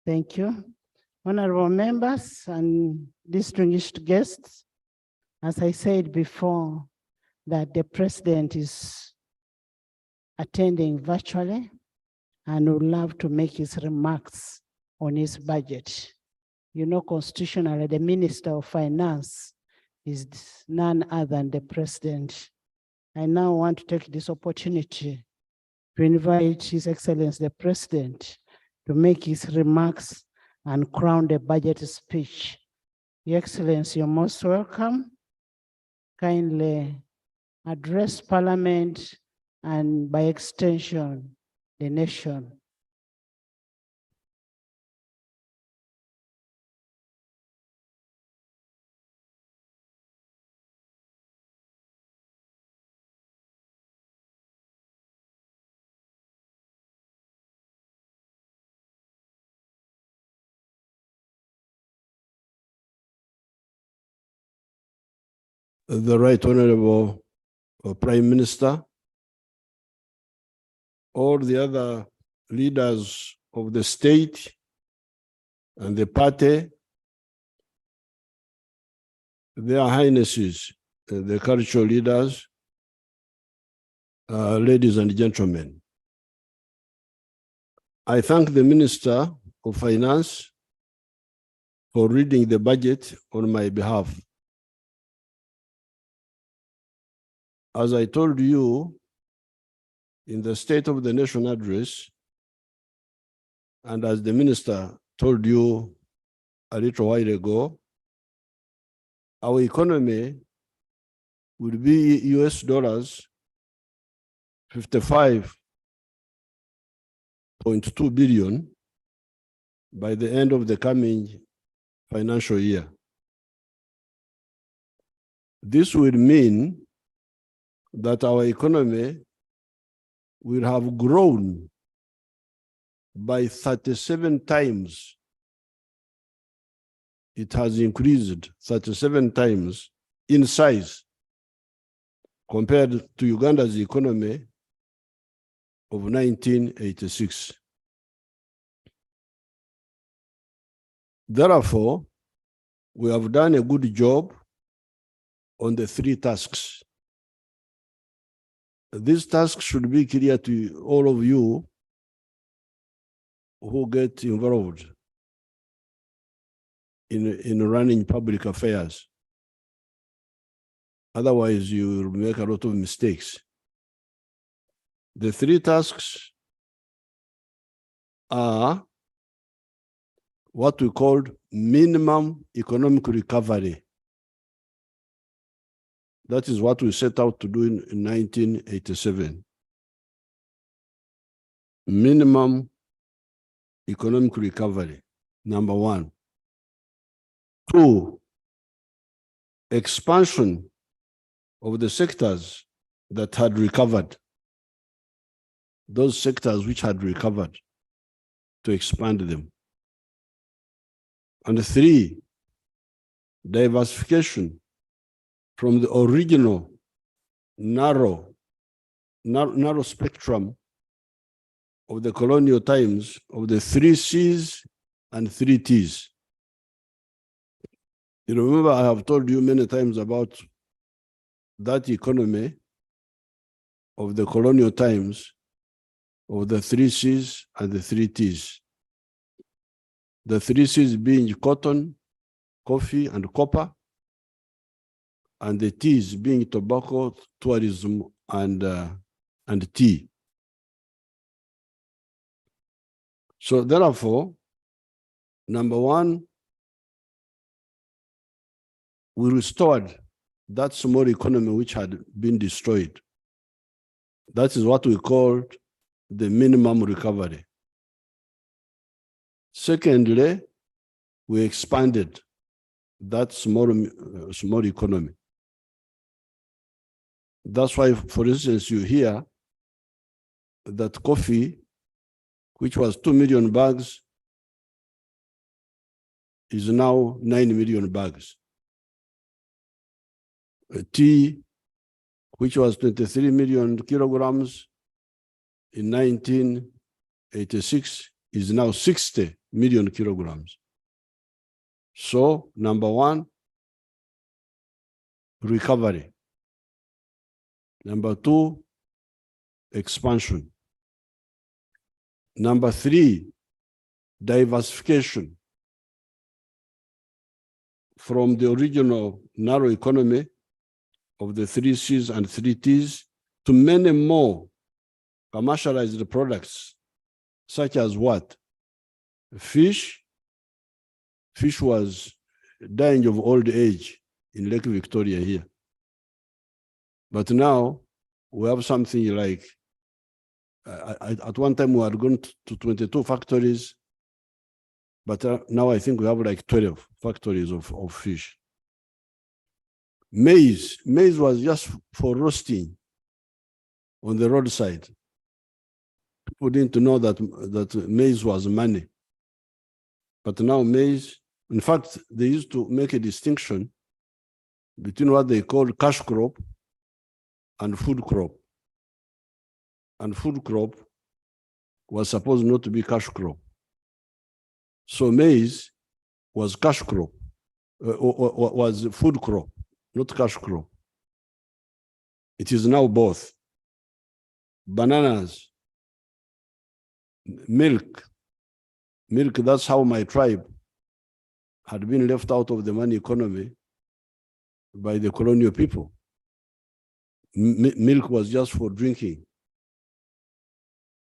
Thank you. Honorable members and distinguished guests, as I said before, that the president is attending virtually and would love to make his remarks on his budget. You know, constitutionally, the Minister of Finance is none other than the president. I now want to take this opportunity to invite His Excellency the President to make his remarks and crown the budget speech. Your Excellency, you're most welcome. Kindly address Parliament and by extension, the nation. The Right Honorable Prime Minister, all the other leaders of the state and the party, their highnesses, the cultural leaders, ladies and gentlemen. I thank the Minister of Finance for reading the budget on my behalf. As I told you in the State of the Nation address, and as the Minister told you a little while ago, our economy will be US dollars 55.2 billion by the end of the coming financial year. This will mean that our economy will have grown by 37 times. It has increased 37 times in size compared to Uganda's economy of 1986. Therefore, we have done a good job on the three tasks. These tasks should be clear to all of you who get involved in running public affairs. Otherwise, you will make a lot of mistakes. The three tasks are what we called minimum economic recovery. That is what we set out to do in 1987. Minimum economic recovery, number one. Two, expansion of the sectors that had recovered. Those sectors which had recovered, to expand them. And three, diversification from the original narrow spectrum of the colonial times of the 3 C's and 3 T's. You remember I have told you many times about that economy of the colonial times of the 3 C's and the 3 T's. The 3 C's being cotton, coffee, and copper, and the T's being tobacco, tourism, and tea. So therefore, number one, we restored that small economy which had been destroyed. That is what we called the minimum recovery. Secondly, we expanded that small economy. That's why, for instance, you hear that coffee, which was 2 million bags, is now 9 million bags. Tea which was 23 million kilograms in 1986, is now 60 million kilograms. So, number one, recovery. Number two, expansion. Number three, diversification from the original narrow economy of the 3 Cs and 3 Ts to many more commercialized products, such as what? Fish. Fish was dying of old age in Lake Victoria here. But now we have something like, at one time we had gone to 22 factories, but now I think we have like 12 factories of fish. Maize was just for roasting on the roadside. People didn't know that maize was money. But now maize, in fact, they used to make a distinction between what they call cash crop and food crop. And food crop was supposed not to be cash crop. So maize was cash crop, was food crop, not cash crop. It is now both. Bananas, milk, that's how my tribe had been left out of the money economy by the colonial people. Milk was just for drinking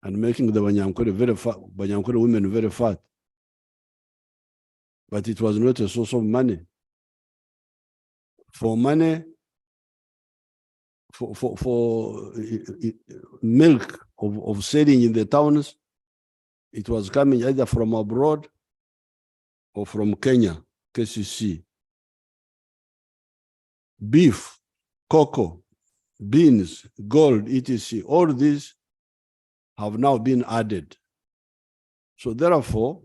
and making the Banyankore very fat, Banyankore women very fat. But it was not a source of money. For money, for milk of selling in the towns, it was coming either from abroad or from Kenya, KCC. Beef, cocoa, beans, gold, etc. All these have now been added. So therefore,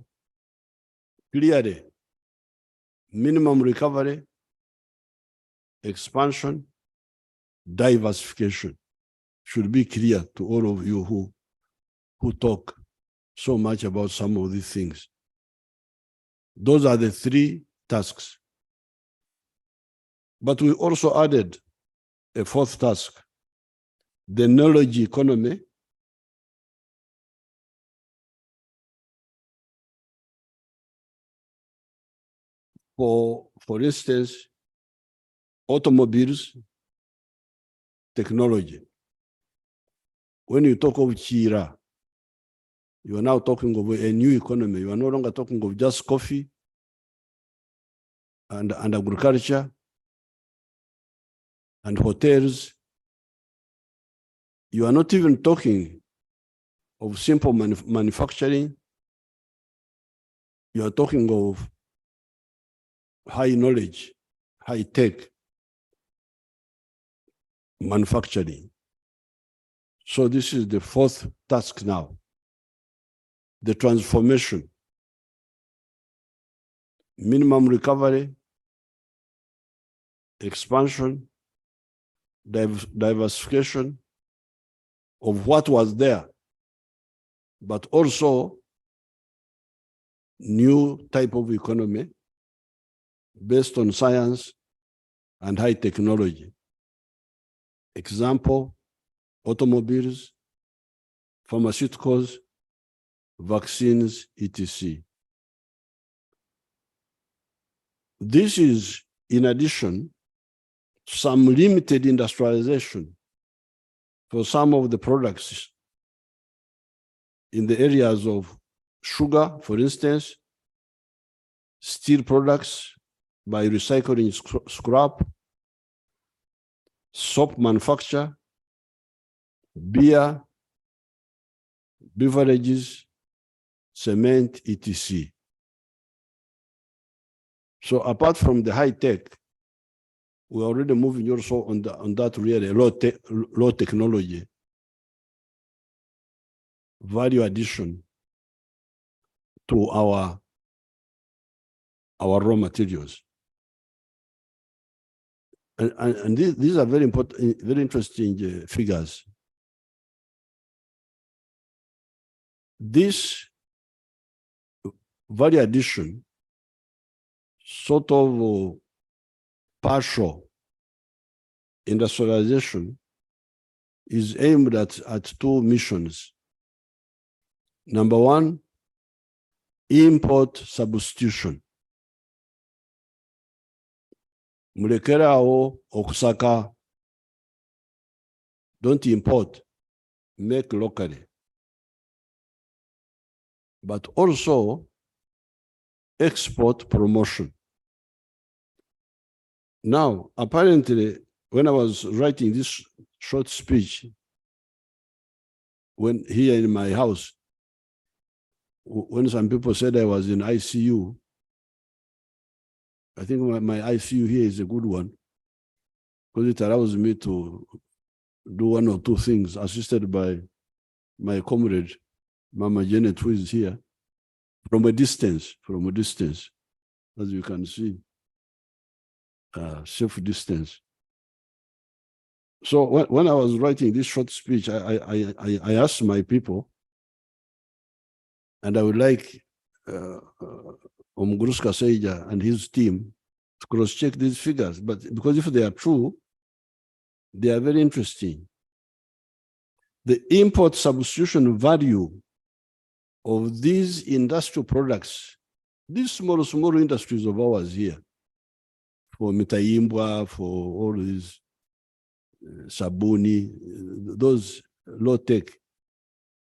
clearly, minimum recovery, expansion, diversification should be clear to all of you who talk so much about some of these things. Those are the 3 tasks. But we also added a 4th task, the knowledge economy. For instance, automobiles, technology. When you talk of Chira, you are now talking of a new economy. You are no longer talking of just coffee and agriculture and hotels. You are not even talking of simple manufacturing. You are talking of high knowledge, high tech manufacturing. So this is the 4th task now, the transformation, minimum recovery, expansion, diversification of what was there, but also new type of economy based on science and high technology. Example, automobiles, pharmaceuticals, vaccines, etc. This is in addition to some limited industrialization for some of the products in the areas of sugar, for instance, steel products by recycling scrap, soap manufacture, beer, beverages, cement, etc. So apart from the high tech, we're already moving also on that really low technology, value addition to our raw materials. And these are very important, very interesting figures. This value addition, sort of partial industrialization, is aimed at two missions. Number one, import substitution. Mulekerawo okusaka. Don't import, make locally. But also export promotion. Now, apparently, when I was writing this short speech, when here in my house, when some people said I was in ICU, I think my ICU here is a good one because it allows me to do one or two things assisted by my comrade, Mama Janet, who is here, from a distance, as you can see, safe distance. So when I was writing this short speech, I asked my people, and I would like Omguruska Seija and his team to cross-check these figures, but because if they are true, they are very interesting. The import substitution value of these industrial products, these small industries of ours here, for Mitaimbwa, for all these Sabuni, those low-tech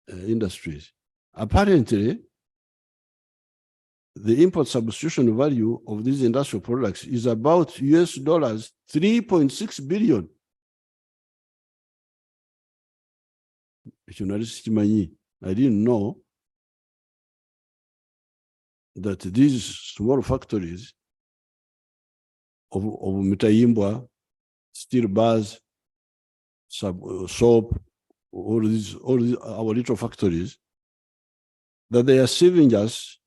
industries. Apparently, the import substitution value of these industrial products is about US dollars 3.6 billion. I didn't know that these small factories of Mitaimbwa, steel bars, soap, all these our little factories, that they are saving us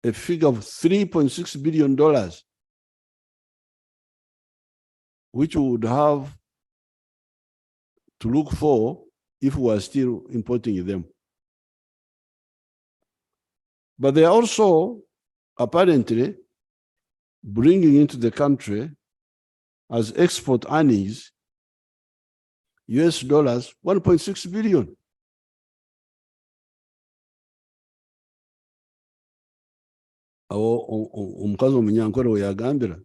a figure of $3.6 billion, which we would have to look for if we are still importing them. But they are also apparently bringing into the country as export earnings US dollars 1.6 billion. Omukazi omunyankore we yagambira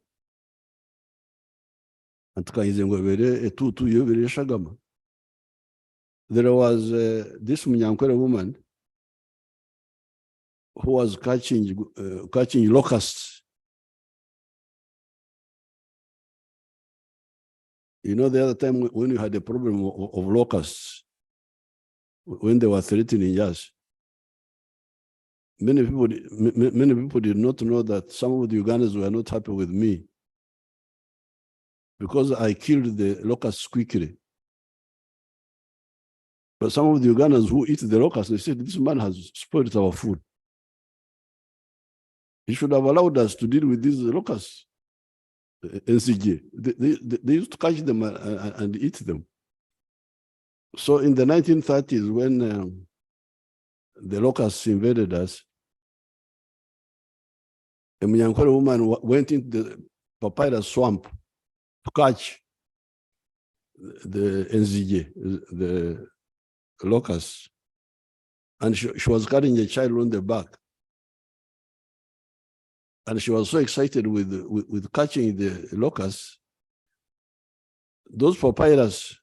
antukayize ngo bere etutu yo bere shagama. There was this munyankore woman who was catching locusts. You know, the other time when you had a problem of locusts, when they were threatening us, many people did not know that some of the Ugandans were not happy with me because I killed the locusts quickly. But some of the Ugandans who eat the locusts, they said, this man has spoiled our food. He should have allowed us to deal with these locusts. NCG. They used to catch them and eat them. So in the 1930s, when the locusts invaded us, a Munyankore woman went into the papyrus swamp to catch the NZJ, the locusts. And she was carrying a child on the back. And she was so excited with catching the locusts. Those papyrus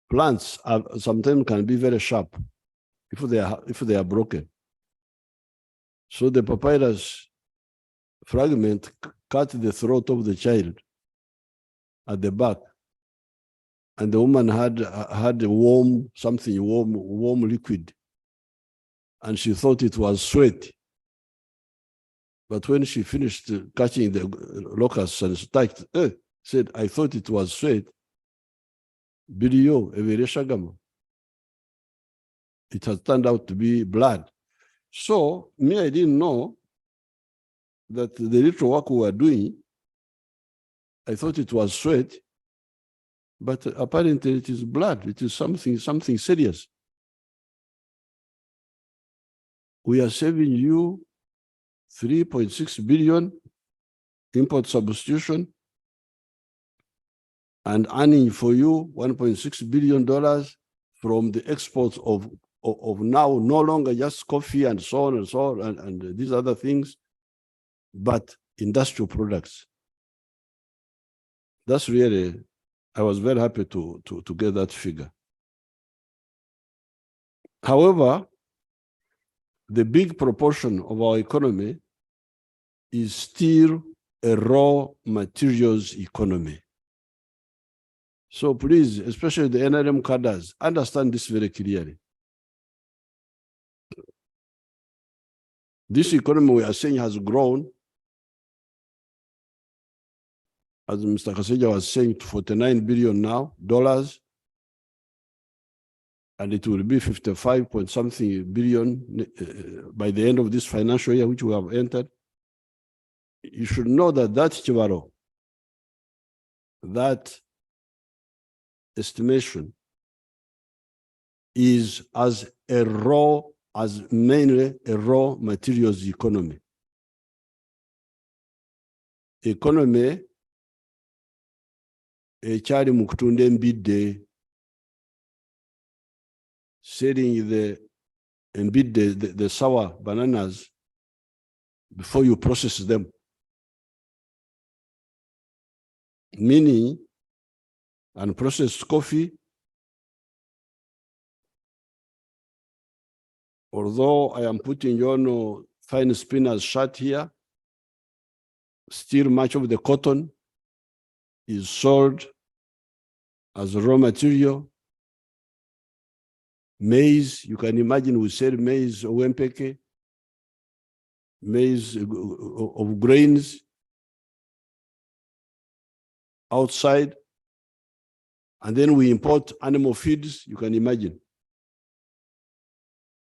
plants sometimes can be very sharp if they are broken. So the papyrus fragment cut the throat of the child at the back, and the woman had a warm liquid, and she thought it was sweat. But when she finished catching the locusts and said, I thought it was sweat. It has turned out to be blood. So me, I didn't know that the little work we were doing I thought it was sweat, but apparently it is blood. It is something serious. We are saving you 3.6 billion import substitution and earning for you $1.6 billion from the exports of now no longer just coffee and so on and these other things, but industrial products. That's really, I was very happy to get that figure. However, the big proportion of our economy is still a raw materials economy. So please, especially the NRM cadres, understand this very clearly. This economy we are saying has grown, as Mr. Kaseja was saying, to $49 billion now, and it will be 55 point something billion by the end of this financial year, which we have entered. You should know that Chivaro, that estimation is mainly a raw materials economy. Economy ekyali mu kutunda embidde, selling the embidde, the sour bananas before you process them. Meaning, unprocessed coffee, although I am putting on fine spinners shirt here, still much of the cotton is sold as raw material. Maize, you can imagine we sell maize, Owempeke, maize of grains outside. And then we import animal feeds, you can imagine.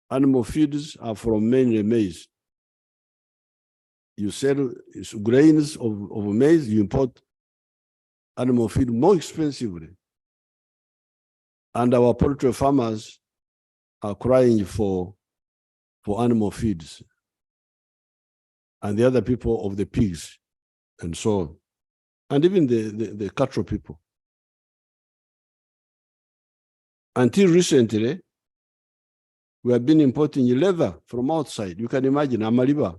Animal feeds are from mainly maize. You sell grains of maize, you import animal feed more expensively. And our poultry farmers are crying for animal feeds. And the other people of the pigs and so on. And even the cattle people. Until recently, we have been importing leather from outside. You can imagine, Amaliba,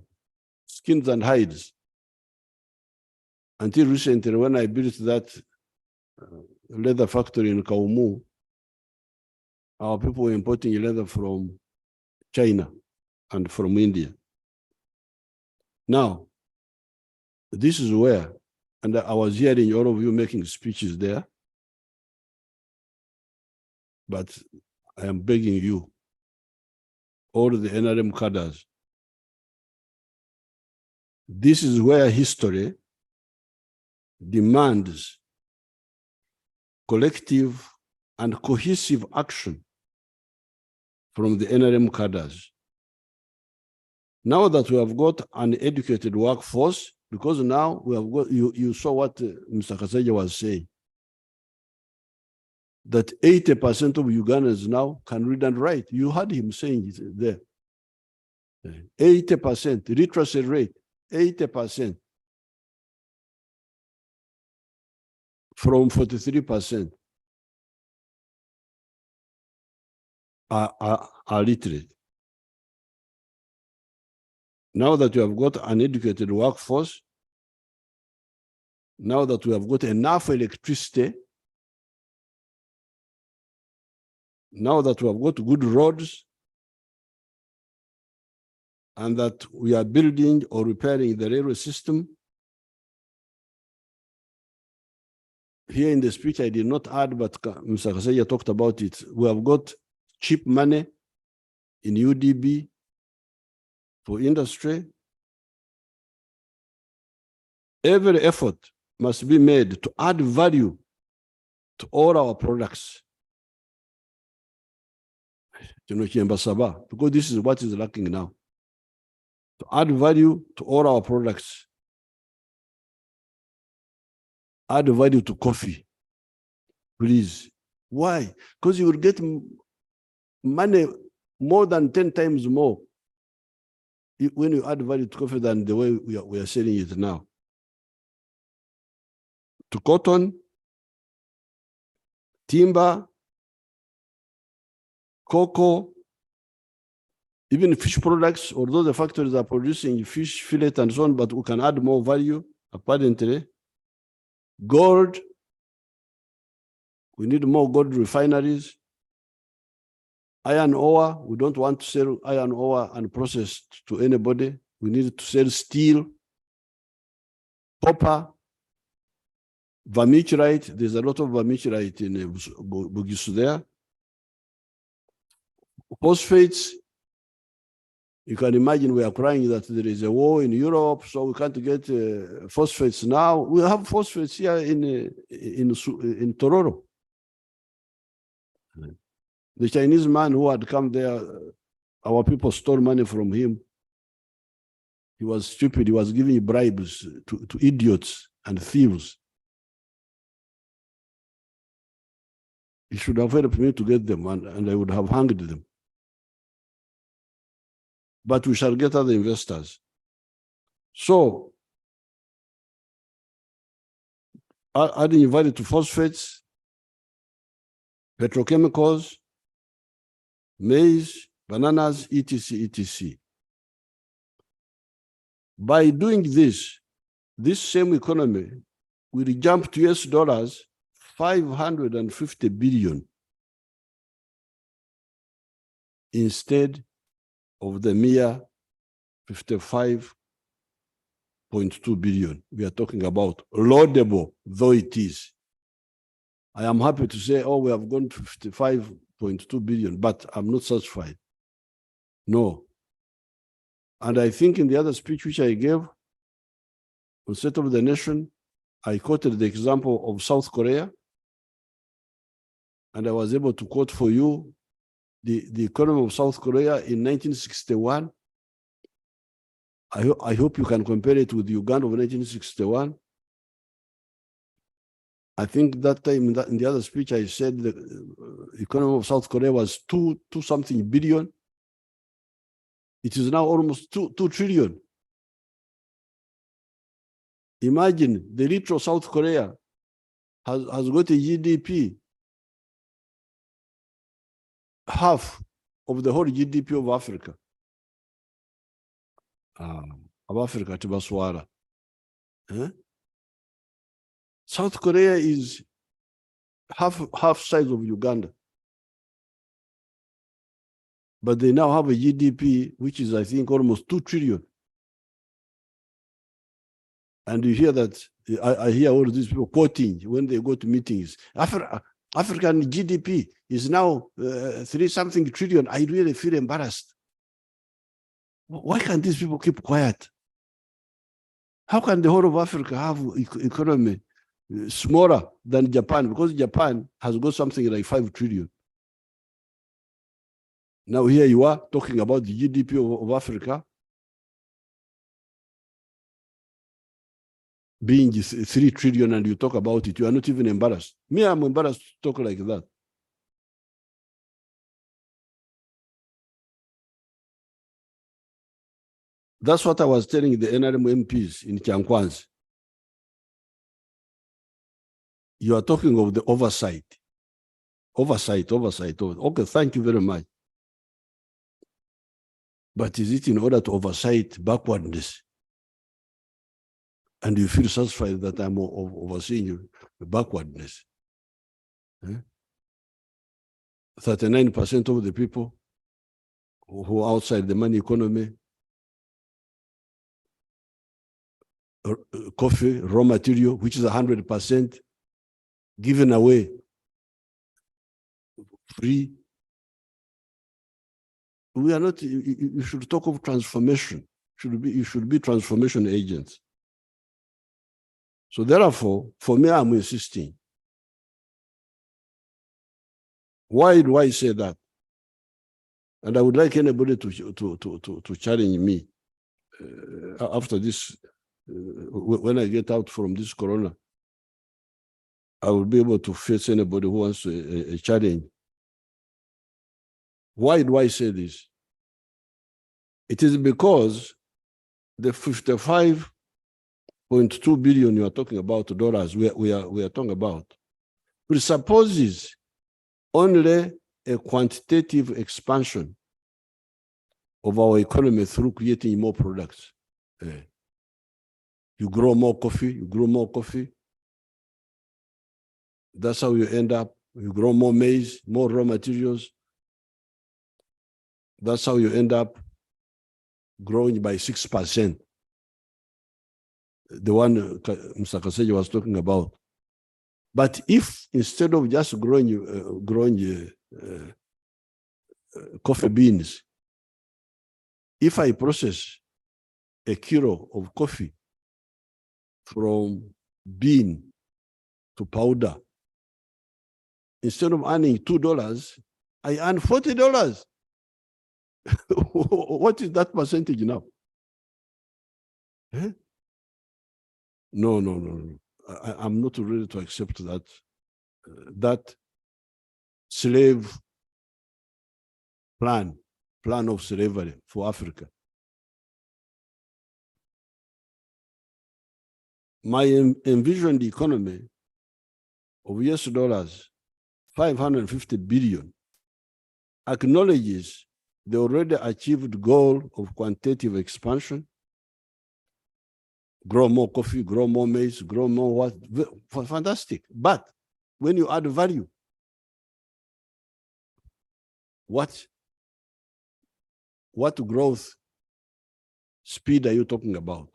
skins and hides. Until recently, when I built that leather factory in Kaumu, our people were importing leather from China and from India. Now, this is where, and I was hearing all of you making speeches there, but I am begging you, all the NRM cadres, this is where history demands collective and cohesive action from the NRM cadres. Now that we have got an educated workforce, because now we have got, you saw what Mr. Kaseja was saying, that 80% of Ugandans now can read and write. You heard him saying it there. 80% literacy rate, 80% from 43% are literate. Now that you have got an educated workforce, now that we have got enough electricity, now that we have got good roads, and that we are building or repairing the railway system. Here in the speech, I did not add, but Mr. Kaseja talked about it. We have got cheap money in UDB for industry. Every effort must be made to add value to all our products. Because this is what is lacking now. To add value to all our products. add value to coffee, please. Why? Because you will get money more than 10 times more when you add value to coffee than the way we are selling it now. To cotton, timber, cocoa, even fish products, although the factories are producing fish fillet and so on, but we can add more value, apparently. Gold, we need more gold refineries. Iron ore, we don't want to sell iron ore unprocessed to anybody. We need to sell steel, copper, vermiculite. There's a lot of vermiculite in Bugisu there. Phosphates, you can imagine we are crying that there is a war in Europe, so we can't get phosphates now. We have phosphates here in Tororo. The Chinese man who had come there, our people stole money from him. He was stupid. He was giving bribes to idiots and thieves. He should have helped me to get them, and I would have hanged them. But we shall get other investors. So, adding value to phosphates, petrochemicals, maize, bananas, etc., etc. By doing this same economy will jump to US dollars 550 billion instead of the mere 55.2 billion we are talking about, laudable though it is. I am happy to say, oh, we have gone to 55.2 billion, but I'm not satisfied. No. And I think in the other speech which I gave on State of the Nation, I quoted the example of South Korea, and I was able to quote for you the economy of South Korea in 1961. I hope you can compare it with Uganda of 1961. I think that time in the other speech I said the economy of South Korea was two something billion. It is now almost 2 trillion. Imagine the little South Korea has got a GDP half of the whole GDP of Africa. Of Africa, Tibaswara. South Korea is half size of Uganda. But they now have a GDP which is, I think, almost 2 trillion. And you hear that, I hear all these people quoting when they go to meetings. African GDP is now 3-something trillion. I really feel embarrassed. Why can't these people keep quiet? How can the whole of Africa have economy smaller than Japan? Because Japan has got something like 5 trillion. Now here you are talking about the GDP of Africa being 3 trillion, and you talk about it. You are not even embarrassed. Me, I'm embarrassed to talk like that. That's what I was telling the NRM MPs in Kyankwanzi. You are talking of the oversight. Oversight. Okay, thank you very much. But is it in order to oversight backwardness? And you feel satisfied that I'm overseeing you, backwardness. 39% of the people who are outside the money economy, coffee, raw material, which is 100% given away free. We are not, you should talk of transformation. You should be transformation agents. So therefore, for me, I'm insisting. Why do I say that? And I would like anybody to challenge me after this, when I get out from this corona. I will be able to face anybody who wants a challenge. Why do I say this? It is because the 55.2 billion you are talking about dollars we are talking about presupposes only a quantitative expansion of our economy through creating more products. You grow more coffee, you grow more coffee. That's how you end up. You grow more maize, more raw materials. That's how you end up growing by 6%. The one Mr. Kaseja was talking about. But if instead of just growing coffee beans, if I process a kilo of coffee from bean to powder, instead of earning $2, I earn $40. What is that percentage now? No. I'm not ready to accept that. That slave plan of slavery for Africa. My envisioned economy of US dollars, 550 billion, acknowledges the already achieved goal of quantitative expansion. Grow more coffee, grow more maize, grow more what? Fantastic. But when you add value, what growth speed are you talking about?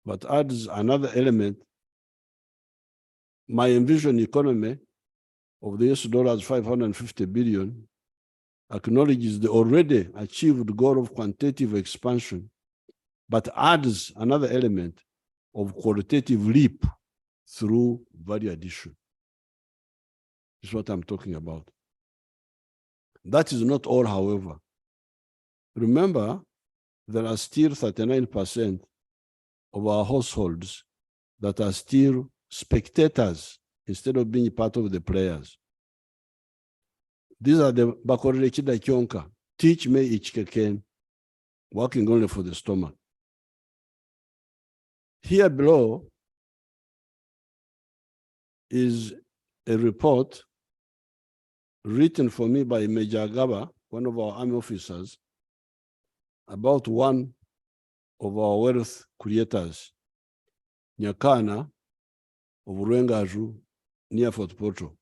But adds another element. My envisioned economy of the US dollars 550 billion acknowledges the already achieved goal of quantitative expansion, but adds another element of qualitative leap through value addition. This is what I'm talking about. That is not all, however. Remember, there are still 39% of our households that are still spectators instead of being part of the players. These are the Bakorele Chida Kyonka, teach me Ichkeken, working only for the stomach. Here below is a report written for me by Major Gaba, one of our army officers, about one of our wealth creators, Nyakana of Rwengaju, near Fort Portal.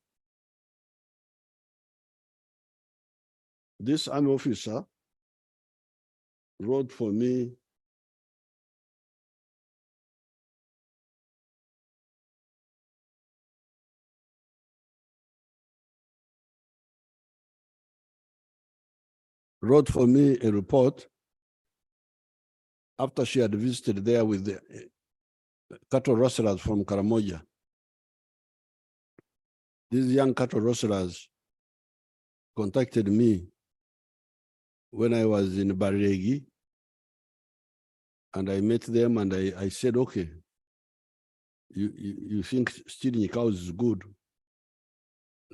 This army officer wrote for me a report after she had visited there with the cattle rustlers from Karamoja. These young cattle rustlers contacted me when I was in Baregi, and I met them and I said, okay, you think stealing cows is good?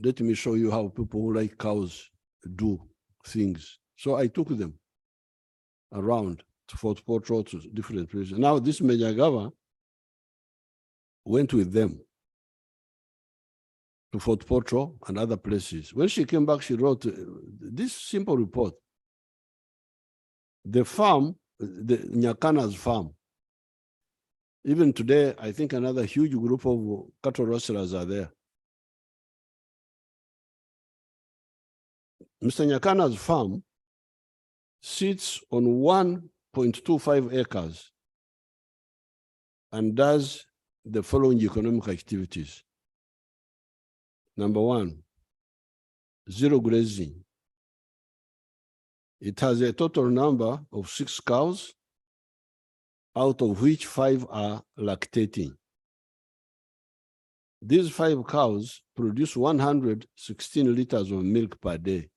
Let me show you how people who like cows do things. So I took them around to Fort Portal, to different places. Now this Major Gava went with them to Fort Portal and other places. When she came back, she wrote this simple report. The farm, the Nyakana's farm, even today, I think another huge group of cattle rustlers are there. Mr. Nyakana's farm sits on 1.25 acres and does the following economic activities. Number one, zero grazing. It has a total number of 6 cows, out of which 5 are lactating. These 5 cows produce 116 liters of milk per day.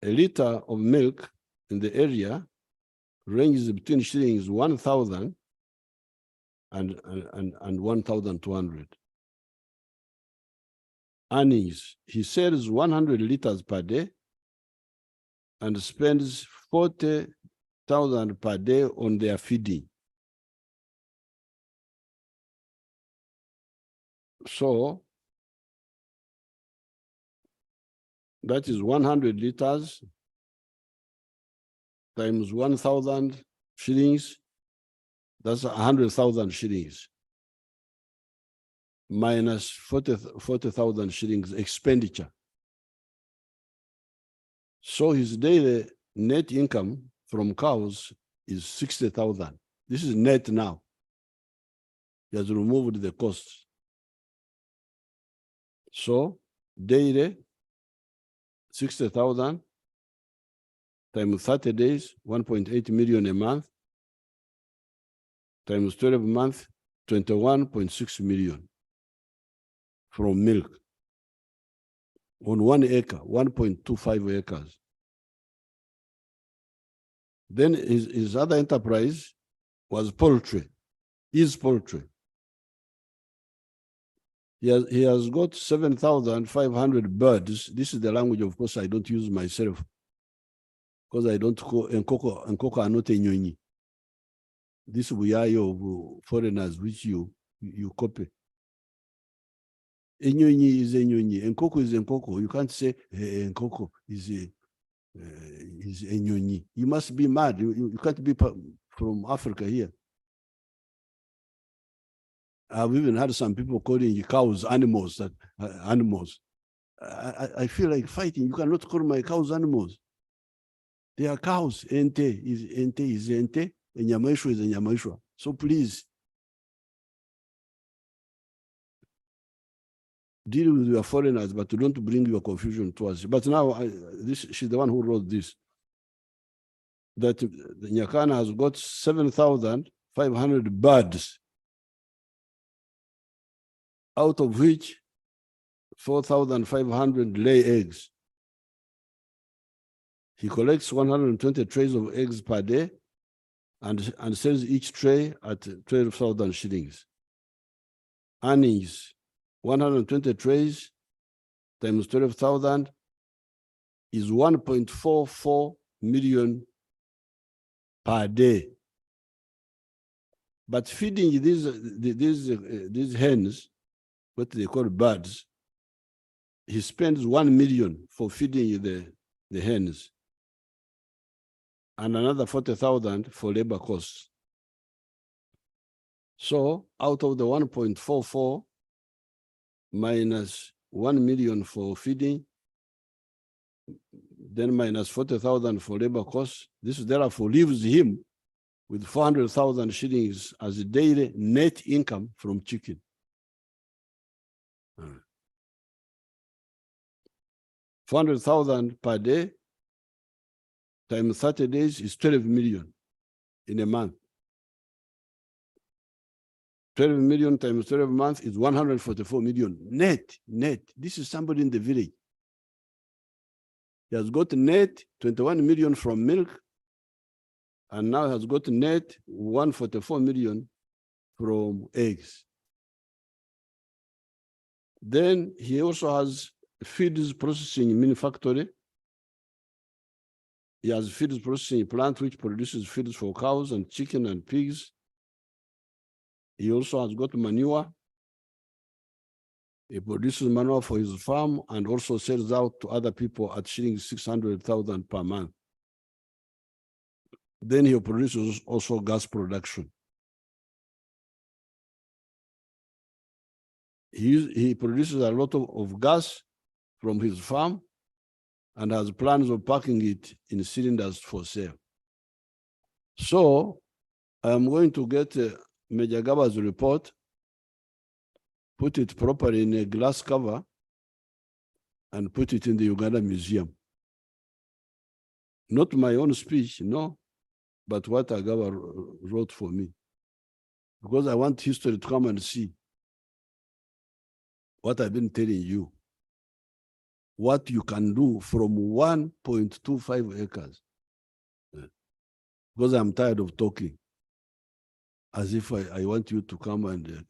A liter of milk in the area ranges between shillings 1,000 and 1,200. Earnings, he sells 100 liters per day and spends 40,000 per day on their feeding. So that is 100 liters times 1,000 shillings. That's 100,000 shillings minus 40,000 shillings expenditure. So his daily net income from cows is 60,000. This is net now. He has removed the costs. So daily 60,000 times 30 days, 1.8 million a month, times 12 months, 21.6 million from milk on 1 acre, 1.25 acres. Then his other enterprise was poultry, is poultry. He has got 7,500 birds. This is the language, of course, I don't use myself because I don't call enkoko are not enyonyi. This we are of foreigners which you copy. Enyonyi is enyonyi, enkoko is enkoko. You can't say enkoko is enyonyi. You must be mad. You can't be from Africa here. I've even had some people calling cows animals. Animals. I feel like fighting. You cannot call my cows animals. They are cows. Ente is ente. Enyamaishwa is enyamaishwa. So please deal with your foreigners, but don't bring your confusion to us. But now she's the one who wrote this. That the Nyakana has got 7,500 birds, out of which 4,500 lay eggs. He collects 120 trays of eggs per day and sells each tray at 12,000 shillings. Earnings, 120 trays times 12,000 is 1.44 million per day. But feeding these hens, what they call birds, he spends 1 million for feeding the hens and another 40,000 for labor costs. So out of the 1.44 minus 1 million for feeding, then minus 40,000 for labor costs, this therefore leaves him with 400,000 shillings as a daily net income from chicken. 400,000 per day times 30 days is 12 million in a month. 12 million times 12 months is 144 million net. This is somebody in the village. He has got net 21 million from milk and now has got net 144 million from eggs. Then he also has feeds processing mini factory. He has feeds processing plant which produces feeds for cows and chicken and pigs. He also has got manure. He produces manure for his farm and also sells out to other people at shillings 600,000 per month. Then he produces also gas production. He produces a lot of gas from his farm and has plans of packing it in cylinders for sale. So I'm going to get Major Gaba's report, put it properly in a glass cover, and put it in the Uganda Museum. Not my own speech, no, but what Agaba wrote for me. Because I want history to come and see what I've been telling you. What you can do from 1.25 acres. because I'm tired of talking as if I want you to come and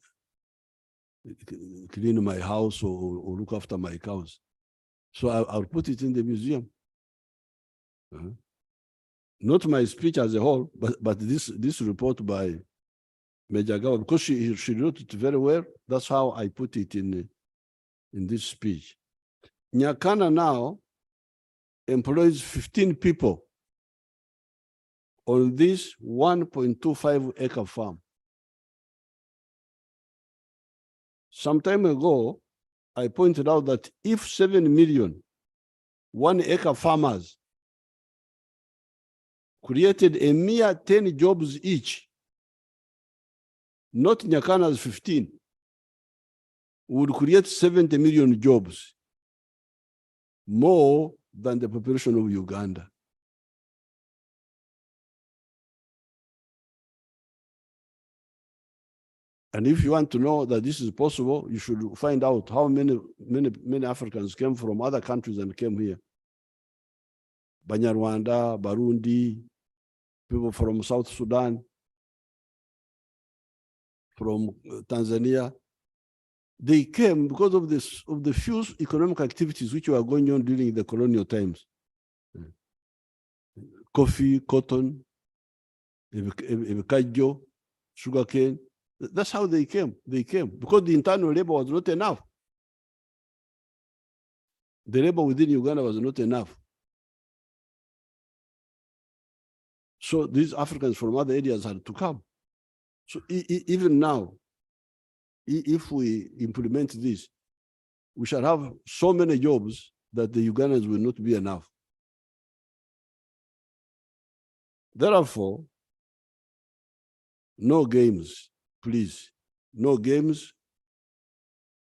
clean my house or look after my cows. So I'll put it in the museum. Not my speech as a whole, but this report by Major Gawa, because she wrote it very well. That's how I put it in this speech. Nyakana now employs 15 people on this 1.25 acre farm. Some time ago, I pointed out that if 7 million 1 acre farmers created a mere 10 jobs each, not Nyakana's 15, would create 70 million jobs, more than the population of Uganda. And if you want to know that this is possible, you should find out how many Africans came from other countries and came here. Banyarwanda, Barundi, people from South Sudan, from Tanzania. They came because of the few economic activities which were going on during the colonial times. Coffee, cotton, kajo, sugarcane. That's how they came. They came because the internal labor was not enough. The labor within Uganda was not enough. So these Africans from other areas had to come. So even now, if we implement this, we shall have so many jobs that the Ugandans will not be enough. Therefore, no games, please. No games,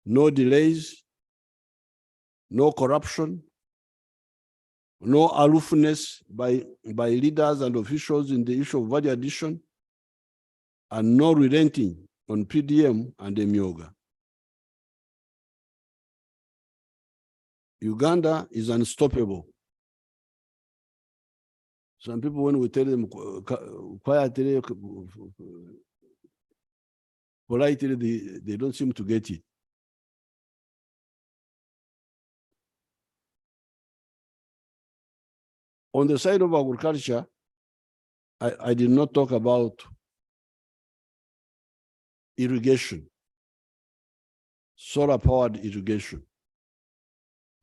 no delays, no corruption, no aloofness by leaders and officials in the issue of value addition, and no relenting on PDM and Emyoga. Uganda is unstoppable. Some people, when we tell them quietly, politely, they don't seem to get it. On the side of agriculture, I did not talk about irrigation, solar-powered irrigation,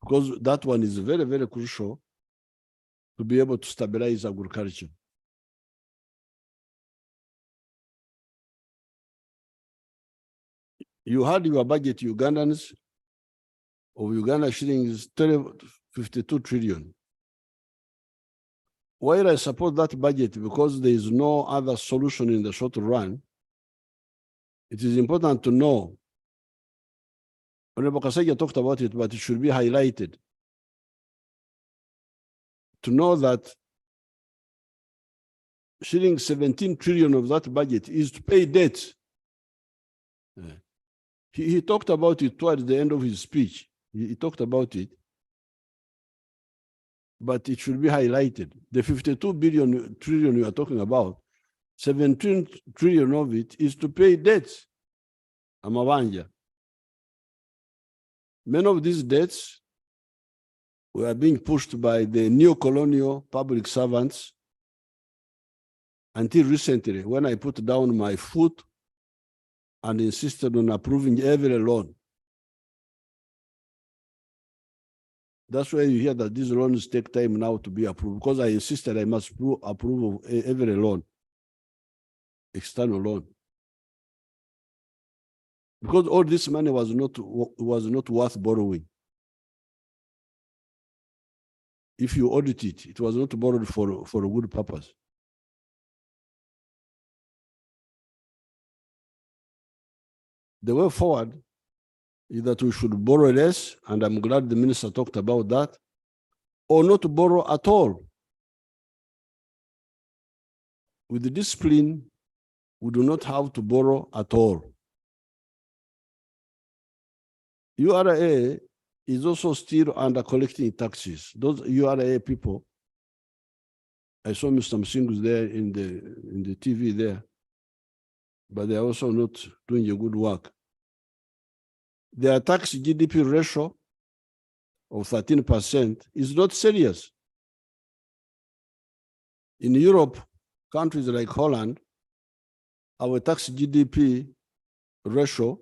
because that one is very, very crucial to be able to stabilize agriculture. You had your budget, Ugandans, of Uganda shillings 52 trillion. While I support that budget because there is no other solution in the short run, it is important to know, Honorable Kasaija talked about it, but it should be highlighted, to know that shilling 17 trillion of that budget is to pay debts. He talked about it towards the end of his speech. He talked about it, but it should be highlighted. The 52 trillion you are talking about, 17 trillion of it is to pay debts. Amabanja. Many of these debts were being pushed by the neo-colonial public servants until recently, when I put down my foot and insisted on approving every loan. That's why you hear that these loans take time now to be approved, because I insisted I must approve of every loan, external loan. Because all this money was not worth borrowing. If you audit it, it was not borrowed for a good purpose. The way forward is that we should borrow less, and I'm glad the minister talked about that, or not to borrow at all. With the discipline, we do not have to borrow at all. URA is also still under collecting taxes. Those URA people, I saw Mr. Msingus there in the TV there, but they're also not doing a good work. Their tax GDP ratio of 13% is not serious. In Europe, countries like Holland, our tax GDP ratio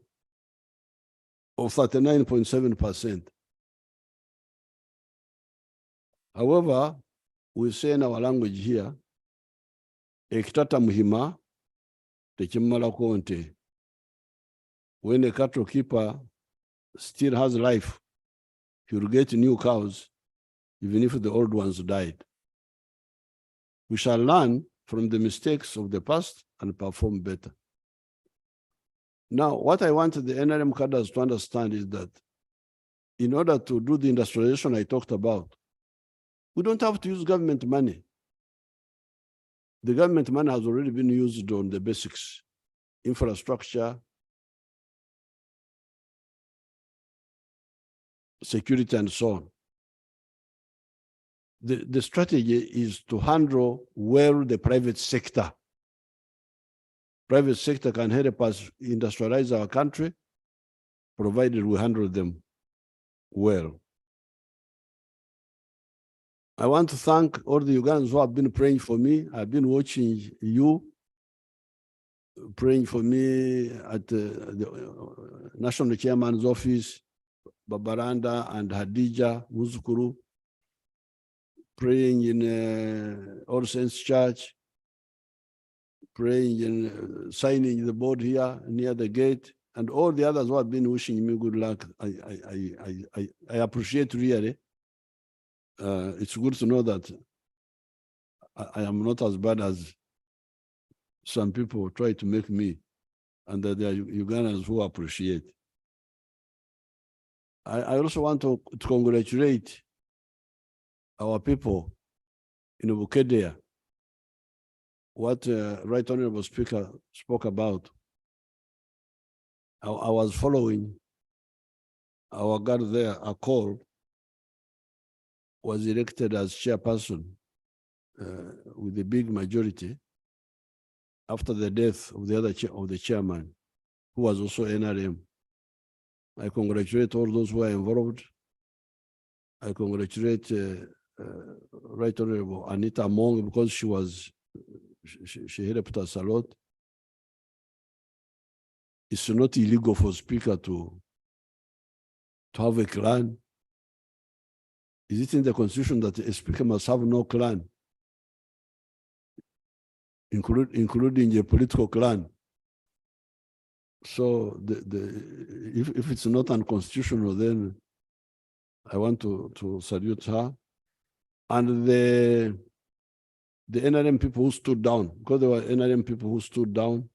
of 39.7%. However, we say in our language here, ekitata muhima tekimala konte. When a cattle keeper still has life, he will get new cows, even if the old ones died. We shall learn from the mistakes of the past and perform better. Now, what I want the NRM cadres to understand is that in order to do the industrialization I talked about, we don't have to use government money. The government money has already been used on the basics, infrastructure, security, and so on. The strategy is to handle well the private sector. Private sector can help us industrialize our country, provided we handle them well. I want to thank all the Ugandans who have been praying for me. I've been watching you praying for me at the National Chairman's office, Babaranda and Hadija Muzukuru, praying in All Saints Church, praying in signing the board here near the gate, and all the others who have been wishing me good luck. I appreciate really. It's good to know that I am not as bad as some people try to make me, and that there are Ugandans who appreciate. I also want to congratulate our people in Bukedea. What Right Honorable Speaker spoke about. I was following our guard there, a call, was elected as chairperson with a big majority after the death of the other chairman, who was also NRM. I congratulate all those who are involved. I congratulate Right Honorable Anita Among, because she helped us a lot. It's not illegal for speaker to have a clan. Is it in the constitution that a speaker must have no clan, including a political clan? So if it's not unconstitutional, then I want to salute her. And the NRM people who stood down, because there were NRM people who stood down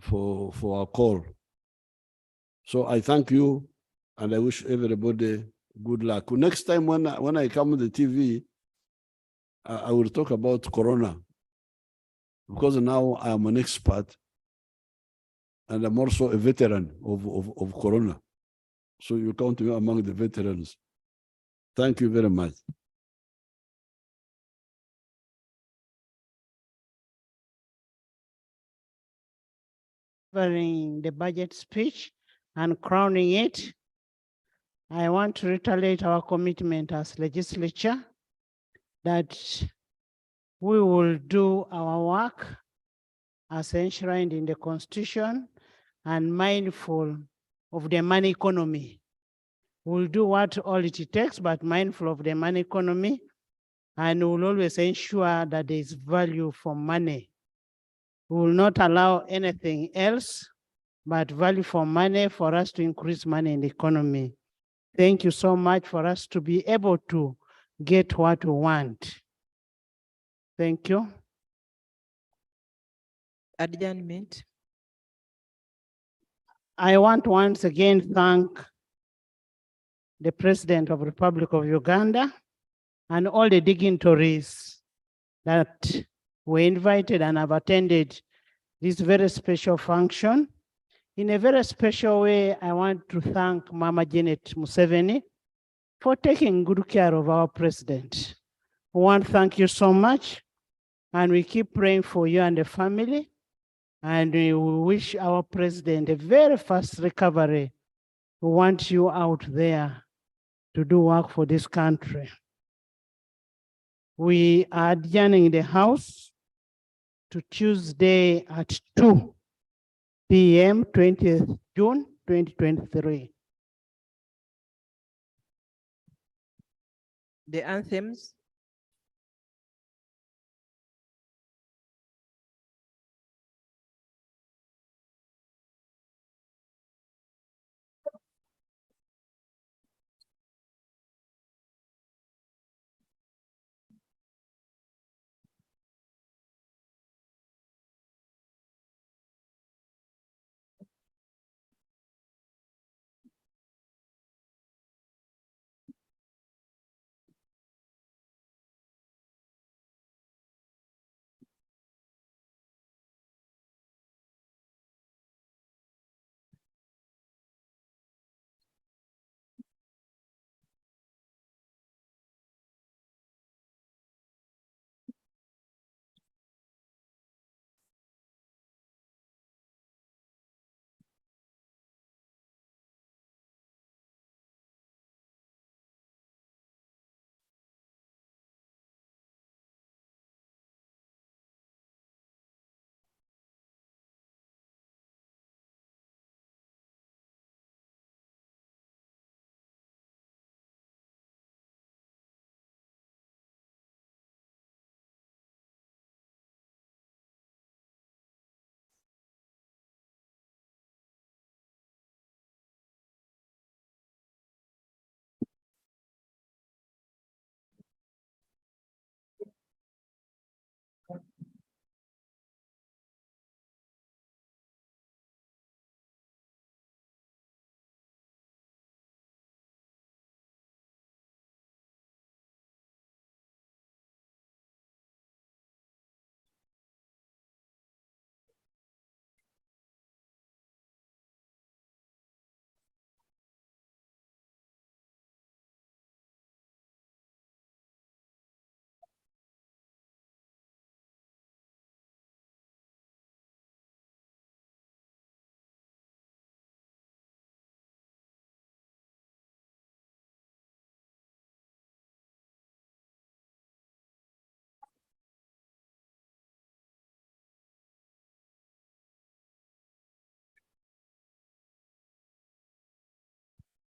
for our call. So I thank you, and I wish everybody good luck. Next time when I come on the TV, I will talk about Corona, because now I am an expert and I'm also a veteran of Corona. So you count me among the veterans. Thank you very much. Delivering the budget speech and crowning it, I want to reiterate our commitment as legislature that we will do our work as enshrined in the Constitution and mindful of the money economy. We'll do what all it takes, but mindful of the money economy, and we'll always ensure that there is value for money. We will not allow anything else but value for money for us to increase money in the economy. Thank you so much for us to be able to get what we want. Thank you. Adjournment. I want once again thank the President of the Republic of Uganda and all the dignitaries that were invited and have attended this very special function. In a very special way, I want to thank Mama Janet Museveni for taking good care of our president. I want to thank you so much. And we keep praying for you and the family. And we wish our president a very fast recovery. We want you out there to do work for this country. We are adjourning the House to Tuesday at 2 p.m. 20th June 2023. The anthems.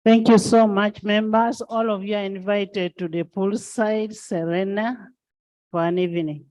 Thank you so much, members. All of you are invited to the poolside Serena for an evening.